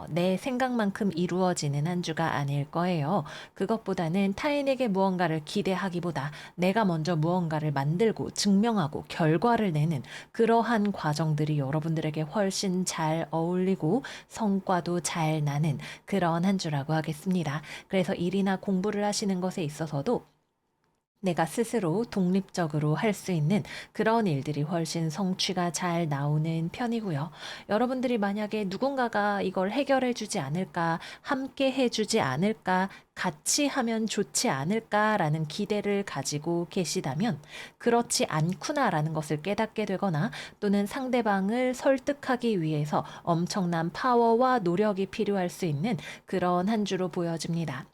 내 생각만큼 이루어지는 한 주가 아닐 거예요. 그것보다는 타인에게 무언가를 기대하기보다 내가 먼저 무언가를 만들고 증명하고 결과를 내는 그러한 과정들이 여러분들에게 훨씬 잘 어울리고 성과도 잘 나는 그런 한 주라고 하겠습니다. 그래서 일이나 공부를 하시는 것에 있어서도 내가 스스로 독립적으로 할 수 있는 그런 일들이 훨씬 성취가 잘 나오는 편이고요. 여러분들이 만약에 누군가가 이걸 해결해 주지 않을까, 함께 해 주지 않을까, 같이 하면 좋지 않을까라는 기대를 가지고 계시다면 그렇지 않구나라는 것을 깨닫게 되거나 또는 상대방을 설득하기 위해서 엄청난 파워와 노력이 필요할 수 있는 그런 한 주로 보여집니다.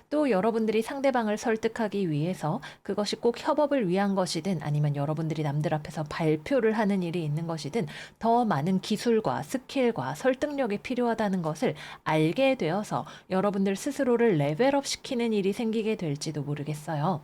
또 여러분들이 상대방을 설득하기 위해서 그것이 꼭 협업을 위한 것이든 아니면 여러분들이 남들 앞에서 발표를 하는 일이 있는 것이든 더 많은 기술과 스킬과 설득력이 필요하다는 것을 알게 되어서 여러분들 스스로를 레벨업 시키는 일이 생기게 될지도 모르겠어요.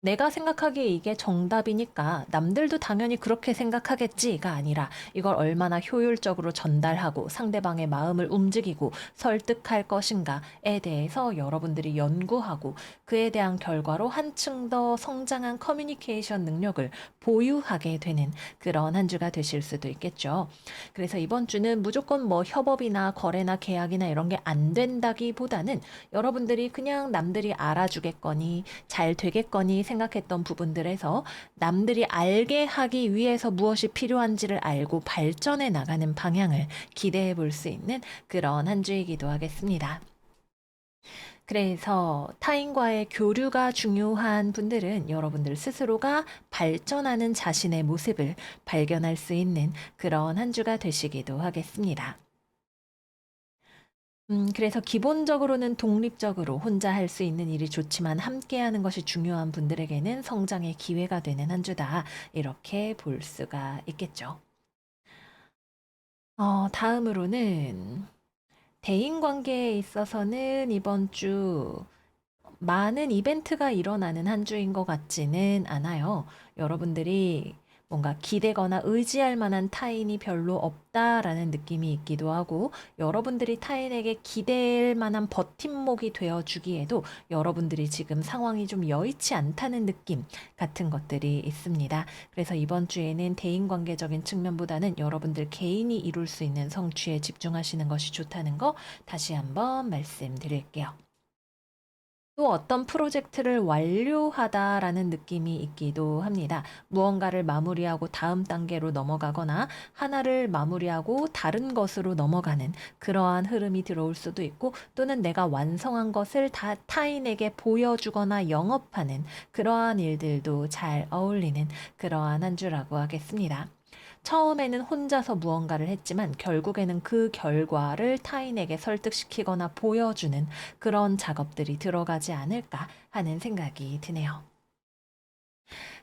내가 생각하기에 이게 정답이니까 남들도 당연히 그렇게 생각하겠지가 아니라 이걸 얼마나 효율적으로 전달하고 상대방의 마음을 움직이고 설득할 것인가에 대해서 여러분들이 연구하고 그에 대한 결과로 한층 더 성장한 커뮤니케이션 능력을 보유하게 되는 그런 한 주가 되실 수도 있겠죠. 그래서 이번 주는 무조건 뭐 협업이나 거래나 계약이나 이런 게 안 된다기보다는 여러분들이 그냥 남들이 알아주겠거니 잘 되겠거니 생각했던 부분들에서 남들이 알게 하기 위해서 무엇이 필요한지를 알고 발전해 나가는 방향을 기대해 볼 수 있는 그런 한 주이기도 하겠습니다. 그래서 타인과의 교류가 중요한 분들은 여러분들 스스로가 발전하는 자신의 모습을 발견할 수 있는 그런 한 주가 되시기도 하겠습니다. 그래서 기본적으로는 독립적으로 혼자 할 수 있는 일이 좋지만 함께하는 것이 중요한 분들에게는 성장의 기회가 되는 한 주다. 이렇게 볼 수가 있겠죠. 다음으로는 대인 관계에 있어서는 이번 주 많은 이벤트가 일어나는 한 주인 것 같지는 않아요. 여러분들이 뭔가 기대거나 의지할 만한 타인이 별로 없다라는 느낌이 있기도 하고, 여러분들이 타인에게 기댈 만한 버팀목이 되어 주기에도 여러분들이 지금 상황이 좀 여의치 않다는 느낌 같은 것들이 있습니다. 그래서 이번 주에는 대인관계적인 측면보다는 여러분들 개인이 이룰 수 있는 성취에 집중하시는 것이 좋다는 거 다시 한번 말씀드릴게요. 또 어떤 프로젝트를 완료하다라는 느낌이 있기도 합니다. 무언가를 마무리하고 다음 단계로 넘어가거나 하나를 마무리하고 다른 것으로 넘어가는 그러한 흐름이 들어올 수도 있고, 또는 내가 완성한 것을 타인에게 보여주거나 영업하는 그러한 일들도 잘 어울리는 그러한 한 주라고 하겠습니다. 처음에는 혼자서 무언가를 했지만 결국에는 그 결과를 타인에게 설득시키거나 보여주는 그런 작업들이 들어가지 않을까 하는 생각이 드네요.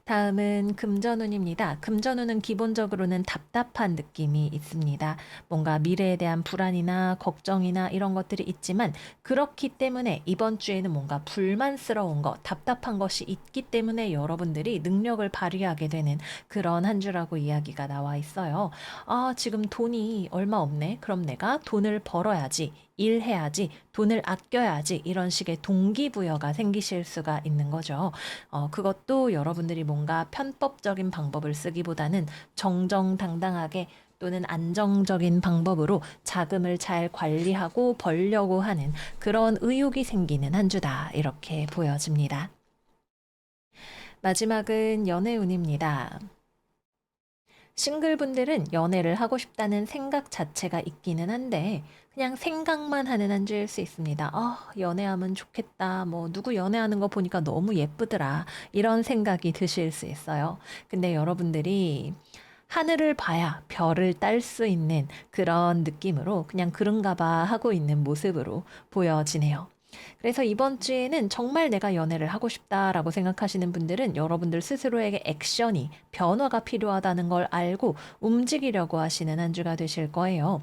다음은 금전운입니다. 금전운은 기본적으로는 답답한 느낌이 있습니다. 뭔가 미래에 대한 불안이나 걱정이나 이런 것들이 있지만, 그렇기 때문에 이번 주에는 뭔가 불만스러운 것, 답답한 것이 있기 때문에 여러분들이 능력을 발휘하게 되는 그런 한 주라고 이야기가 나와 있어요. 아, 지금 돈이 얼마 없네. 그럼 내가 돈을 벌어야지. 일해야지, 돈을 아껴야지, 이런 식의 동기부여가 생기실 수가 있는 거죠. 그것도 여러분들이 뭔가 편법적인 방법을 쓰기보다는 정정당당하게 또는 안정적인 방법으로 자금을 잘 관리하고 벌려고 하는 그런 의욕이 생기는 한 주다. 이렇게 보여집니다. 마지막은 연애운입니다. 싱글분들은 연애를 하고 싶다는 생각 자체가 있기는 한데 그냥 생각만 하는 한 주일 수 있습니다. 연애하면 좋겠다. 뭐 누구 연애하는 거 보니까 너무 예쁘더라. 이런 생각이 드실 수 있어요. 근데 여러분들이 하늘을 봐야 별을 딸 수 있는 그런 느낌으로 그냥 그런가 봐 하고 있는 모습으로 보여지네요. 그래서 이번 주에는 정말 내가 연애를 하고 싶다라고 생각하시는 분들은 여러분들 스스로에게 액션이, 변화가 필요하다는 걸 알고 움직이려고 하시는 한 주가 되실 거예요.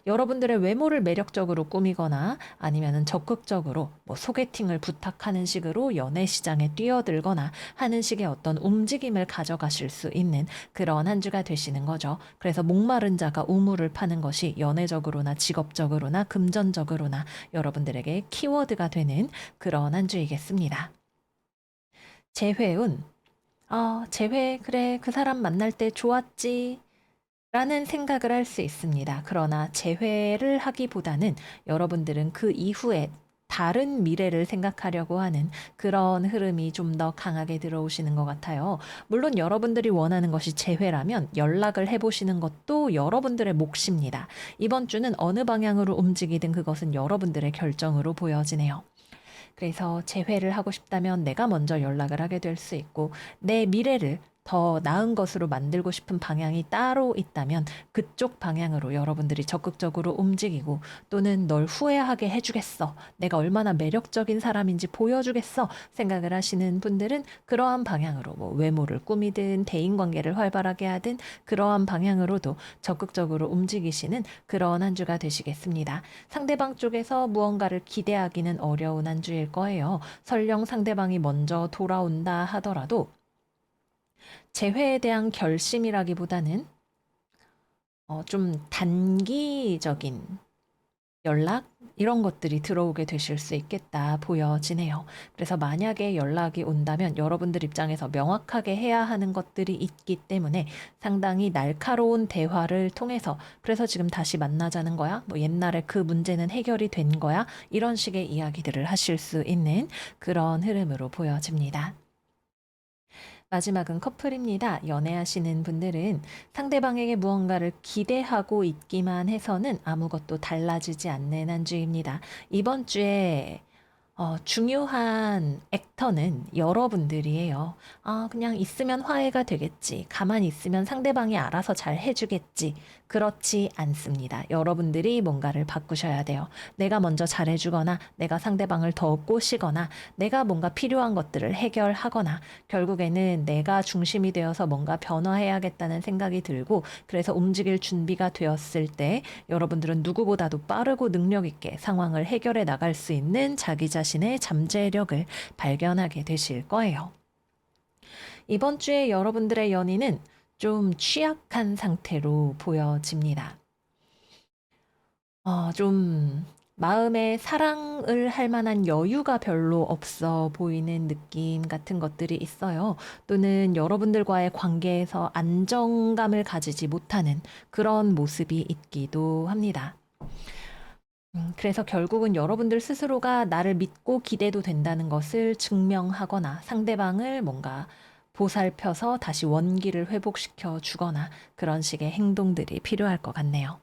여러분들의 외모를 매력적으로 꾸미거나 아니면은 적극적으로 뭐 소개팅을 부탁하는 식으로 연애 시장에 뛰어들거나 하는 식의 어떤 움직임을 가져가실 수 있는 그런 한 주가 되시는 거죠. 그래서 목마른 자가 우물을 파는 것이 연애적으로나 직업적으로나 금전적으로나 여러분들에게 키워드가 되는 그런 한 주이겠습니다. 재회운. 재회, 그래, 그 사람 만날 때 좋았지. 라는 생각을 할 수 있습니다. 그러나 재회를 하기보다는 여러분들은 그 이후에 다른 미래를 생각하려고 하는 그런 흐름이 좀 더 강하게 들어오시는 것 같아요. 물론 여러분들이 원하는 것이 재회라면 연락을 해보시는 것도 여러분들의 몫입니다. 이번 주는 어느 방향으로 움직이든 그것은 여러분들의 결정으로 보여지네요. 그래서 재회를 하고 싶다면 내가 먼저 연락을 하게 될 수 있고, 내 미래를 더 나은 것으로 만들고 싶은 방향이 따로 있다면 그쪽 방향으로 여러분들이 적극적으로 움직이고, 또는 널 후회하게 해주겠어, 내가 얼마나 매력적인 사람인지 보여주겠어 생각을 하시는 분들은 그러한 방향으로 뭐 외모를 꾸미든 대인관계를 활발하게 하든 그러한 방향으로도 적극적으로 움직이시는 그런 한 주가 되시겠습니다. 상대방 쪽에서 무언가를 기대하기는 어려운 한 주일 거예요. 설령 상대방이 먼저 돌아온다 하더라도 재회에 대한 결심이라기보다는 좀 단기적인 연락 이런 것들이 들어오게 되실 수 있겠다 보여지네요. 그래서 만약에 연락이 온다면 여러분들 입장에서 명확하게 해야 하는 것들이 있기 때문에 상당히 날카로운 대화를 통해서, 그래서 지금 다시 만나자는 거야? 뭐 옛날에 그 문제는 해결이 된 거야? 이런 식의 이야기들을 하실 수 있는 그런 흐름으로 보여집니다. 마지막은 커플입니다. 연애하시는 분들은 상대방에게 무언가를 기대하고 있기만 해서는 아무것도 달라지지 않는 한 주입니다. 이번 주에 중요한 액터는 여러분들이에요. 그냥 있으면 화해가 되겠지. 가만히 있으면 상대방이 알아서 잘 해주겠지. 그렇지 않습니다. 여러분들이 뭔가를 바꾸셔야 돼요. 내가 먼저 잘해주거나, 내가 상대방을 더 꼬시거나, 내가 뭔가 필요한 것들을 해결하거나, 결국에는 내가 중심이 되어서 뭔가 변화해야겠다는 생각이 들고, 그래서 움직일 준비가 되었을 때, 여러분들은 누구보다도 빠르고 능력 있게 상황을 해결해 나갈 수 있는 자기 자신의 잠재력을 발견하게 되실 거예요. 이번 주에 여러분들의 연인은 좀 취약한 상태로 보여집니다. 좀 마음에 사랑을 할 만한 여유가 별로 없어 보이는 느낌 같은 것들이 있어요. 또는 여러분들과의 관계에서 안정감을 가지지 못하는 그런 모습이 있기도 합니다. 그래서 결국은 여러분들 스스로가 나를 믿고 기대도 된다는 것을 증명하거나 상대방을 뭔가 보살펴서 다시 원기를 회복시켜 주거나 그런 식의 행동들이 필요할 것 같네요.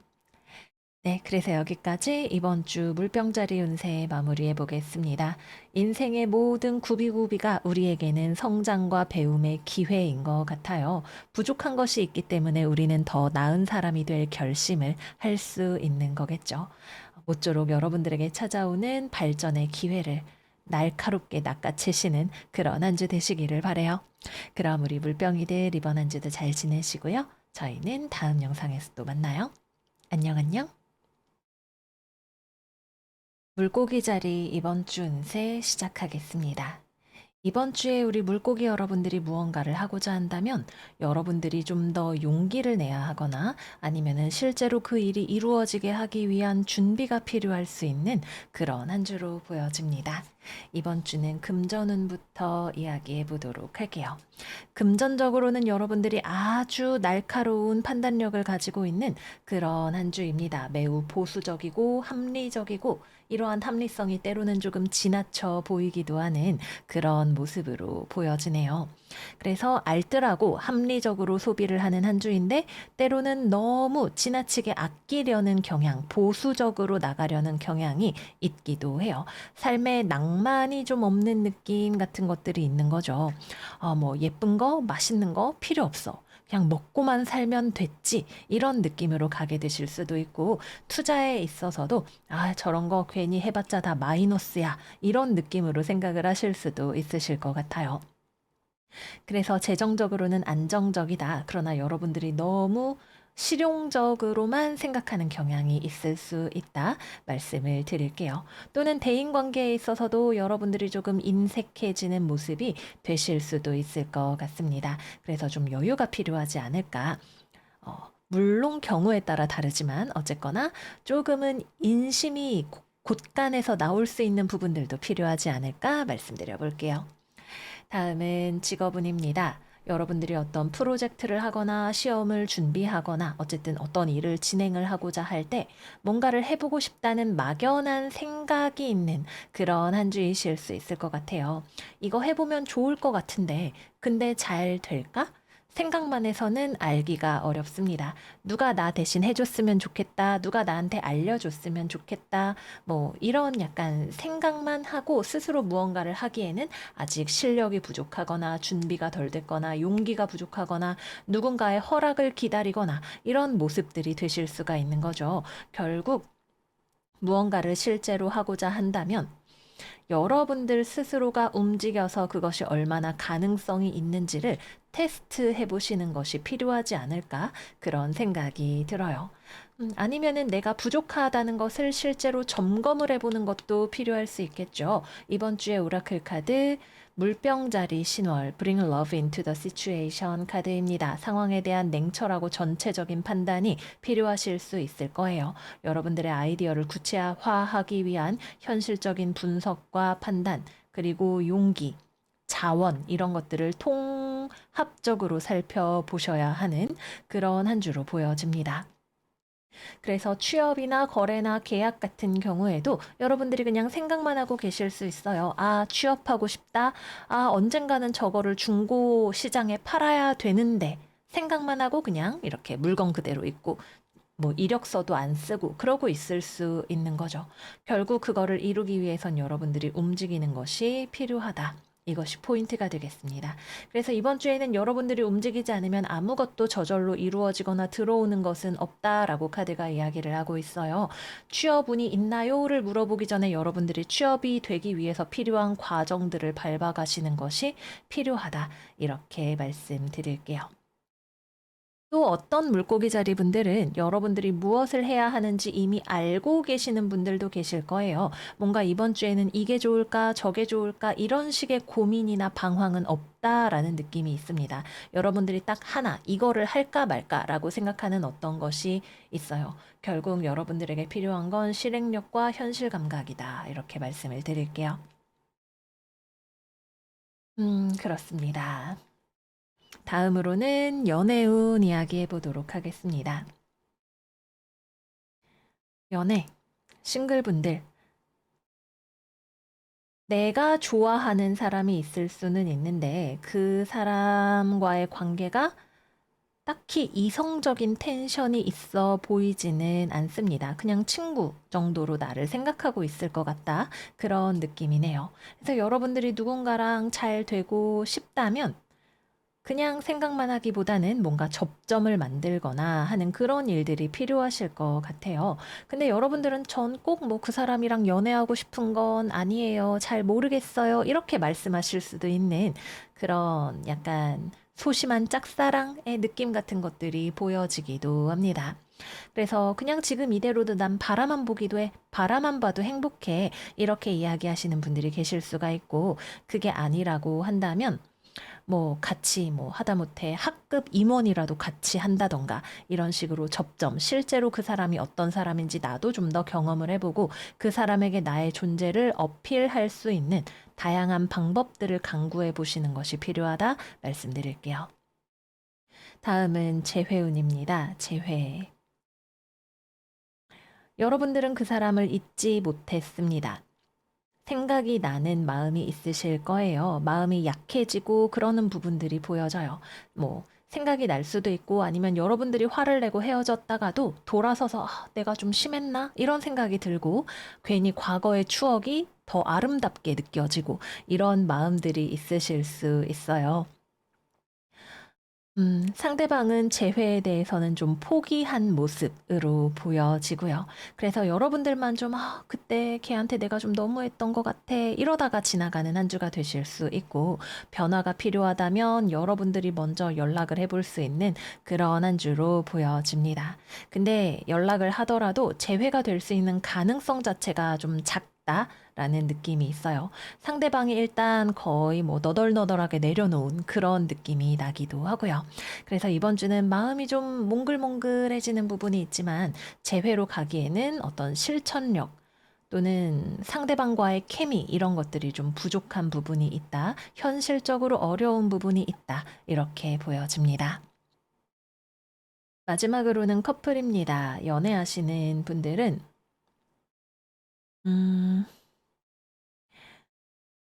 네, 그래서 여기까지 이번 주 물병자리 운세 마무리해 보겠습니다. 인생의 모든 구비구비가 우리에게는 성장과 배움의 기회인 것 같아요. 부족한 것이 있기 때문에 우리는 더 나은 사람이 될 결심을 할 수 있는 거겠죠. 모쪼록 여러분들에게 찾아오는 발전의 기회를 날카롭게 낚아채시는 그런 한 주 되시기를 바래요. 그럼 우리 물병이들 이번 한 주도 잘 지내시고요. 저희는 다음 영상에서 또 만나요. 안녕 안녕. 물고기 자리 이번 주 운세 시작하겠습니다. 이번 주에 우리 물고기 여러분들이 무언가를 하고자 한다면 여러분들이 좀 더 용기를 내야 하거나 아니면은 실제로 그 일이 이루어지게 하기 위한 준비가 필요할 수 있는 그런 한 주로 보여집니다. 이번 주는 금전운부터 이야기해 보도록 할게요. 금전적으로는 여러분들이 아주 날카로운 판단력을 가지고 있는 그런 한 주입니다. 매우 보수적이고 합리적이고 이러한 합리성이 때로는 조금 지나쳐 보이기도 하는 그런 모습으로 보여지네요. 그래서 알뜰하고 합리적으로 소비를 하는 한 주인데 때로는 너무 지나치게 아끼려는 경향, 보수적으로 나가려는 경향이 있기도 해요. 삶에 낭만이 좀 없는 느낌 같은 것들이 있는 거죠. 뭐 예쁜 거, 맛있는 거 필요 없어. 그냥 먹고만 살면 됐지. 이런 느낌으로 가게 되실 수도 있고, 투자에 있어서도, 저런 거 괜히 해봤자 다 마이너스야. 이런 느낌으로 생각을 하실 수도 있으실 것 같아요. 그래서 재정적으로는 안정적이다. 그러나 여러분들이 너무 실용적으로만 생각하는 경향이 있을 수 있다. 말씀을 드릴게요. 또는 대인 관계에 있어서도 여러분들이 조금 인색해지는 모습이 되실 수도 있을 것 같습니다. 그래서 좀 여유가 필요하지 않을까. 물론 경우에 따라 다르지만 어쨌거나 조금은 인심이 곳간에서 나올 수 있는 부분들도 필요하지 않을까 말씀드려 볼게요. 다음은 직업운입니다. 여러분들이 어떤 프로젝트를 하거나 시험을 준비하거나 어쨌든 어떤 일을 진행을 하고자 할 때 뭔가를 해보고 싶다는 막연한 생각이 있는 그런 한 주이실 수 있을 것 같아요. 이거 해보면 좋을 것 같은데, 근데 잘 될까? 생각만 해서는 알기가 어렵습니다. 누가 나 대신 해줬으면 좋겠다. 누가 나한테 알려줬으면 좋겠다. 뭐 이런 약간 생각만 하고 스스로 무언가를 하기에는 아직 실력이 부족하거나 준비가 덜 됐거나 용기가 부족하거나 누군가의 허락을 기다리거나 이런 모습들이 되실 수가 있는 거죠. 결국 무언가를 실제로 하고자 한다면 여러분들 스스로가 움직여서 그것이 얼마나 가능성이 있는지를 테스트해 보시는 것이 필요하지 않을까 그런 생각이 들어요. 아니면은 내가 부족하다는 것을 실제로 점검을 해보는 것도 필요할 수 있겠죠. 이번 주에 오라클 카드 물병자리 신월 Bring Love into the Situation 카드입니다. 상황에 대한 냉철하고 전체적인 판단이 필요하실 수 있을 거예요. 여러분들의 아이디어를 구체화하기 위한 현실적인 분석과 판단, 그리고 용기, 자원 이런 것들을 통합적으로 살펴보셔야 하는 그런 한 주로 보여집니다. 그래서 취업이나 거래나 계약 같은 경우에도 여러분들이 그냥 생각만 하고 계실 수 있어요. 취업하고 싶다. 언젠가는 저거를 중고 시장에 팔아야 되는데 생각만 하고 그냥 이렇게 물건 그대로 있고 뭐 이력서도 안 쓰고 그러고 있을 수 있는 거죠. 결국 그거를 이루기 위해선 여러분들이 움직이는 것이 필요하다. 이것이 포인트가 되겠습니다. 그래서 이번 주에는 여러분들이 움직이지 않으면 아무것도 저절로 이루어지거나 들어오는 것은 없다라고 카드가 이야기를 하고 있어요. 취업운이 있나요?를 물어보기 전에 여러분들이 취업이 되기 위해서 필요한 과정들을 밟아가시는 것이 필요하다. 이렇게 말씀드릴게요. 또 어떤 물고기 자리 분들은 여러분들이 무엇을 해야 하는지 이미 알고 계시는 분들도 계실 거예요. 뭔가 이번 주에는 이게 좋을까, 저게 좋을까, 이런 식의 고민이나 방황은 없다라는 느낌이 있습니다. 여러분들이 딱 하나, 이거를 할까 말까라고 생각하는 어떤 것이 있어요. 결국 여러분들에게 필요한 건 실행력과 현실 감각이다. 이렇게 말씀을 드릴게요. 그렇습니다. 다음으로는 연애운 이야기 해보도록 하겠습니다. 연애, 싱글분들. 내가 좋아하는 사람이 있을 수는 있는데 그 사람과의 관계가 딱히 이성적인 텐션이 있어 보이지는 않습니다. 그냥 친구 정도로 나를 생각하고 있을 것 같다. 그런 느낌이네요. 그래서 여러분들이 누군가랑 잘 되고 싶다면 그냥 생각만 하기보다는 뭔가 접점을 만들거나 하는 그런 일들이 필요하실 것 같아요. 근데 여러분들은 전 꼭 뭐 그 사람이랑 연애하고 싶은 건 아니에요. 잘 모르겠어요. 이렇게 말씀하실 수도 있는 그런 약간 소심한 짝사랑의 느낌 같은 것들이 보여지기도 합니다. 그래서 그냥 지금 이대로도 난 바라만 보기도 해. 바라만 봐도 행복해. 이렇게 이야기하시는 분들이 계실 수가 있고, 그게 아니라고 한다면 뭐 같이 뭐 하다못해 학급 임원이라도 같이 한다던가 이런 식으로 접점, 실제로 그 사람이 어떤 사람인지 나도 좀 더 경험을 해보고 그 사람에게 나의 존재를 어필할 수 있는 다양한 방법들을 강구해 보시는 것이 필요하다 말씀드릴게요. 다음은 재회운입니다. 재회. 여러분들은 그 사람을 잊지 못했습니다. 생각이 나는 마음이 있으실 거예요. 마음이 약해지고 그러는 부분들이 보여져요. 뭐, 생각이 날 수도 있고 아니면 여러분들이 화를 내고 헤어졌다가도 돌아서서 아, 내가 좀 심했나? 이런 생각이 들고 괜히 과거의 추억이 더 아름답게 느껴지고 이런 마음들이 있으실 수 있어요. 상대방은 재회에 대해서는 좀 포기한 모습으로 보여지고요. 그래서 여러분들만 좀, 아, 그때 걔한테 내가 좀 너무했던 것 같아. 이러다가 지나가는 한 주가 되실 수 있고, 변화가 필요하다면 여러분들이 먼저 연락을 해볼 수 있는 그런 한 주로 보여집니다. 근데 연락을 하더라도 재회가 될 수 있는 가능성 자체가 좀 작다. 라는 느낌이 있어요. 상대방이 일단 거의 뭐 너덜너덜하게 내려놓은 그런 느낌이 나기도 하고요. 그래서 이번 주는 마음이 좀 몽글몽글해지는 부분이 있지만 재회로 가기에는 어떤 실천력 또는 상대방과의 케미 이런 것들이 좀 부족한 부분이 있다. 현실적으로 어려운 부분이 있다. 이렇게 보여집니다. 마지막으로는 커플입니다. 연애하시는 분들은 음,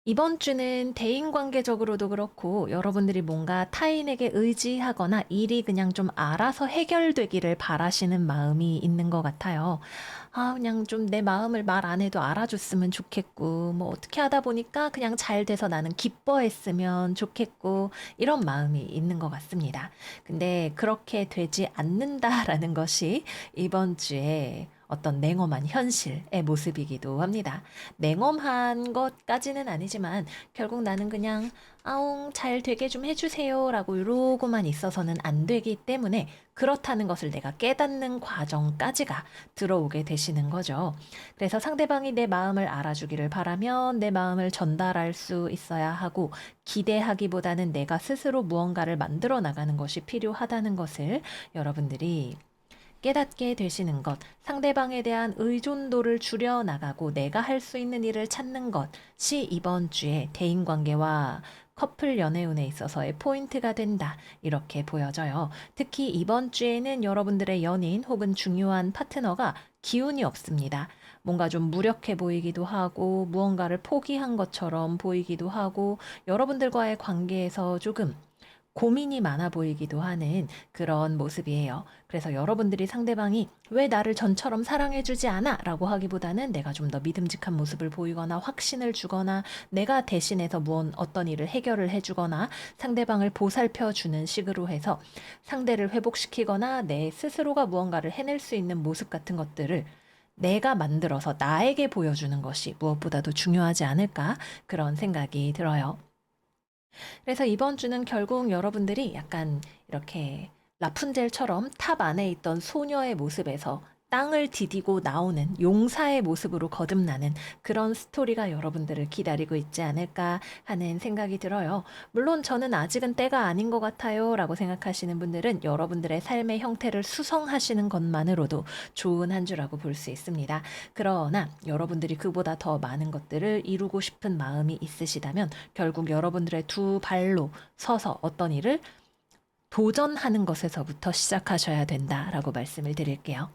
이번 주는 대인관계적으로도 그렇고 여러분들이 뭔가 타인에게 의지하거나 일이 그냥 좀 알아서 해결되기를 바라시는 마음이 있는 것 같아요. 아, 그냥 좀 내 마음을 말 안 해도 알아줬으면 좋겠고, 뭐 어떻게 하다 보니까 그냥 잘 돼서 나는 기뻐했으면 좋겠고, 이런 마음이 있는 것 같습니다. 근데 그렇게 되지 않는다라는 것이 이번 주에 어떤 냉엄한 현실의 모습이기도 합니다. 냉엄한 것까지는 아니지만 결국 나는 그냥 아웅 잘 되게 좀 해주세요라고 이러고만 있어서는 안 되기 때문에 그렇다는 것을 내가 깨닫는 과정까지가 들어오게 되시는 거죠. 그래서 상대방이 내 마음을 알아주기를 바라면 내 마음을 전달할 수 있어야 하고 기대하기보다는 내가 스스로 무언가를 만들어 나가는 것이 필요하다는 것을 여러분들이 깨닫게 되시는 것, 상대방에 대한 의존도를 줄여나가고 내가 할 수 있는 일을 찾는 것이 이번 주에 대인관계와 커플 연애운에 있어서의 포인트가 된다. 이렇게 보여져요. 특히 이번 주에는 여러분들의 연인 혹은 중요한 파트너가 기운이 없습니다. 뭔가 좀 무력해 보이기도 하고 무언가를 포기한 것처럼 보이기도 하고 여러분들과의 관계에서 조금 고민이 많아 보이기도 하는 그런 모습이에요. 그래서 여러분들이 상대방이 왜 나를 전처럼 사랑해주지 않아? 라고 하기보다는 내가 좀 더 믿음직한 모습을 보이거나 확신을 주거나 내가 대신해서 어떤 일을 해결을 해주거나 상대방을 보살펴주는 식으로 해서 상대를 회복시키거나 내 스스로가 무언가를 해낼 수 있는 모습 같은 것들을 내가 만들어서 나에게 보여주는 것이 무엇보다도 중요하지 않을까 그런 생각이 들어요. 그래서 이번 주는 결국 여러분들이 약간 이렇게 라푼젤처럼 탑 안에 있던 소녀의 모습에서 땅을 디디고 나오는 용사의 모습으로 거듭나는 그런 스토리가 여러분들을 기다리고 있지 않을까 하는 생각이 들어요. 물론 저는 아직은 때가 아닌 것 같아요 라고 생각하시는 분들은 여러분들의 삶의 형태를 수성하시는 것만으로도 좋은 한 주라고 볼 수 있습니다. 그러나 여러분들이 그보다 더 많은 것들을 이루고 싶은 마음이 있으시다면 결국 여러분들의 두 발로 서서 어떤 일을 도전하는 것에서부터 시작하셔야 된다라고 말씀을 드릴게요.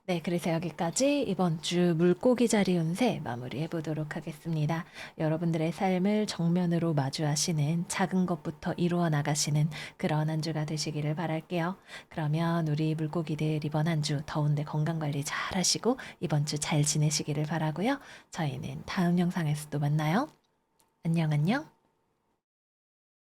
네, 그래서 여기까지 이번 주 물고기 자리 운세 마무리해 보도록 하겠습니다. 여러분들의 삶을 정면으로 마주하시는 작은 것부터 이루어 나가시는 그런 한 주가 되시기를 바랄게요. 그러면 우리 물고기들 이번 한 주 더운데 건강 관리 잘 하시고 이번 주 잘 지내시기를 바라고요. 저희는 다음 영상에서 또 만나요. 안녕, 안녕.